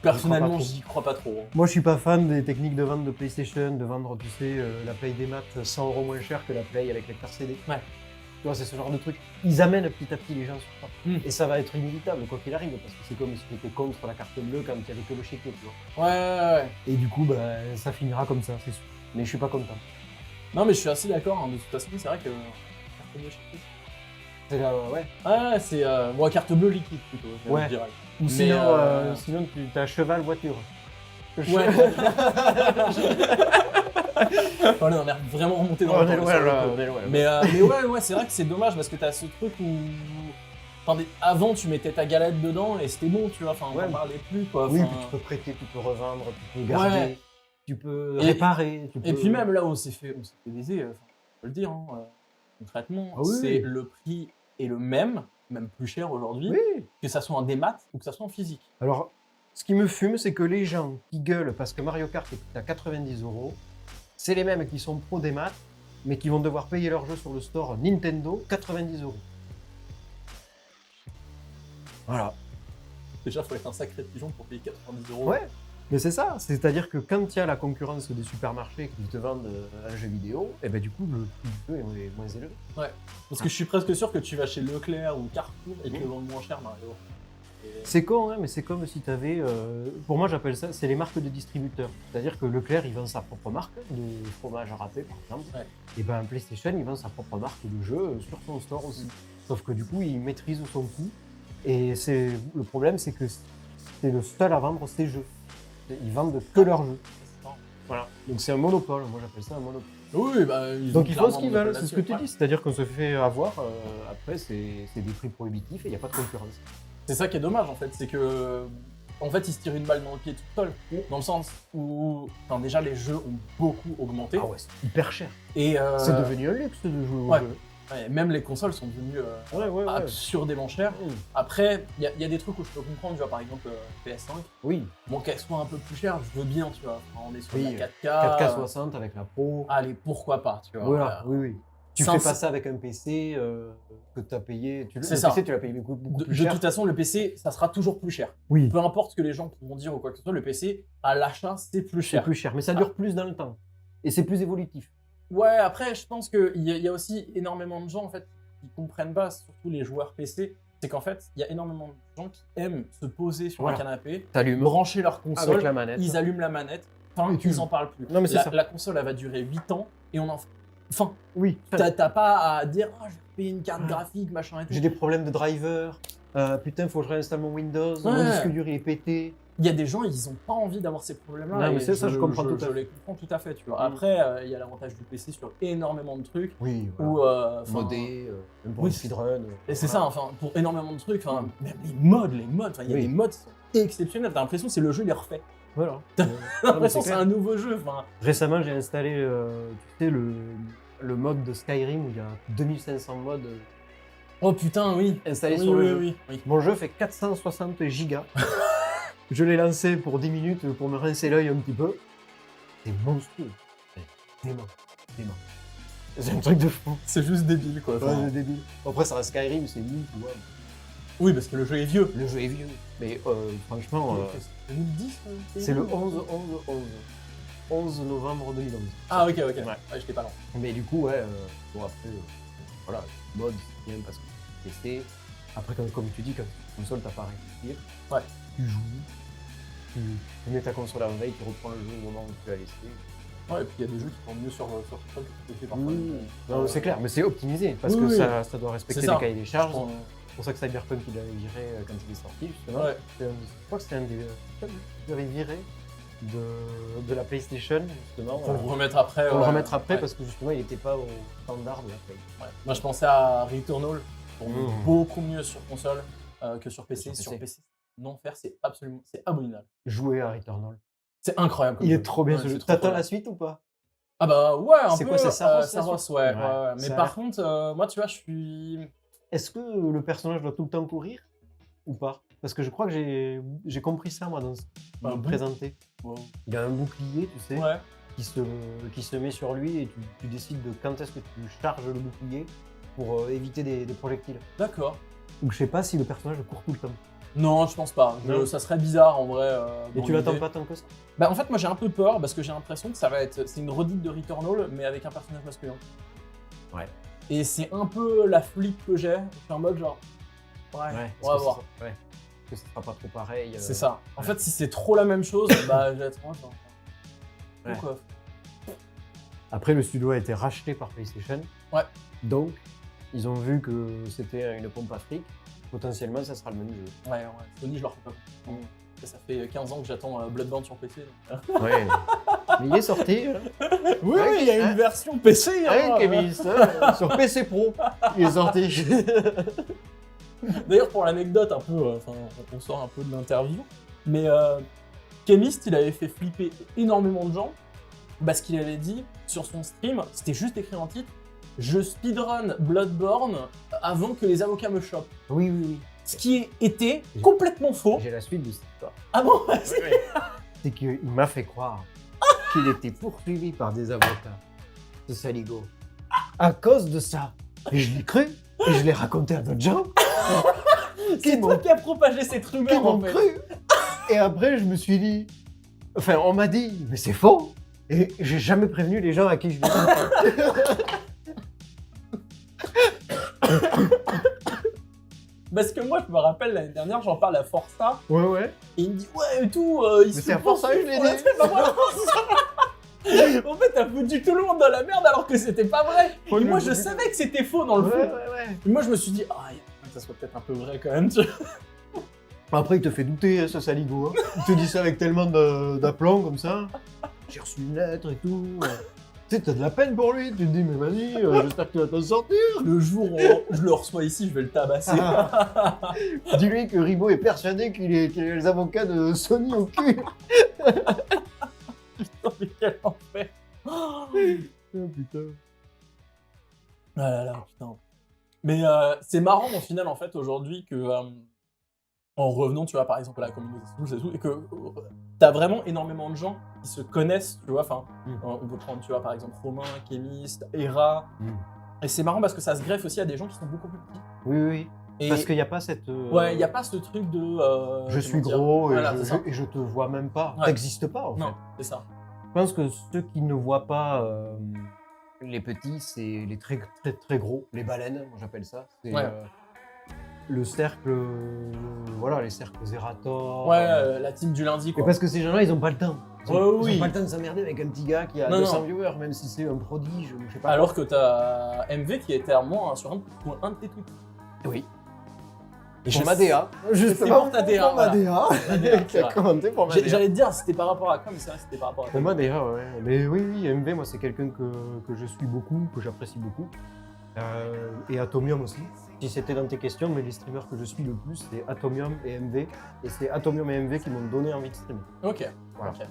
S1: Personnellement,
S2: J'y
S1: j'y crois pas trop. Hein.
S2: Moi, je suis pas fan des techniques de vente de PlayStation, de vendre, tu sais, la Play des maths 100 € moins cher que la Play avec lecteur CD.
S1: Ouais.
S2: Tu vois, c'est ce genre de truc. Ils amènent petit à petit les gens sur ça.
S1: Mm.
S2: Et ça va être inévitable, quoi qu'il arrive, parce que c'est comme si tu étais contre la carte bleue quand il y avait que le chéquier, tu vois.
S1: Ouais.
S2: Et du coup, bah, ça finira comme ça, c'est sûr. Mais je suis pas content.
S1: Non, mais je suis assez d'accord. Hein. De toute façon, c'est vrai que... Carte bleue,
S2: C'est là, ouais.
S1: Ah, c'est... Moi, carte bleue liquide, plutôt,
S2: Ouais.
S1: je dirais.
S2: Ou
S1: Mais,
S2: sinon, sinon tu as cheval voiture.
S1: Ouais. On a l'air vraiment remonté dans
S2: On
S1: le
S2: est
S1: temps,
S2: loin,
S1: sur le
S2: là,
S1: coup.
S2: on est loin.
S1: Mais ouais, c'est vrai que c'est dommage parce que t'as ce truc où... Enfin, avant, tu mettais ta galette dedans et c'était bon, tu vois. Enfin, on
S2: Ouais.
S1: en parlait plus, quoi.
S2: Oui,
S1: Enfin,
S2: puis tu peux prêter, tu peux revendre, tu peux garder,
S1: Ouais.
S2: tu peux
S1: Et-
S2: réparer.
S1: Et puis même là où on s'est fait baiser, on peut le dire, hein, concrètement,
S2: Ah oui.
S1: c'est le prix est le même plus cher aujourd'hui,
S2: Oui.
S1: que ça soit en démat ou que ça soit en physique.
S2: Alors, ce qui me fume, c'est que les gens qui gueulent parce que Mario Kart est à 90 €, c'est les mêmes qui sont pro des maths, mais qui vont devoir payer leur jeu sur le store Nintendo 90 €. Voilà.
S1: Déjà, il faut être un sacré pigeon pour payer 90 €.
S2: Ouais. Mais c'est ça, c'est-à-dire que quand il y a la concurrence des supermarchés qui te vendent un jeu vidéo, et ben du coup le prix du jeu est moins élevé.
S1: Parce que je suis presque sûr que tu vas chez Leclerc ou Carrefour et qu'ils le vendent moins cher, Mario. Et-
S2: C'est con, hein, mais c'est comme si tu avais. Pour moi, j'appelle ça, c'est les marques de distributeurs. C'est-à-dire que Leclerc, il vend sa propre marque de fromage râpé, par exemple.
S1: Ouais.
S2: Et ben PlayStation, il vend sa propre marque de jeu sur son store aussi. Sauf que du coup, il maîtrise son coût. Et le problème, c'est que c'est le seul à vendre ses jeux. Ils vendent que leurs jeux. Voilà. Donc c'est un monopole. Moi, j'appelle ça un monopole.
S1: Oui, bah, ils
S2: Donc
S1: ont
S2: ils font ce
S1: clairement
S2: qu'ils
S1: monopole
S2: veulent, c'est ce que tu
S1: là-dessus,
S2: dis. C'est-à-dire qu'on se fait avoir. Après, c'est des prix prohibitifs et il n'y a pas de concurrence.
S1: C'est ça qui est dommage en fait, c'est que en fait ils se tirent une balle dans le pied tout seul, dans le sens où enfin, déjà les jeux ont beaucoup augmenté
S2: Ah ouais, c'est hyper cher.
S1: et
S2: C'est devenu un luxe de jouer aux
S1: ouais.
S2: jeux.
S1: ouais, même les consoles sont devenues
S2: Ouais.
S1: absurdément chères.
S2: Mmh.
S1: Après, il y a des trucs où je peux comprendre, tu vois, par exemple PS5,
S2: Oui,
S1: bon qu'elle soit un peu plus chère, je veux bien, tu vois, enfin, on est sur
S2: Oui,
S1: la 4K,
S2: 4K60 avec la Pro.
S1: allez, pourquoi pas, tu vois.
S2: Voilà, oui. Tu
S1: Sans-
S2: fais pas ça avec un PC que tu as payé. Le
S1: C'est ça.
S2: PC, tu l'as payé beaucoup
S1: De
S2: plus cher.
S1: toute façon, le PC, ça sera toujours plus cher.
S2: Oui,
S1: Peu importe ce que les gens pourront dire ou quoi que ce soit, le PC, à l'achat, c'est plus
S2: c'est
S1: cher.
S2: plus cher, mais ça dure plus dans le temps. Et c'est plus évolutif.
S1: Ouais, après, je pense qu'il y a aussi énormément de gens, en fait, qui comprennent pas, surtout les joueurs PC, c'est qu'en fait, il y a énormément de gens qui aiment se poser sur
S2: Voilà.
S1: un canapé,
S2: T'allumes
S1: brancher leur console,
S2: avec la manette.
S1: ils allument la manette, enfin,
S2: Et tu
S1: ils
S2: joues.
S1: en parlent plus.
S2: Non, mais c'est ça.
S1: La console, elle va durer 8 ans, et on en... Enfin,
S2: Oui,
S1: t'as pas à dire « Ah, je vais payer une carte graphique, machin et tout
S2: j'ai des problèmes de driver. Putain, faut que je réinstalle mon Windows. Mon
S1: Ouais.
S2: disque dur il est pété. ».
S1: Il y a des gens, ils ont pas envie d'avoir ces problèmes-là.
S2: Non, mais
S1: et
S2: c'est ça, je comprends tout à
S1: Je
S2: fait.
S1: les comprends tout à fait, tu vois.
S2: Mm.
S1: Après, il y a l'avantage du PC sur énormément de trucs,
S2: Oui,
S1: où... enfin,
S2: modé, même pour
S1: oui,
S2: le speedrun.
S1: Et c'est ça, enfin, pour énormément de trucs, enfin,
S2: Mm.
S1: même les modes, enfin, il y a
S2: Oui.
S1: des modes qui sont exceptionnels. T'as l'impression que c'est le jeu, il est refait.
S2: Voilà.
S1: T'as
S2: Non, mais
S1: l'impression que c'est
S2: clair.
S1: un nouveau jeu, enfin.
S2: Récemment, j'ai installé tu sais, le mode de Skyrim où il y a 2500 modes
S1: Oh putain, oui.
S2: installés
S1: Oui,
S2: sur le
S1: oui,
S2: jeu.
S1: oui, oui.
S2: Mon jeu fait 460 gigas. Je l'ai lancé pour 10 minutes pour me rincer l'œil un petit peu. C'est monstrueux. C'est dément. C'est un truc de fou.
S1: C'est juste débile, quoi.
S2: Ouais,
S1: enfin.
S2: c'est débile. Après, ça reste Skyrim, c'est nul, tu vois.
S1: Oui, parce que le jeu est vieux.
S2: Le jeu est vieux. Mais franchement,
S1: C'est 2010
S2: c'est le 11 novembre 2011.
S1: Ah, ok, ok.
S2: Ouais.
S1: Ouais, j'étais pas loin.
S2: Mais du coup, ouais, bon après, voilà, le mode, c'est bien parce que tu testé. Après, comme tu dis, quand tu console, t'as pas à réfléchir.
S1: Ouais.
S2: Tu joues, tu mets ta console en veille, tu reprends le jeu au moment où tu l'as laissé.
S1: Ouais, et puis il y a des jeux qui sont mieux sur console que sur PC parfois.
S2: Non, c'est clair, mais c'est optimisé parce
S1: Oui,
S2: que
S1: oui.
S2: ça doit respecter
S1: C'est
S2: les
S1: ça.
S2: cahiers des charges.
S1: Je pense-
S2: C'est pour ça que Cyberpunk, il l'avait viré quand il est sorti, justement.
S1: Ouais.
S2: Je crois que c'était un des. Il l'avait viré de la PlayStation, justement.
S1: Pour le remettre après.
S2: Pour le
S1: ouais.
S2: remettre après
S1: Ouais.
S2: parce que justement, il n'était pas au standard de la Play.
S1: Ouais. Moi, je pensais à Returnal, pour
S2: Mmh.
S1: beaucoup mieux sur console que sur PC.
S2: Sur
S1: Sur
S2: PC.
S1: PC, non faire, c'est abominable.
S2: Jouer à Returnal.
S1: C'est incroyable. comme
S2: Il
S1: jeu.
S2: est trop bien
S1: Ouais,
S2: ce jeu.
S1: c'est trop
S2: T'attends
S1: bien.
S2: la suite ou pas?
S1: Ah bah ouais, un
S2: C'est
S1: peu.
S2: quoi, c'est Saros, la
S1: Saros,
S2: suite?
S1: ouais.
S2: Ouais,
S1: ouais. Mais
S2: ça a
S1: par
S2: l'air-
S1: contre, moi, tu vois, je suis.
S2: Est-ce que le personnage doit tout le temps courir ou pas? Parce que je crois que j'ai compris ça, moi, dans ce qu'on
S1: Ah
S2: me
S1: bon
S2: présentait.
S1: Wow.
S2: Il y a un bouclier, tu sais,
S1: Ouais.
S2: qui se met sur lui et tu décides de quand est-ce que tu charges le bouclier pour éviter des projectiles.
S1: D'accord.
S2: Donc je sais pas si le personnage court tout le temps.
S1: Non, je pense pas.
S2: Non.
S1: Ça serait bizarre en vrai.
S2: Et
S1: dans
S2: tu l'attends
S1: l'idée.
S2: pas tant que ça?
S1: Bah en fait, moi j'ai un peu peur parce que j'ai l'impression que ça va être. C'est une redite de Returnal, mais avec un personnage masculin.
S2: Ouais.
S1: Et c'est un peu la flippe que j'ai. Je suis en mode genre. Ouais, on va voir.
S2: Ouais. Que ce sera pas trop pareil.
S1: C'est ça. En
S2: ouais.
S1: fait, si c'est trop la même chose, bah je vais être genre.
S2: Ouais.
S1: Pourquoi
S2: Après, le studio a été racheté par PlayStation.
S1: Ouais.
S2: Donc, ils ont vu que c'était une pompe à fric. Potentiellement, ça sera le même jeu.
S1: Ouais, Sony, je leur fais pas confiance. Ça fait 15 ans que j'attends Bloodborne sur PC.
S2: Ouais. Mais il est sorti. Hein.
S1: Oui,
S2: Ouais,
S1: il y a
S2: hein.
S1: une version PC.
S2: Avec Camille, sur PC Pro. Il est sorti.
S1: D'ailleurs, pour l'anecdote, un peu, on sort un peu de l'interview, mais Chemist, il avait fait flipper énormément de gens parce qu'il avait dit sur son stream, c'était juste écrit en titre, je speedrun Bloodborne avant que les avocats me chopent.
S2: Oui, oui, oui.
S1: Ce qui était complètement faux.
S2: J'ai la suite de cette histoire.
S1: Ah bon, vas-y.
S2: C'est qu'il m'a fait croire qu'il était poursuivi par des avocats, ce saligo. À cause de ça. Et je l'ai cru, et je l'ai raconté à d'autres gens.
S1: C'est toi qui as propagé cette
S2: Qui
S1: rumeur
S2: m'ont
S1: en fait.
S2: cru. Et après, je me suis dit, Enfin, on m'a dit, mais c'est faux. Et j'ai jamais prévenu les gens à qui je l'ai dit.
S1: Parce que moi, je me rappelle l'année dernière, j'en parle à Forza,
S2: Ouais.
S1: et il me dit ouais et tout, il se
S2: c'est à
S1: fait
S2: Forza que je l'ai
S1: poursuivre.
S2: dit.
S1: Ouais, bah voilà. En fait, t'as foutu tout le monde dans la merde alors que c'était pas vrai.
S2: Ouais,
S1: Et moi,
S2: mais
S1: je
S2: je-
S1: savais que c'était faux dans le fond.
S2: Ouais.
S1: Et moi, je me suis dit, ah, ça soit peut-être un peu vrai quand même. Tu vois.
S2: Après, il te fait douter, hein, ce saligo. Hein. Il te dit ça avec tellement d'aplomb comme ça. J'ai reçu une lettre et tout. Tu sais, t'as de la peine pour lui. Tu te dis, mais vas-y, j'espère que tu vas t'en sortir.
S1: Le jour où je le reçois ici, je vais le tabasser.
S2: Dis-lui que Ribot est persuadé qu'il a les avocats de Sony au cul.
S1: Mais quel enfer.
S2: Oh putain.
S1: Ah là là, putain. Mais c'est marrant au final en fait aujourd'hui que en revenant, tu vois, par exemple à la communauté Souls et tout, et que t'as vraiment énormément de gens qui se connaissent, tu vois, enfin, on peut prendre, tu vois, par exemple Romain, Kémiste, Hera, et c'est marrant parce que ça se greffe aussi à des gens qui sont beaucoup plus petits.
S2: Oui.
S1: Et
S2: Parce qu'il n'y a pas cette.
S1: ouais, il n'y a pas ce truc de...
S2: je suis
S1: comment dire,
S2: gros et,
S1: voilà, c'est ça.
S2: je te vois même pas.
S1: Ouais.
S2: T'existes pas en fait.
S1: Non, c'est ça.
S2: Je pense que ceux qui ne voient pas les petits, c'est les très gros, les baleines, moi j'appelle ça. C'est
S1: Ouais.
S2: le cercle, voilà, les cercles Zerator.
S1: Ouais, la team du lundi,
S2: Mais
S1: quoi.
S2: parce que ces gens-là, ils ont pas le temps. Ils
S1: Ouais,
S2: ont
S1: oui.
S2: pas le temps de s'emmerder avec un petit gars qui a
S1: Non,
S2: 200
S1: non.
S2: viewers, même si c'est un prodige, ou je sais pas.
S1: Alors que t'as MV qui était à moi sur un de tes tweets.
S2: Oui.
S1: Et
S2: Pour
S1: je-
S2: Madea.
S1: C'était pour ta DA,
S2: Pour Madea.
S1: Madea,
S2: Qui
S1: c'est
S2: a
S1: vrai.
S2: commenté pour Madea.
S1: J'allais te dire, c'était par rapport à quoi, mais c'est vrai, c'était par rapport à
S2: Pour
S1: quoi.
S2: Madea, ouais. Mais oui, MV, moi, c'est quelqu'un que je suis beaucoup, que j'apprécie beaucoup. Et Atomium aussi. Si c'était dans tes questions, mais les streamers que je suis le plus, c'est Atomium et MV. Et c'est Atomium et MV qui m'ont donné envie de streamer.
S1: Ok.
S2: Voilà.
S1: Ok.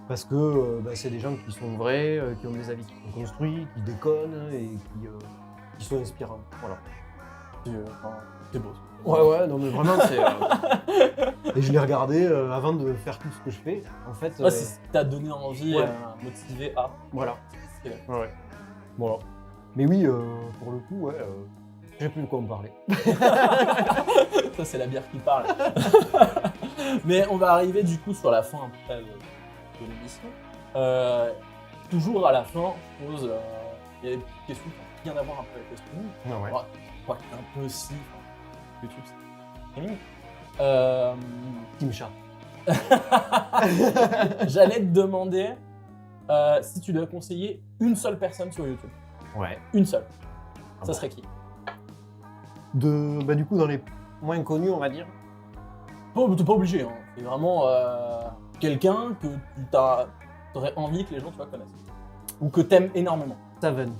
S2: Parce que c'est des gens qui sont vrais, qui ont des avis qui sont construits, qui déconnent et qui sont inspirants. Voilà.
S1: C'est beau.
S2: Ouais, non mais vraiment, c'est... Et je l'ai regardé avant de faire tout ce que je fais. En fait,
S1: Ouais, c'est ce qui t'a donné envie,
S2: ouais.
S1: motivé à.
S2: voilà.
S1: Ok.
S2: Ouais. Voilà. Mais oui, pour le coup, ouais, j'ai plus de quoi en parler.
S1: Ça, c'est la bière qui parle. Mais on va arriver du coup sur la fin après de l'émission. Toujours à la fin, je pose. Il y a des petites questions qui n'ont rien à voir un peu avec le streaming.
S2: Ouais.
S1: Ouais, je crois que c'est un peu aussi. YouTube, c'est streaming.
S2: Team Chat.
S1: J'allais te demander si tu dois conseiller une seule personne sur YouTube.
S2: Ouais.
S1: Une seule.
S2: Ah
S1: Ça
S2: bon.
S1: serait qui?
S2: Du coup, dans les moins connus, on va dire.
S1: T'es pas obligé, hein. C'est vraiment quelqu'un que tu aurais envie que les gens tu vois, connaissent. Ou que t'aimes énormément.
S2: Saven.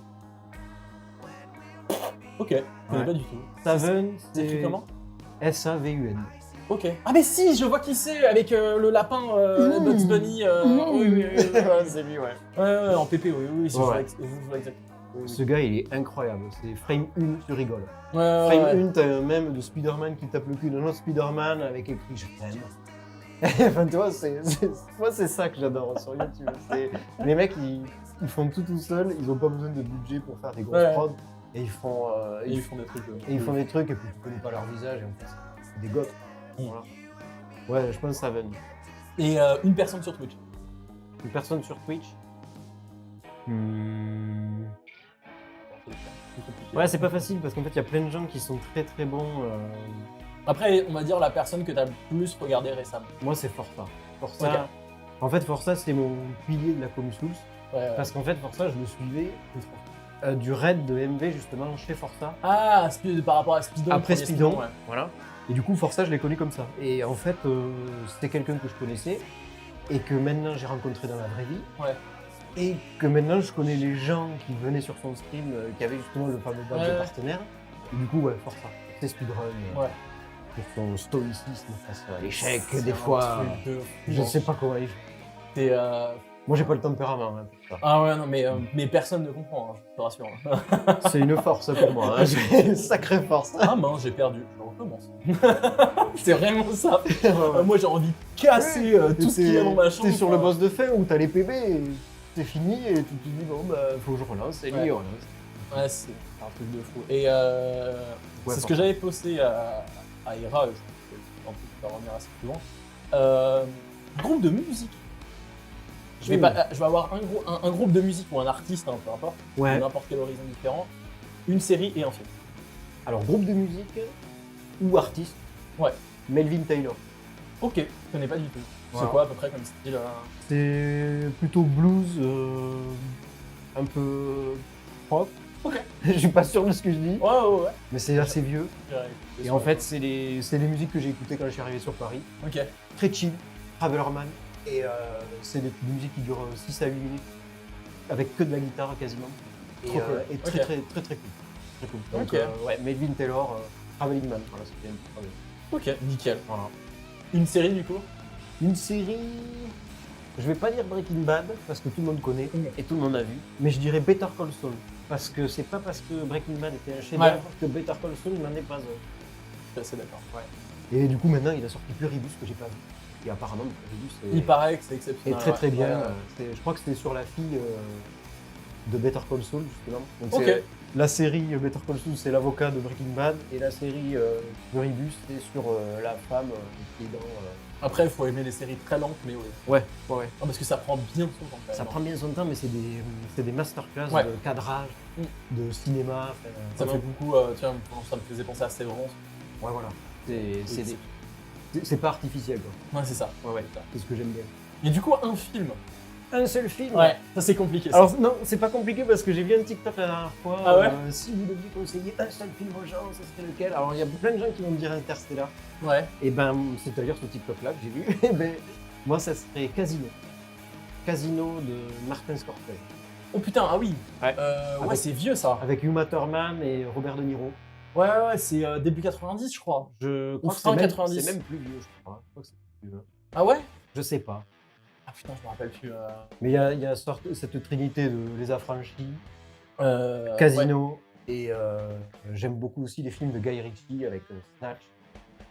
S1: Ok, je connais
S2: Ouais.
S1: pas du tout.
S2: Saven,
S1: C'est écrit
S2: c'est
S1: comment?
S2: S-A-V-U-N.
S1: Ok. Ah mais si, je vois qui c'est, avec le lapin Bugs Bunny. Oui.
S2: C'est lui, ouais.
S1: Ouais, en PP, oui, si
S2: Ouais,
S1: je vois
S2: ouais.
S1: je vois exactement. Oui.
S2: Ce gars, il est incroyable. C'est frame 1, tu rigoles.
S1: Ouais,
S2: Frame
S1: ouais.
S2: 1, t'as un mème de Spider-Man qui tape le cul d'un autre Spider-Man avec écrit je t'aime. Enfin, tu vois, moi, c'est ça que j'adore sur YouTube. Les mecs, ils font tout seuls, ils ont pas besoin de budget pour faire des grosses
S1: Ouais.
S2: prods. Et ils font,
S1: Et ils font des trucs.
S2: et ils font des trucs et puis tu connais pas leur visage et en fait, c'est des gosses.
S1: Mm.
S2: Voilà. Ouais, je pense Saven.
S1: Et une personne sur Twitch.
S2: Une personne sur Twitch.
S1: C'est compliqué.
S2: Ouais, c'est pas facile parce qu'en fait, il y a plein de gens qui sont très bons.
S1: Après, on va dire la personne que t'as le plus regardé récemment.
S2: Moi, c'est Forza. Forza.
S1: Ok.
S2: En fait, Forza, c'est mon pilier de la com Souls.
S1: Ouais.
S2: Parce qu'en fait, Forza, je le suivais du raid de MV justement chez Forza.
S1: Ah, par rapport à Speedon.
S2: Après
S1: premier
S2: Speedon,
S1: ouais.
S2: voilà. Et du coup, Forza, je l'ai connu comme ça. Et en fait, c'était quelqu'un que je connaissais et que maintenant j'ai rencontré dans la vraie vie.
S1: Ouais.
S2: Et que maintenant, je connais les gens qui venaient sur son stream, qui avaient justement le fameux badge de
S1: Ouais.
S2: partenaire. Et du coup, ouais, Forza. C'est speedrun.
S1: Ouais.
S2: Pour son stoïcisme face à l'échec,
S1: C'est
S2: des
S1: un
S2: fois.
S1: truc de fou,
S2: Je
S1: hein.
S2: sais pas comment il fait.
S1: C'est,
S2: Moi, j'ai pas le tempérament. Hein, pour ça.
S1: Ah ouais, non, mais personne ne comprend, hein, je te rassure.
S2: C'est une force pour moi. Hein. J'ai une sacrée force.
S1: Ah mince, j'ai perdu, je recommence. C'est vraiment ça.
S2: Ouais, ouais.
S1: Moi j'ai envie de casser tout ce qu'il y a dans ma chambre.
S2: T'es sur le boss de fin où t'as les PB, et c'est fini et tu te dis bon bah faut que je relance et lui
S1: Ouais.
S2: il relance.
S1: Ouais, c'est un truc de fou. Et
S2: Ouais,
S1: c'est ce que j'avais posté à Hera, je pense qu'on peut revenir assez plus loin. Groupe de musique Je vais avoir un groupe de musique ou un artiste, hein, peu importe,
S2: Ouais.
S1: de n'importe quel horizon différent, une série et un film.
S2: Alors, groupe de musique ou artiste.
S1: Ouais.
S2: Melvin Taylor.
S1: Ok, je connais pas du tout.
S2: Voilà.
S1: C'est quoi à peu près comme style
S2: C'est plutôt blues, un peu rock.
S1: Ok.
S2: Je suis pas sûr de ce que je dis,
S1: Ouais.
S2: mais c'est assez vieux.
S1: J'irai écouter
S2: Et
S1: sur-
S2: en fait, c'est les musiques que j'ai écoutées quand je suis arrivé sur Paris.
S1: Ok.
S2: Très chill, Travelerman. Et c'est des musiques qui durent 6 à 8 minutes, avec que de la guitare quasiment. Et,
S1: Trop cool.
S2: et
S1: Ok.
S2: très cool. Très cool. Donc,
S1: Ok.
S2: ouais, Melvin Taylor, Traveling Man. Voilà, c'était un petit travail.
S1: Ok, nickel.
S2: Voilà.
S1: Une série du coup?
S2: Une série. Je vais pas dire Breaking Bad parce que tout le monde connaît et tout le monde a vu, mais je dirais Better Call Saul parce que c'est pas parce que Breaking Bad était un chef-d'œuvre que Better Call Saul n'en est pas un.
S1: Je suis assez d'accord.
S2: Et du coup maintenant il a sorti Pluribus que j'ai pas vu. Et apparemment Pluribus
S1: Il
S2: est,
S1: paraît que c'est
S2: est
S1: exceptionnel.
S2: très très bien.
S1: Ouais.
S2: Je crois que c'était sur la fille de Better Call Saul justement. Donc
S1: Ok.
S2: c'est la série Better Call Saul c'est l'avocat de Breaking Bad et la série Pluribus c'est sur la femme qui est dans.
S1: Après, il faut aimer les séries très lentes, mais oui.
S2: Ouais.
S1: Non, parce que ça prend bien son temps quand même.
S2: Ça prend bien son temps, mais c'est des masterclass
S1: Ouais.
S2: de cadrage, de cinéma.
S1: Ça fait beaucoup, tiens, ça me faisait penser à Sévrance.
S2: Ouais, voilà. C'est pas artificiel, quoi.
S1: Ouais, c'est ça.
S2: Ouais. C'est ce que j'aime bien.
S1: Et du coup, un film.
S2: Un seul film.
S1: Ouais, ça c'est compliqué. Ça.
S2: Alors, non, c'est pas compliqué parce que j'ai vu un TikTok la dernière fois.
S1: Ah ouais
S2: si vous deviez conseiller un seul film aux gens, ce serait lequel? Alors, il y a plein de gens qui vont me dire Interstellar.
S1: Ouais.
S2: Et ben, c'est d'ailleurs ce TikTok-là que j'ai vu. Et ben, moi, ça serait Casino. Casino de Martin Scorsese.
S1: Oh putain, ah oui.
S2: Ouais.
S1: Ouais,
S2: Avec-
S1: c'est vieux ça.
S2: Avec Uma Thurman et Robert De Niro.
S1: Ouais, c'est début 90, je crois.
S2: Je crois que
S1: fin
S2: c'est même,
S1: 90.
S2: c'est même plus vieux, je crois. Je crois que c'est plus vieux.
S1: Ah ouais?
S2: Je sais pas.
S1: Ah putain, je me rappelle plus.
S2: Mais il y a cette trinité de Les Affranchis,
S1: Ouais.
S2: Casino, et j'aime beaucoup aussi les films de Guy Ritchie avec Snatch.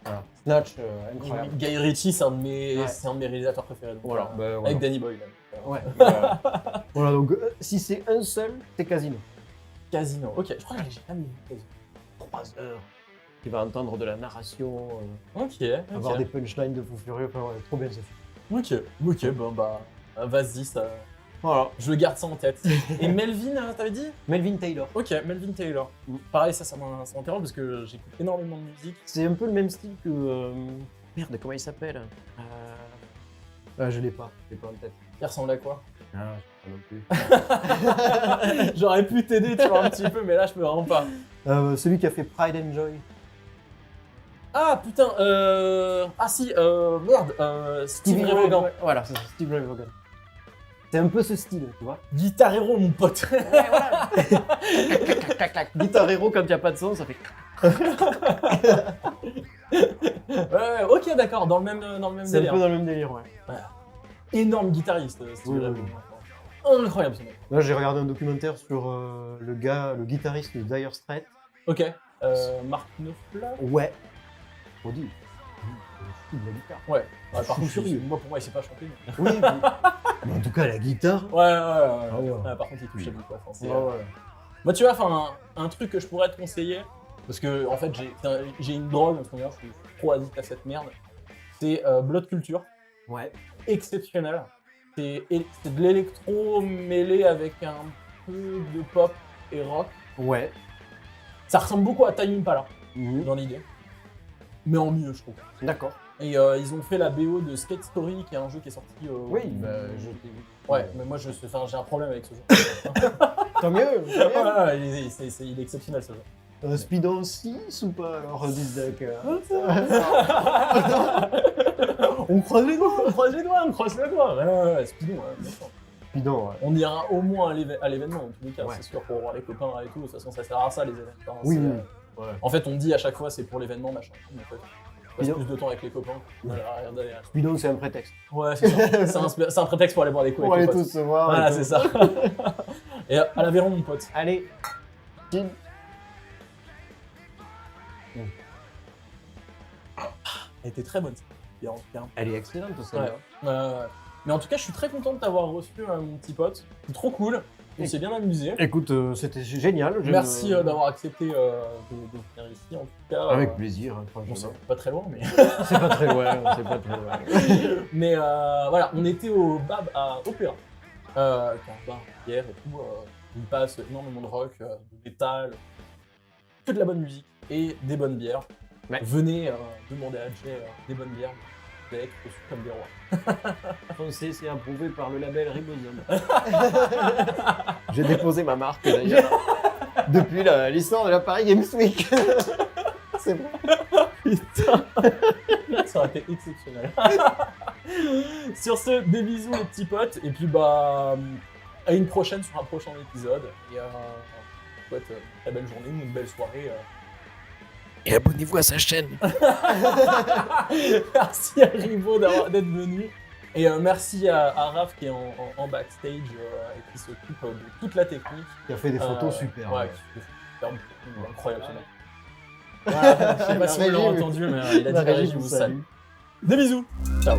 S2: Voilà. Snatch, incroyable.
S1: Guy Ritchie, c'est un de mes,
S2: Ouais.
S1: c'est un de mes réalisateurs préférés. Donc,
S2: Voilà, bah, voilà.
S1: Avec Danny Boyle. Même.
S2: Ouais. Voilà, Voilà, donc si c'est un seul, c'est Casino.
S1: Casino. Ok, je crois que j'ai jamais vu Casino.
S2: 3 heures. Tu vas entendre de la narration,
S1: Ok.
S2: avoir des punchlines de fou furieux, enfin, ouais, trop bien ce film.
S1: Ok, bon bah, vas-y, ça.
S2: Voilà.
S1: Je garde ça en tête. Et Melvin, t'avais dit?
S2: Melvin Taylor.
S1: Ok, Melvin Taylor.
S2: Mm.
S1: Pareil, ça m'interroge parce que j'écoute énormément de musique.
S2: C'est un peu le même style que. Merde, comment il s'appelle je l'ai pas en tête.
S1: Il ressemble à quoi?
S2: Ah, je sais pas non plus.
S1: J'aurais pu t'aider, tu vois, un petit peu, mais là, je me rends pas.
S2: Celui qui a fait Pride and Joy.
S1: Ah putain, ah si, merde, Steve Ray Vaughan.
S2: Voilà, c'est ça, Steve Ray Vaughan. C'est un peu ce style, tu vois.
S1: Guitar Hero, mon pote.
S2: voilà. Clac, clac. Guitar Hero, quand il n'y a pas de son, ça fait.
S1: Ouais, ok, d'accord, dans le même
S2: C'est un
S1: délire.
S2: peu dans le même délire, ouais.
S1: Énorme guitariste, Steve
S2: Oui,
S1: Ray
S2: oui,
S1: Vaughan. Incroyable ce mec.
S2: Là, j'ai regardé un documentaire sur le guitariste de Dire Straits.
S1: Ok, Mark Knopfler.
S2: Ouais. On dit. De la guitare.
S1: Ouais, par
S2: suis
S1: contre,
S2: furieux.
S1: moi pour moi, il sait pas chanter. Mais...
S2: Oui, mais en tout cas, la guitare.
S1: Ouais.
S2: ouais.
S1: Ouais, par contre, il touchait beaucoup. Enfin, c'est,
S2: Ouais.
S1: Moi, tu vois, enfin, un truc que je pourrais te conseiller, parce que en fait, j'ai une drogue en ce moment, je suis trop addict à cette merde. C'est Blood Culture,
S2: Ouais.
S1: exceptionnel. C'est de l'électro mêlé avec un peu de pop et rock.
S2: Ouais.
S1: Ça ressemble beaucoup à Tame Impala
S2: Mhm.
S1: dans l'idée, mais en mieux, je trouve.
S2: D'accord.
S1: Et ils ont fait la BO de Skate Story, qui est un jeu qui est sorti.
S2: Oui, bah, je t'ai vu.
S1: Ouais, mais moi, j'ai un problème avec ce jeu.
S2: Tant mieux.
S1: Ouais, il est exceptionnel ce jeu.
S2: Speedon 6 ou pas alors, Disdac
S1: On croise les doigts. Ouais, Speedon, bien sûr.
S2: Speedon, ouais.
S1: On ira au moins à l'événement, en tous les cas,
S2: Ouais.
S1: c'est sûr, pour voir les copains et tout. De toute façon, ça sert à ça, les événements. Enfin,
S2: Oui,
S1: c'est,
S2: oui. Ouais.
S1: En fait, on dit à chaque fois, c'est pour l'événement, machin. En fait, on passe
S2: Speedon.
S1: plus de temps avec les copains.
S2: Speedon, c'est un prétexte.
S1: Ouais, c'est ça. C'est un prétexte pour aller boire des coups
S2: Pour aller
S1: avec les
S2: tous
S1: potes.
S2: se voir.
S1: Voilà,
S2: et
S1: c'est
S2: tout.
S1: ça. Et à l'Aveyron, mon pote.
S2: Allez. Chill.
S1: Elle était très bonne. Bien.
S2: Elle est excellente,
S1: Ouais.
S2: celle-là.
S1: Mais en tout cas, je suis très content de t'avoir reçu, mon petit pote. C'est trop cool. On s'est bien amusé.
S2: Écoute, c'était génial.
S1: Merci d'avoir accepté de venir ici, en tout cas.
S2: Avec plaisir, hein,
S1: Bon,
S2: franchement.
S1: c'est pas très loin, mais...
S2: C'est pas très loin, c'est pas très loin.
S1: mais voilà, on était au Bab à Opéra. Qui est un bar, hier et tout. Il passe énormément de rock, de métal, que de la bonne musique et des bonnes bières.
S2: Ouais.
S1: Venez demander à Jay des bonnes bières. Vous allez être reçus comme des rois.
S2: Foncé, c'est approuvé par le label Ribosome. J'ai déposé ma marque d'ailleurs. Depuis l'histoire de la Paris Games Week. C'est bon.
S1: Putain, ça aurait été exceptionnel. Sur ce, des bisous les petits potes, et puis bah à une prochaine sur un prochain épisode. Et une très belle journée ou une belle soirée.
S2: Et abonnez-vous à sa chaîne.
S1: Merci à Rivo d'être venu. Et merci à Raph qui est en backstage et qui s'occupe de toute la technique.
S2: Qui a fait des photos super.
S1: Ouais, qui fait incroyable ce mec. Voilà, je sais pas si vous l'avez entendu, mais il a dit la régie vous salue. Des bisous. Ciao.